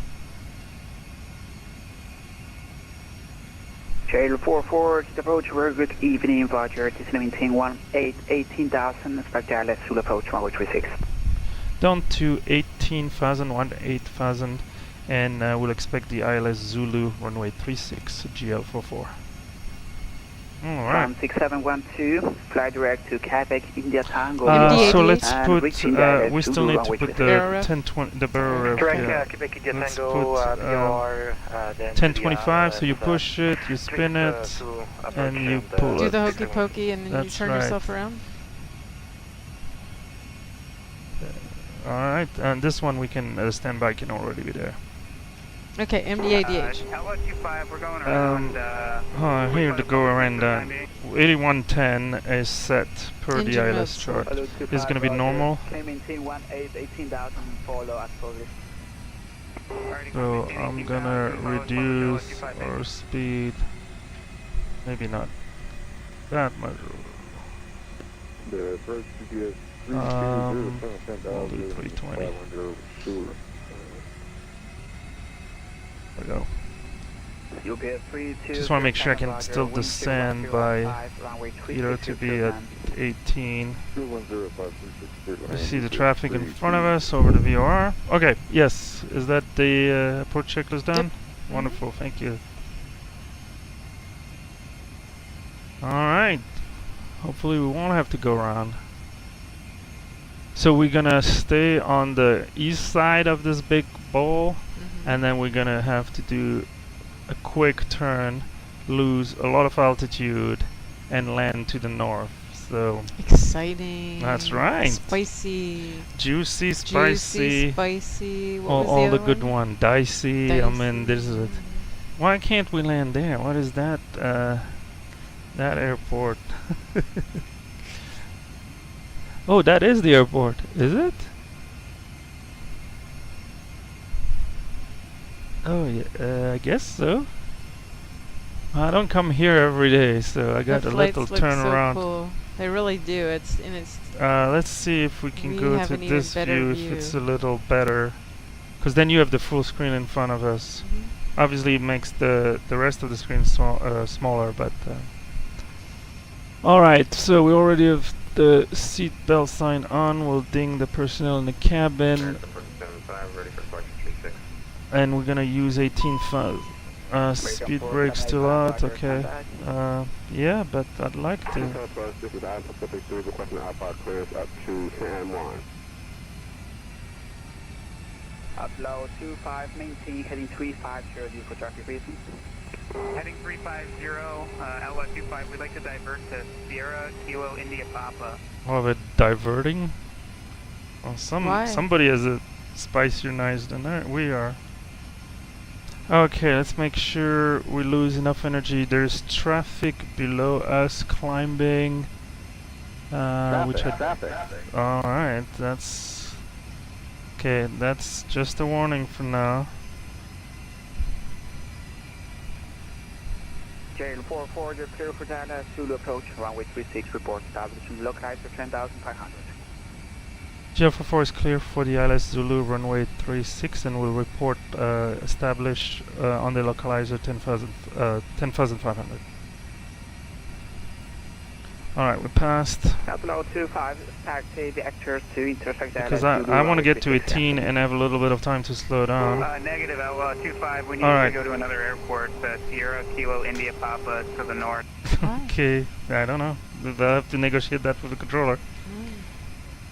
GL44, approach, very good evening, Roger. This is maintain 18,000, expect ILS Zulu approach 136. Down to 18,000, 18,000, and we'll expect the ILS Zulu runway 36, GL44. Alright. 6712, fly direct to Quebec, India Tango. So let's put, we still need to put the 1020, the barrel ref. Correct, Quebec, India Tango, VR, then 1025, so you push it, you spin it, and you pull it. Do the hokey pokey and then you turn yourself around? Alright, and this one we can, standby can already be there. Okay, MDADH. we're going around. Here to go around 8110 is set per the ILS chart. It's going to be normal. So I'm going to reduce our speed. Maybe not that much. The first GPS we'll do 320. There we go. Just want to make sure I can still descend by Quito to be at 18. I see the traffic in front of us over the VOR. Okay, yes. Is that the approach checklist done? Yep. Wonderful, thank you. Alright. Hopefully we won't have to go around. So we're gonna stay on the east side of this big bowl. And then we're gonna have to do a quick turn, lose a lot of altitude, and land to the north. So exciting. That's right. Spicy. Juicy, spicy. Spicy. What was all the the good one. Dicey. I mean, this is it. Why can't we land there? What is that? That airport. Oh, that is the airport. Is it? Oh yeah, I guess so. I don't come here every day, so I got the a little flights look turnaround. so cool. They really do. It's Let's see if we can go have to an even this better view, if it's a little better. Because then you have the full screen in front of us. Obviously it makes the rest of the screen smaller, but... Alright, so we already have the seat belt sign on. We'll ding the personnel in the cabin. And we're gonna use 18 speed brake still out, okay. Yeah, but I'd like to. This is Pacific 3 requesting outbound clearance up to San Juan. Upload 25, maintain heading 350 for traffic reasons. Heading 350, LS25, we'd like to divert to Sierra Kilo India Papa. Oh, we're diverting? Oh, somebody has a spicier knives than we are. Okay, let's make sure we lose enough energy. There's traffic below us climbing. Alright, that's... Okay, that's just a warning for now. JL44, you're clear for Dallas, Zulu approach, runway 36, report establishing localizer 10,500. JL44 is clear for the ILS Zulu runway 36 and will report established on the localizer 10,500. Alright, we passed. Upload 25, taxi the actors to intersect Dallas. Because I want to get to 18 and have a little bit of time to slow down. Negative LS25, we need to go to another airport, Sierra Kilo India Papa to the north. Okay, I don't know. They'll have to negotiate that with the controller.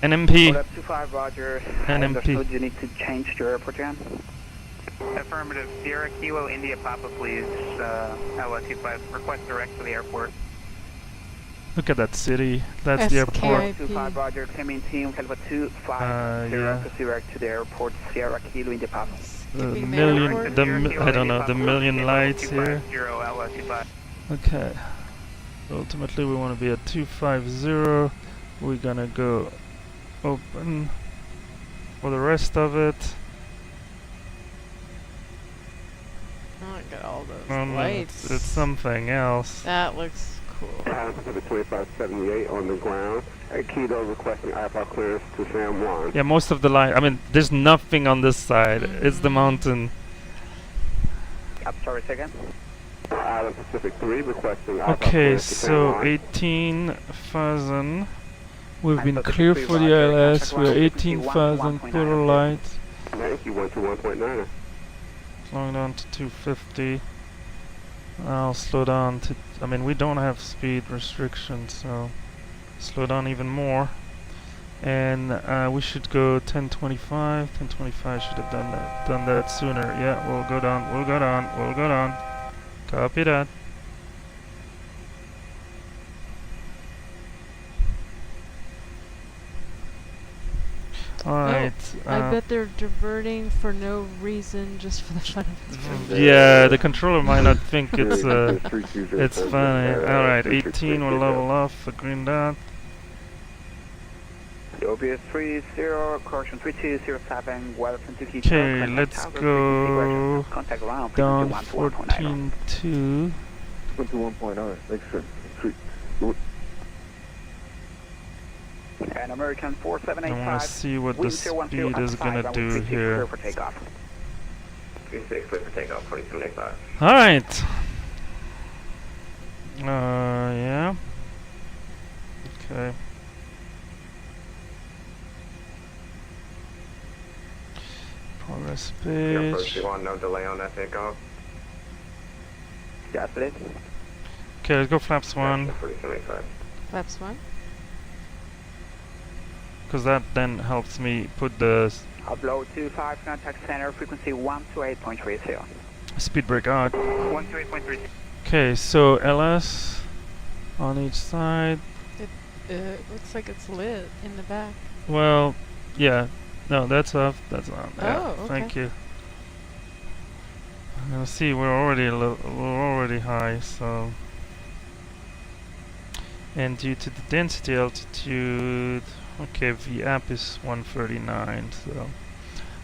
NMP. 25, Roger. NMP. You need to change your airport again. Affirmative. Sierra Kilo India Papa, please. LS25. Request direct to the airport. Look at that city. That's the airport. 25, Roger. Claiming team Helva 25. Direct to the airport. Sierra Kilo India Papa. I don't know, the million lights here. Okay. Ultimately, we want to be at 250. We're gonna go open for the rest of it. Oh, look at all those lights. It's something else. That looks cool. Pacific 2578 on the ground. Quito requesting outbound clearance to San Juan. Yeah, most of the light. I mean, there's nothing on this side. It's the mountain. Sorry, second. Island Pacific 3 requesting outbound Okay, clearance to San so Juan. 18,000. We've been clear for the ILS. We're 18,000. Put a light. Thank you, 121.9. Slowing down to 250. I'll slow down to... I mean, we don't have speed restrictions, so... Slow down even more. And we should go 1025. 1025 should have done that sooner. Yeah, we'll go down. Copy that. Alright. I bet they're diverting for no reason, just for the fun of it. Yeah, the controller might not think it's it's funny. Alright, 18 will level off the green dot. OBS 30, correction 3207, welcome to Quito. Okay, let's go down 14.2. 21.9, make sure. And American 4785. I want to see what the speed is going to do here. Alright. Yeah. Okay. Progress page. No delay on that takeoff. Got it. Okay, let's go flaps 1. Flaps 1? Because that then helps me put the Upload 25, contact center, frequency 128.30. speed brake out. 128.30. Okay, so LS on each side. It looks like it's lit in the back. Well, yeah. No, that's off. That's on. Yeah, Oh, okay. Thank you. I'm gonna see. We're already high, so. And due to the density altitude, okay, the app is 139. So,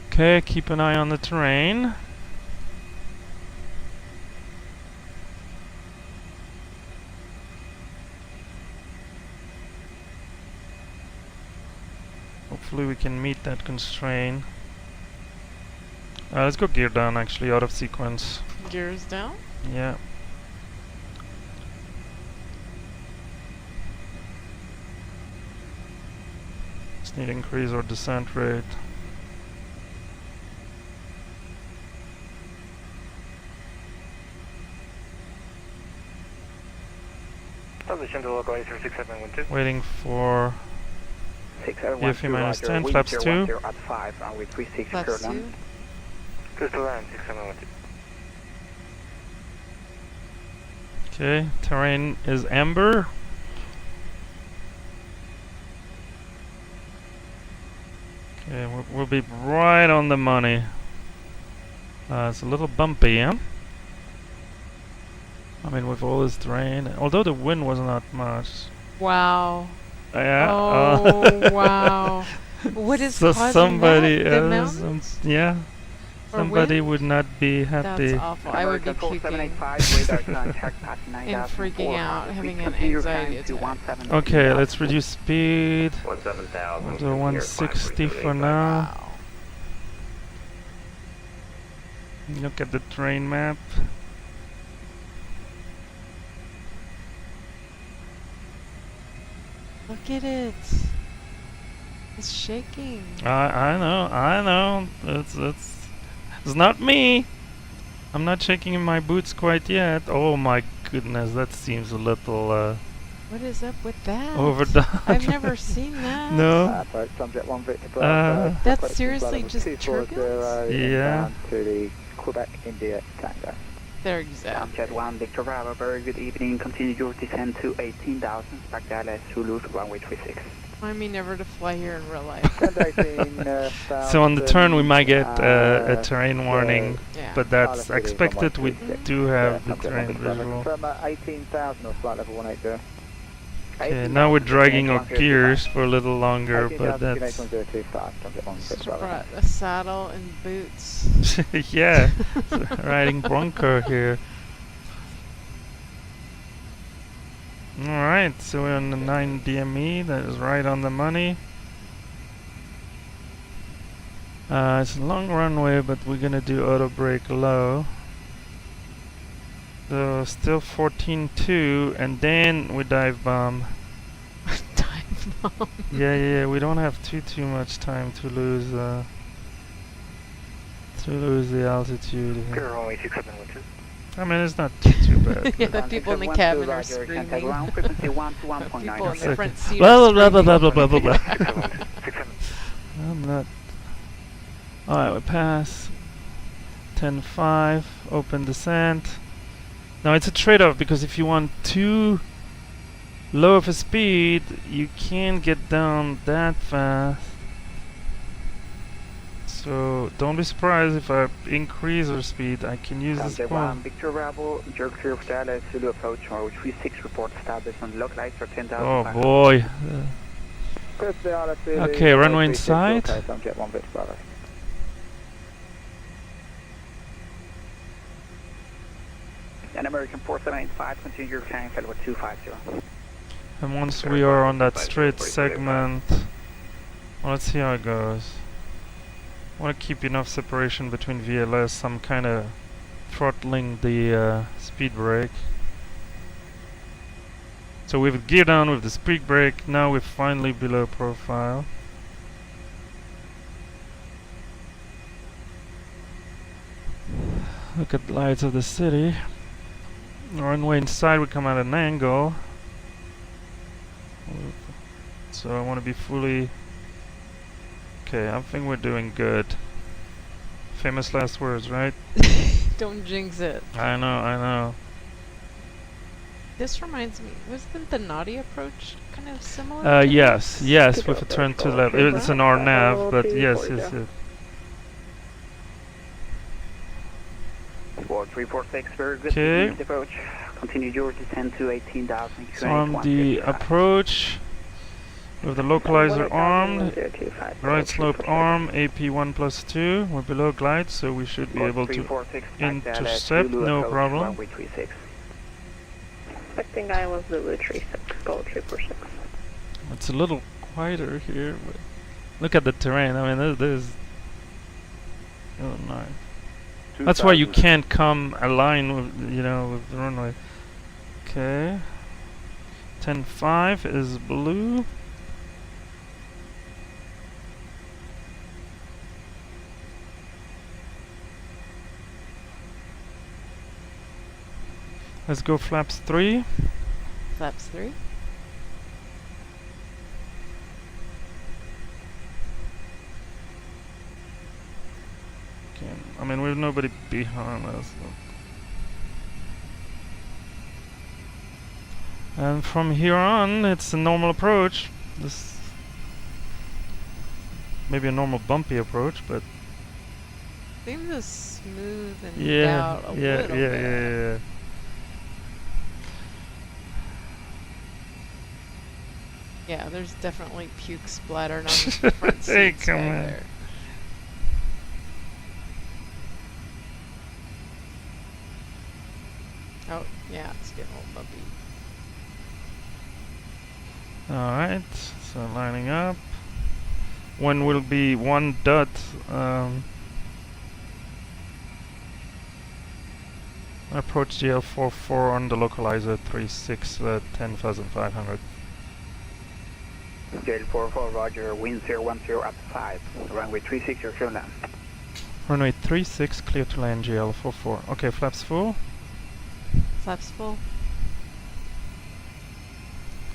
okay, keep an eye on the terrain. hopefully we can meet that constraint. Let's go gear down, actually, out of sequence. Gears down? Yeah. Just need to increase our descent rate. Transition to localizer 6712. Waiting for VFE minus 10, flaps 2. At 5, runway 36, Flaps 2. Cruise to land 6712. Okay, terrain is amber. Okay, we'll be right on the money. It's a little bumpy, huh? I mean, with all this terrain, although the wind was not much. Wow. Yeah. Oh, wow. What is so causing somebody that? The else, mountains? yeah. Or Somebody wind? would not be happy. That's awful. I would be puking and freaking out, having an anxiety attack. Okay, let's reduce speed. 17,000. To 160 for now. Wow. Look at the terrain map. Look at it. It's shaking. I know. It's not me. I'm not shaking in my boots quite yet. Oh my goodness, that seems a little What is up with that? overdone. I've never seen that. No. Subject 1 Victor Bravo. That's seriously just turbulence? Yeah. To the Quebec, India, Tango. They're exact. Jet 1 Victor Bravo, very good evening. Continue your descent to 18,000. Back Dallas, Zulu, runway 36. Remind me never to fly here in real life. So on the turn we might get a terrain warning, Yeah. but that's expected. We do have the terrain visual. From 18,000 or flight level 180. Okay, now we're dragging our gears for a little longer, but that's... Brought a saddle and boots. yeah, riding Bronco here. Alright, so we're on the 9 DME, that is right on the money. It's a long runway, but we're gonna do auto brake low. So still 14.2, and then we dive bomb. Dive bomb. Yeah, we don't have too much time to lose the altitude here. Clear runway 6712. I mean, it's not too bad. Yeah, the people in the cabin are screaming. Frequency 1 to 1.9. People in the front seat Blah are blah blah blah screaming. blah blah blah blah. I'm not. Alright, we pass. 10.5, open descent. Now it's a trade-off, because if you want too low of a speed, you can't get down that fast. So don't be surprised if I increase our speed. I can use this Jet point. 1 Victor Bravo, jerk clear of Dallas, Zulu approach, runway 36, report established on localizer 10,000. Oh boy. Okay, runway inside. Jet 1 Victor Bravo. An American 4785, continue your climb, level 250. And once we are on that straight segment, well, let's see how it goes. I want to keep enough separation between VLS. I'm kind of throttling the speed brake. So we've geared down with the speed brake. Now we're finally below profile. Look at the lights of the city. Runway inside, we come at an angle. So I want to be fully... Okay, I think we're doing good. Famous last words, right? Don't jinx it. I know. This reminds me, wasn't the naughty approach kind of similar? Yes, with a turn to left. It's an RNAV, but yes. 4346, very good. Okay. Approach. Continue your descent to 18,000. So on the approach, with the localizer armed, right slope arm, AP1 plus 2, we're below glide, so we should be able to intercept, no problem. Expecting Iowa Zulu 36, Gold Trooper 6. It's a little quieter here, but Look at the terrain. I mean, there's oh no. That's why you can't come align with, you know, with the runway. Okay. 10.5 is blue. Let's go flaps 3. Flaps 3. Okay. I mean, we have nobody behind us. And from here on, it's a normal approach. This maybe a normal bumpy approach, but Seems to smooth and yeah, out a yeah, little yeah, bit. yeah. Yeah, there's definitely puke splattered on the front Hey, seats come back on. there. Oh, yeah, it's getting a little bumpy. Alright, so lining up. When will be 1 dot? Approach GL44 on the localizer 36 at 10,500. JL44, roger, wind 010 at 5, runway 36, your clear land. Runway 36, clear to land GL44. Okay, flaps full. Flaps full.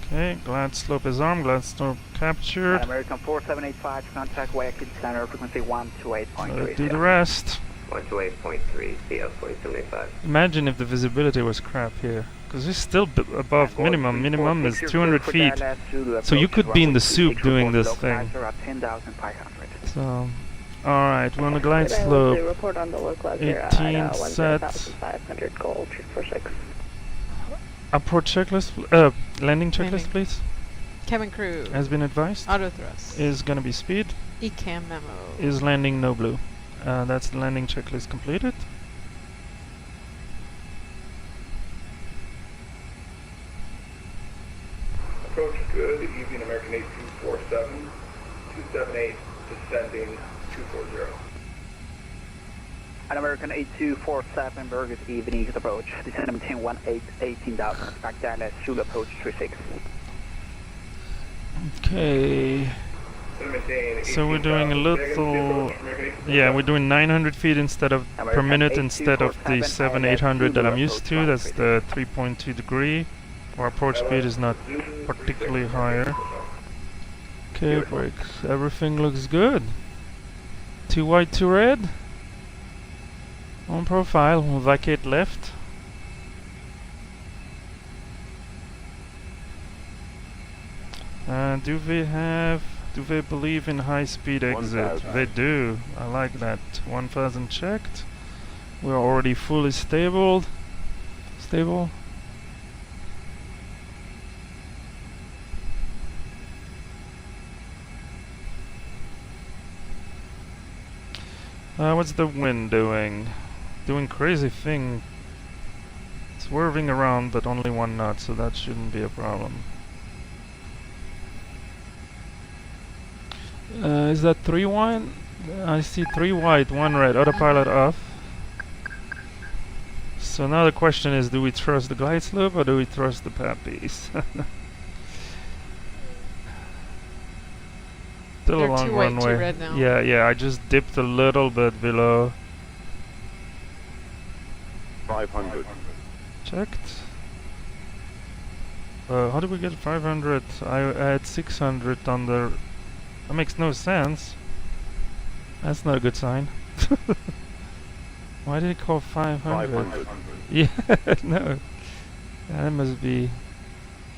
Okay, glide slope is armed, glide slope captured. American 4785, contact Guayaquil Center, frequency 128.3. Do the rest. 128.3, CL 4275. Imagine if the visibility was crap here. Because it's still above minimum. Minimum is 200 feet. So you could be in the soup doing this thing. So, alright, we're on a glide slope. Report on the localizer 18 set. 1,500 gold, 346. Approach checklist, landing checklist, please. Cabin crew. Has been advised. Auto thrust. Is gonna be speed. ECAM memo. Is landing no blue. That's the landing checklist completed. Approach good, evening American 8247, 278, descending 240. An American 8247, very good evening, good approach, descending 1018, 18,000, back Dallas, Zulu approach 36. Okay. So we're doing a little, yeah, we're doing 900 feet instead of per minute instead of the 7-800 that I'm used to. That's the 3.2 degree. Our approach speed is not particularly higher. Okay, brakes. Everything looks good. 2 white, 2 red. On profile, we'll vacate left. Do they believe in high-speed exit? They do. I like that. 1,000 checked. We're already fully stable. What's the wind doing? Doing crazy thing. Swerving around, but only 1 knot, so that shouldn't be a problem. Is that 3 white? I see 3 white, 1 red. Autopilot off. So now the question is, do we trust the glide slope or do we trust the pappies? Still a long runway. 2 red now. Yeah, I just dipped a little bit below. 500. Checked. How did we get 500? I had 600 on the... That makes no sense. That's not a good sign. Why did it call 500? 500. Yeah, no. That must be...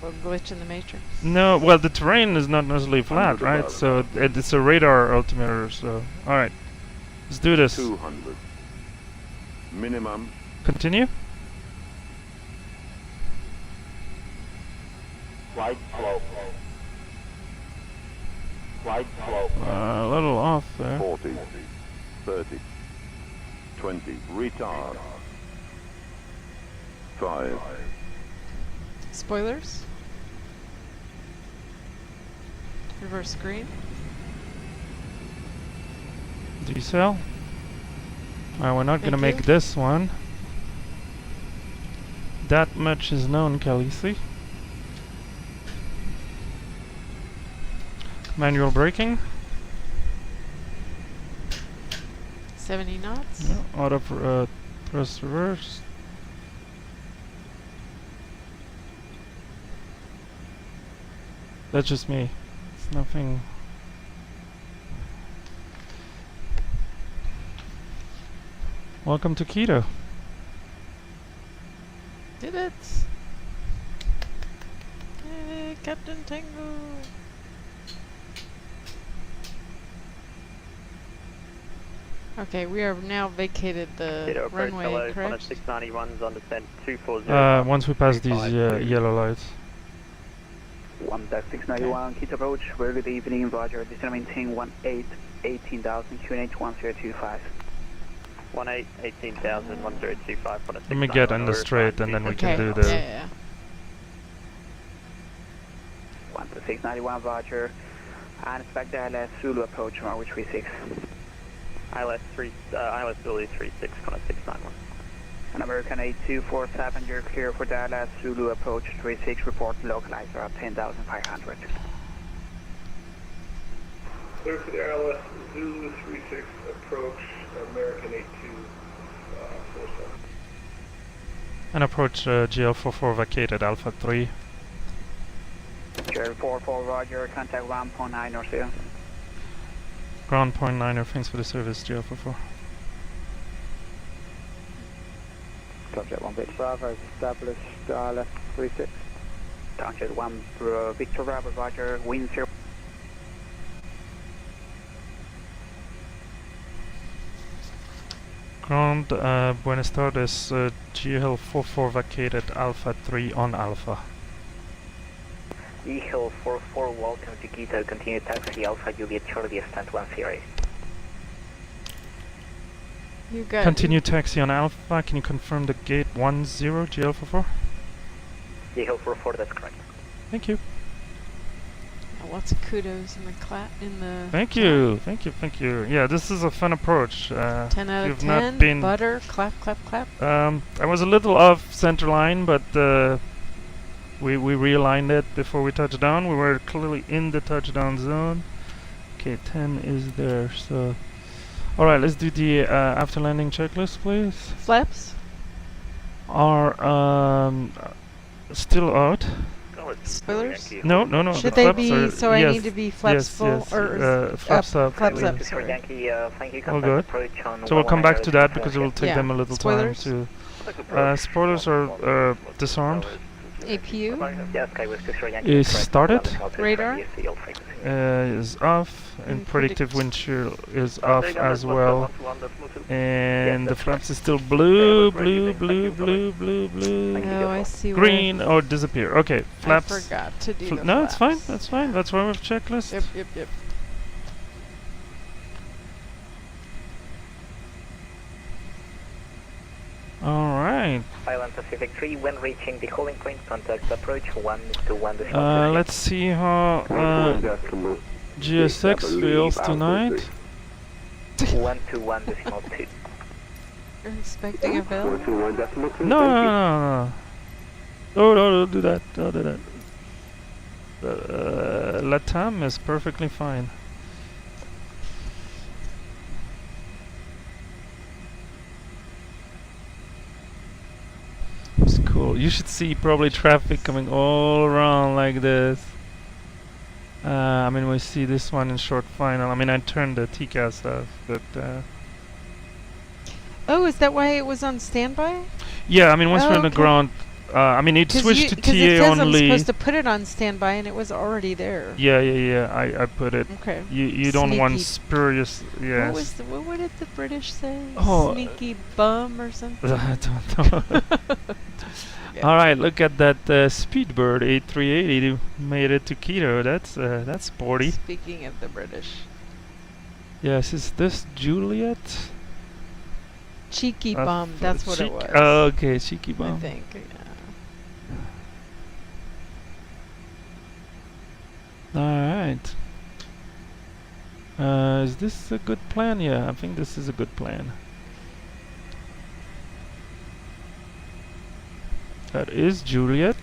A glitch in the matrix. No, well, the terrain is not necessarily flat, right? So it's a radar altimeter, so... Alright. Let's do this. 200. Minimum. Continue? Flight slope. Flight slope. A little off there. 40. 30. 20. Retard. 5. Spoilers. Reverse screen. Decel. We're not gonna Thank make you. this one. That much is known, Khaleesi. Manual braking. 70 knots. Yeah, auto thrust reverse. That's just me. It's nothing. Welcome to Quito. Did it? Hey, Captain Tango. Okay, we are now vacated the Quito approach, runway, hello, correct? 691's on descent 240. Once we pass these yellow lights. 1-691, Quito approach, very good evening, Roger, descend maintain 18,000, QNH 1025. 18,000, 1025 on a Let me get on the straight and then we can do the... Yeah. 1-691, Roger, and expect the ILS Zulu approach, runway 36. ILS Zulu 36, on a 691. An American 8247, you're clear for the ILS Zulu approach 36, report localizer at 10,500. Clear for the ILS Zulu 36 approach, American 8247. And approach GL44 vacated Alpha 3. Jerry 44, Roger, contact 1.9 or so. Ground point 9er, thanks for the service, GL44. Subject 1 Victor Bravo, established ILS 36. Subject 1 Victor Bravo, Roger, wind 0. Ground, Buenas tardes, GL44 vacated Alpha 3 on Alpha. Eagle 44, welcome to Quito, continue taxi Alpha Juliet Charlie, stand 10. You got Continue taxi on Alpha, can you confirm the gate 10 GL44? Eagle 44, that's correct. Thank you. lots of kudos in the Thank you, thank you. Yeah, this is a fun approach. 10 out of you've 10, not been butter, clap, clap, clap. I was a little off center line, but we realigned it before we touched down. We were clearly in the touchdown zone. Okay, 10 is there, so... Alright, let's do the after landing checklist, please. Flaps? Are still out. Spoilers? No. Should the they flaps be, are so I yes, need to be flaps full? yes, Or flaps up. Flaps up, please. sorry. All good. So we'll come back to that because it will take them a little Spoilers? time to... spoilers are disarmed. APU? Is started. Radar? Is off. And predictive wind shear is off as well. And the flaps is still blue. Oh, I see. Green or disappear. Okay, flaps. I forgot to do the No, flaps. it's fine. That's fine. That's why we have checklist. Yep. Alright. Island Pacific 3, when reaching the holding point, contact approach 121. Let's see how GSX feels tonight. 121.2. You're expecting a bill? No. Don't do that. Don't do that. Latam is perfectly fine. It's cool. You should see probably traffic coming all around like this. I mean, we see this one in short final. I mean, I turned the TCAS off, but... Oh, is that why it was on standby? Yeah, I mean, once we're on the okay. ground... I mean, it switched to it TA says only... I'm supposed to put it on standby, and it was already there. Yeah. I put it. Okay. You don't want Sneaky. spurious... Yes. What did the British say? Oh, Sneaky bum or something? I don't know. Alright, look at that Speedbird 8380 made it to Quito. That's sporty. Speaking of the British. Yes, is this Juliet? Cheeky bum, that's what it was. Oh, okay, cheeky bum. I think, Alright. Is this a good plan? Yeah, I think this is a good plan. That is Juliet.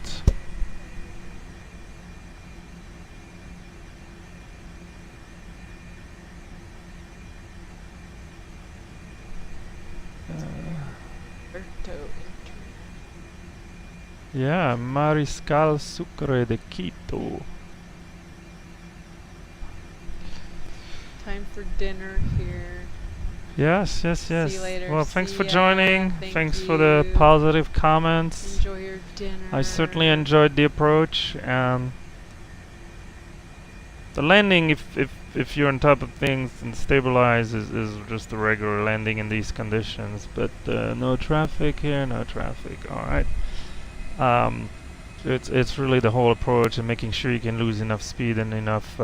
Yeah, Mariscal Sucre de Quito. Time for dinner here. Yes, yes, yes. See you later. Well, thanks See for ya. joining. Thank Thanks for the you. positive comments. Enjoy your dinner. I certainly enjoyed the approach. The landing, if you're on top of things and stabilize, is just a regular landing in these conditions. But no traffic here, no traffic. All right. It's really the whole approach and making sure you can lose enough speed and enough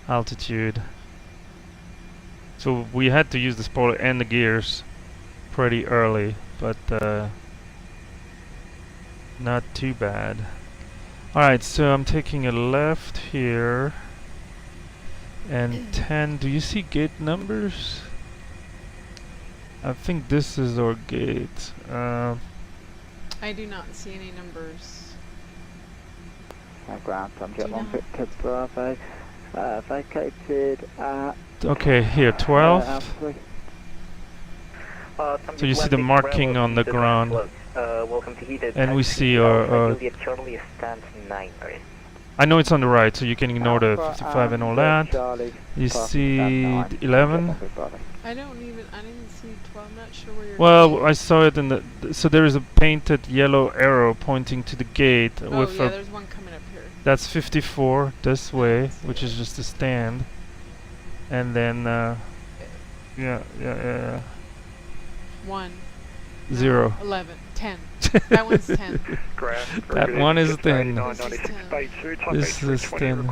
altitude. So we had to use the spoiler and the gears pretty early, but not too bad. Alright, so I'm taking a left here. And 10, do you see gate numbers? I think this is our gate. I do not see any numbers. Ground, Jet 1 Victor Bravo. Vacated at... Okay, here, 12. So you see the marking on the ground. Welcome to Quito. And we see our... Charlie stands 9, right? I know it's on the right, so you can ignore the 55 and all that. You see 11. I didn't see 12. I'm not sure where you're Well, I saw it in the... So there is a painted yellow arrow pointing to the gate. Oh, with yeah, there's one coming up here. That's 54 this way, which is just a stand. And then, yeah. 1. 0. 11. 10. That one's 10. That one is 10. This is 10.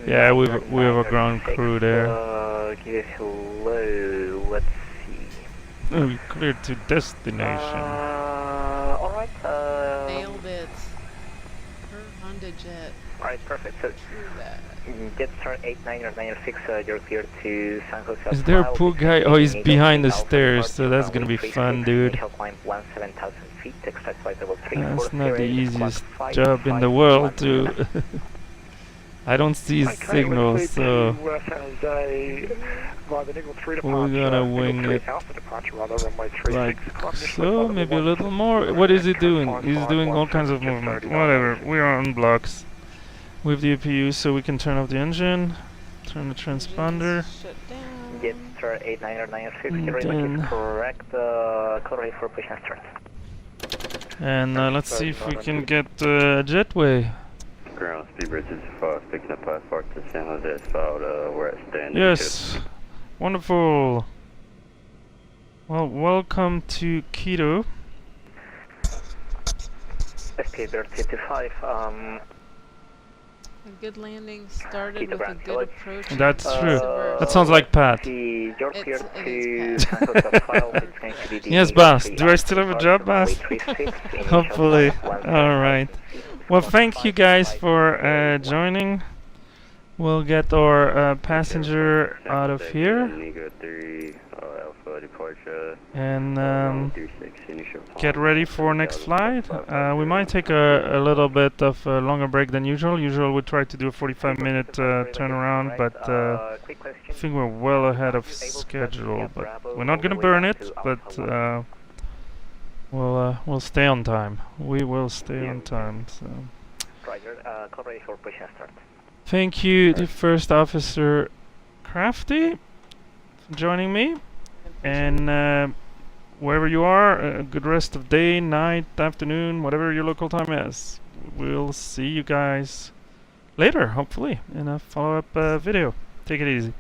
Yeah, we have a ground crew there. Hello, let's see. Oh, we cleared to destination. Alright, Nailed it. Per Honda jet. Alright, perfect. So, Jet Star 89 or 96, you're clear to San Jose. Is there a pool guy? Oh, he's behind the stairs, so that's gonna be fun, dude. That's not the easiest job in the world to... I don't see signals, so... We're gonna wing it like so, maybe a little more. What is he doing? He's doing all kinds of movement. Whatever, we are on blocks with the APU, so we can turn off the engine, turn the transponder. Jet Star 89 or 96, you're ready, correct, color for push and start. And let's see if we can get a jetway. Ground speed bridges 5, picking up 5 Park to San Jose, filed, we're at standing. Yes, wonderful. Well, welcome to Quito. SP Bird 55, A good landing started with a good approach. That's true. That sounds like Pat. Yes, Bas. Do I still have a job, Bas? Hopefully. Alright. Well, thank you guys for joining. We'll get our passenger out of here. And get ready for next flight. We might take a little bit of a longer break than usual. Usually we try to do a 45-minute turnaround, but I think we're well ahead of schedule. But we're not gonna burn it, but we'll stay on time. We will stay on time. So. Thank you, the First Officer Crafty, for joining me. And wherever you are, a good rest of day, night, afternoon, whatever your local time is. We'll see you guys later, hopefully, in a follow-up video. Take it easy.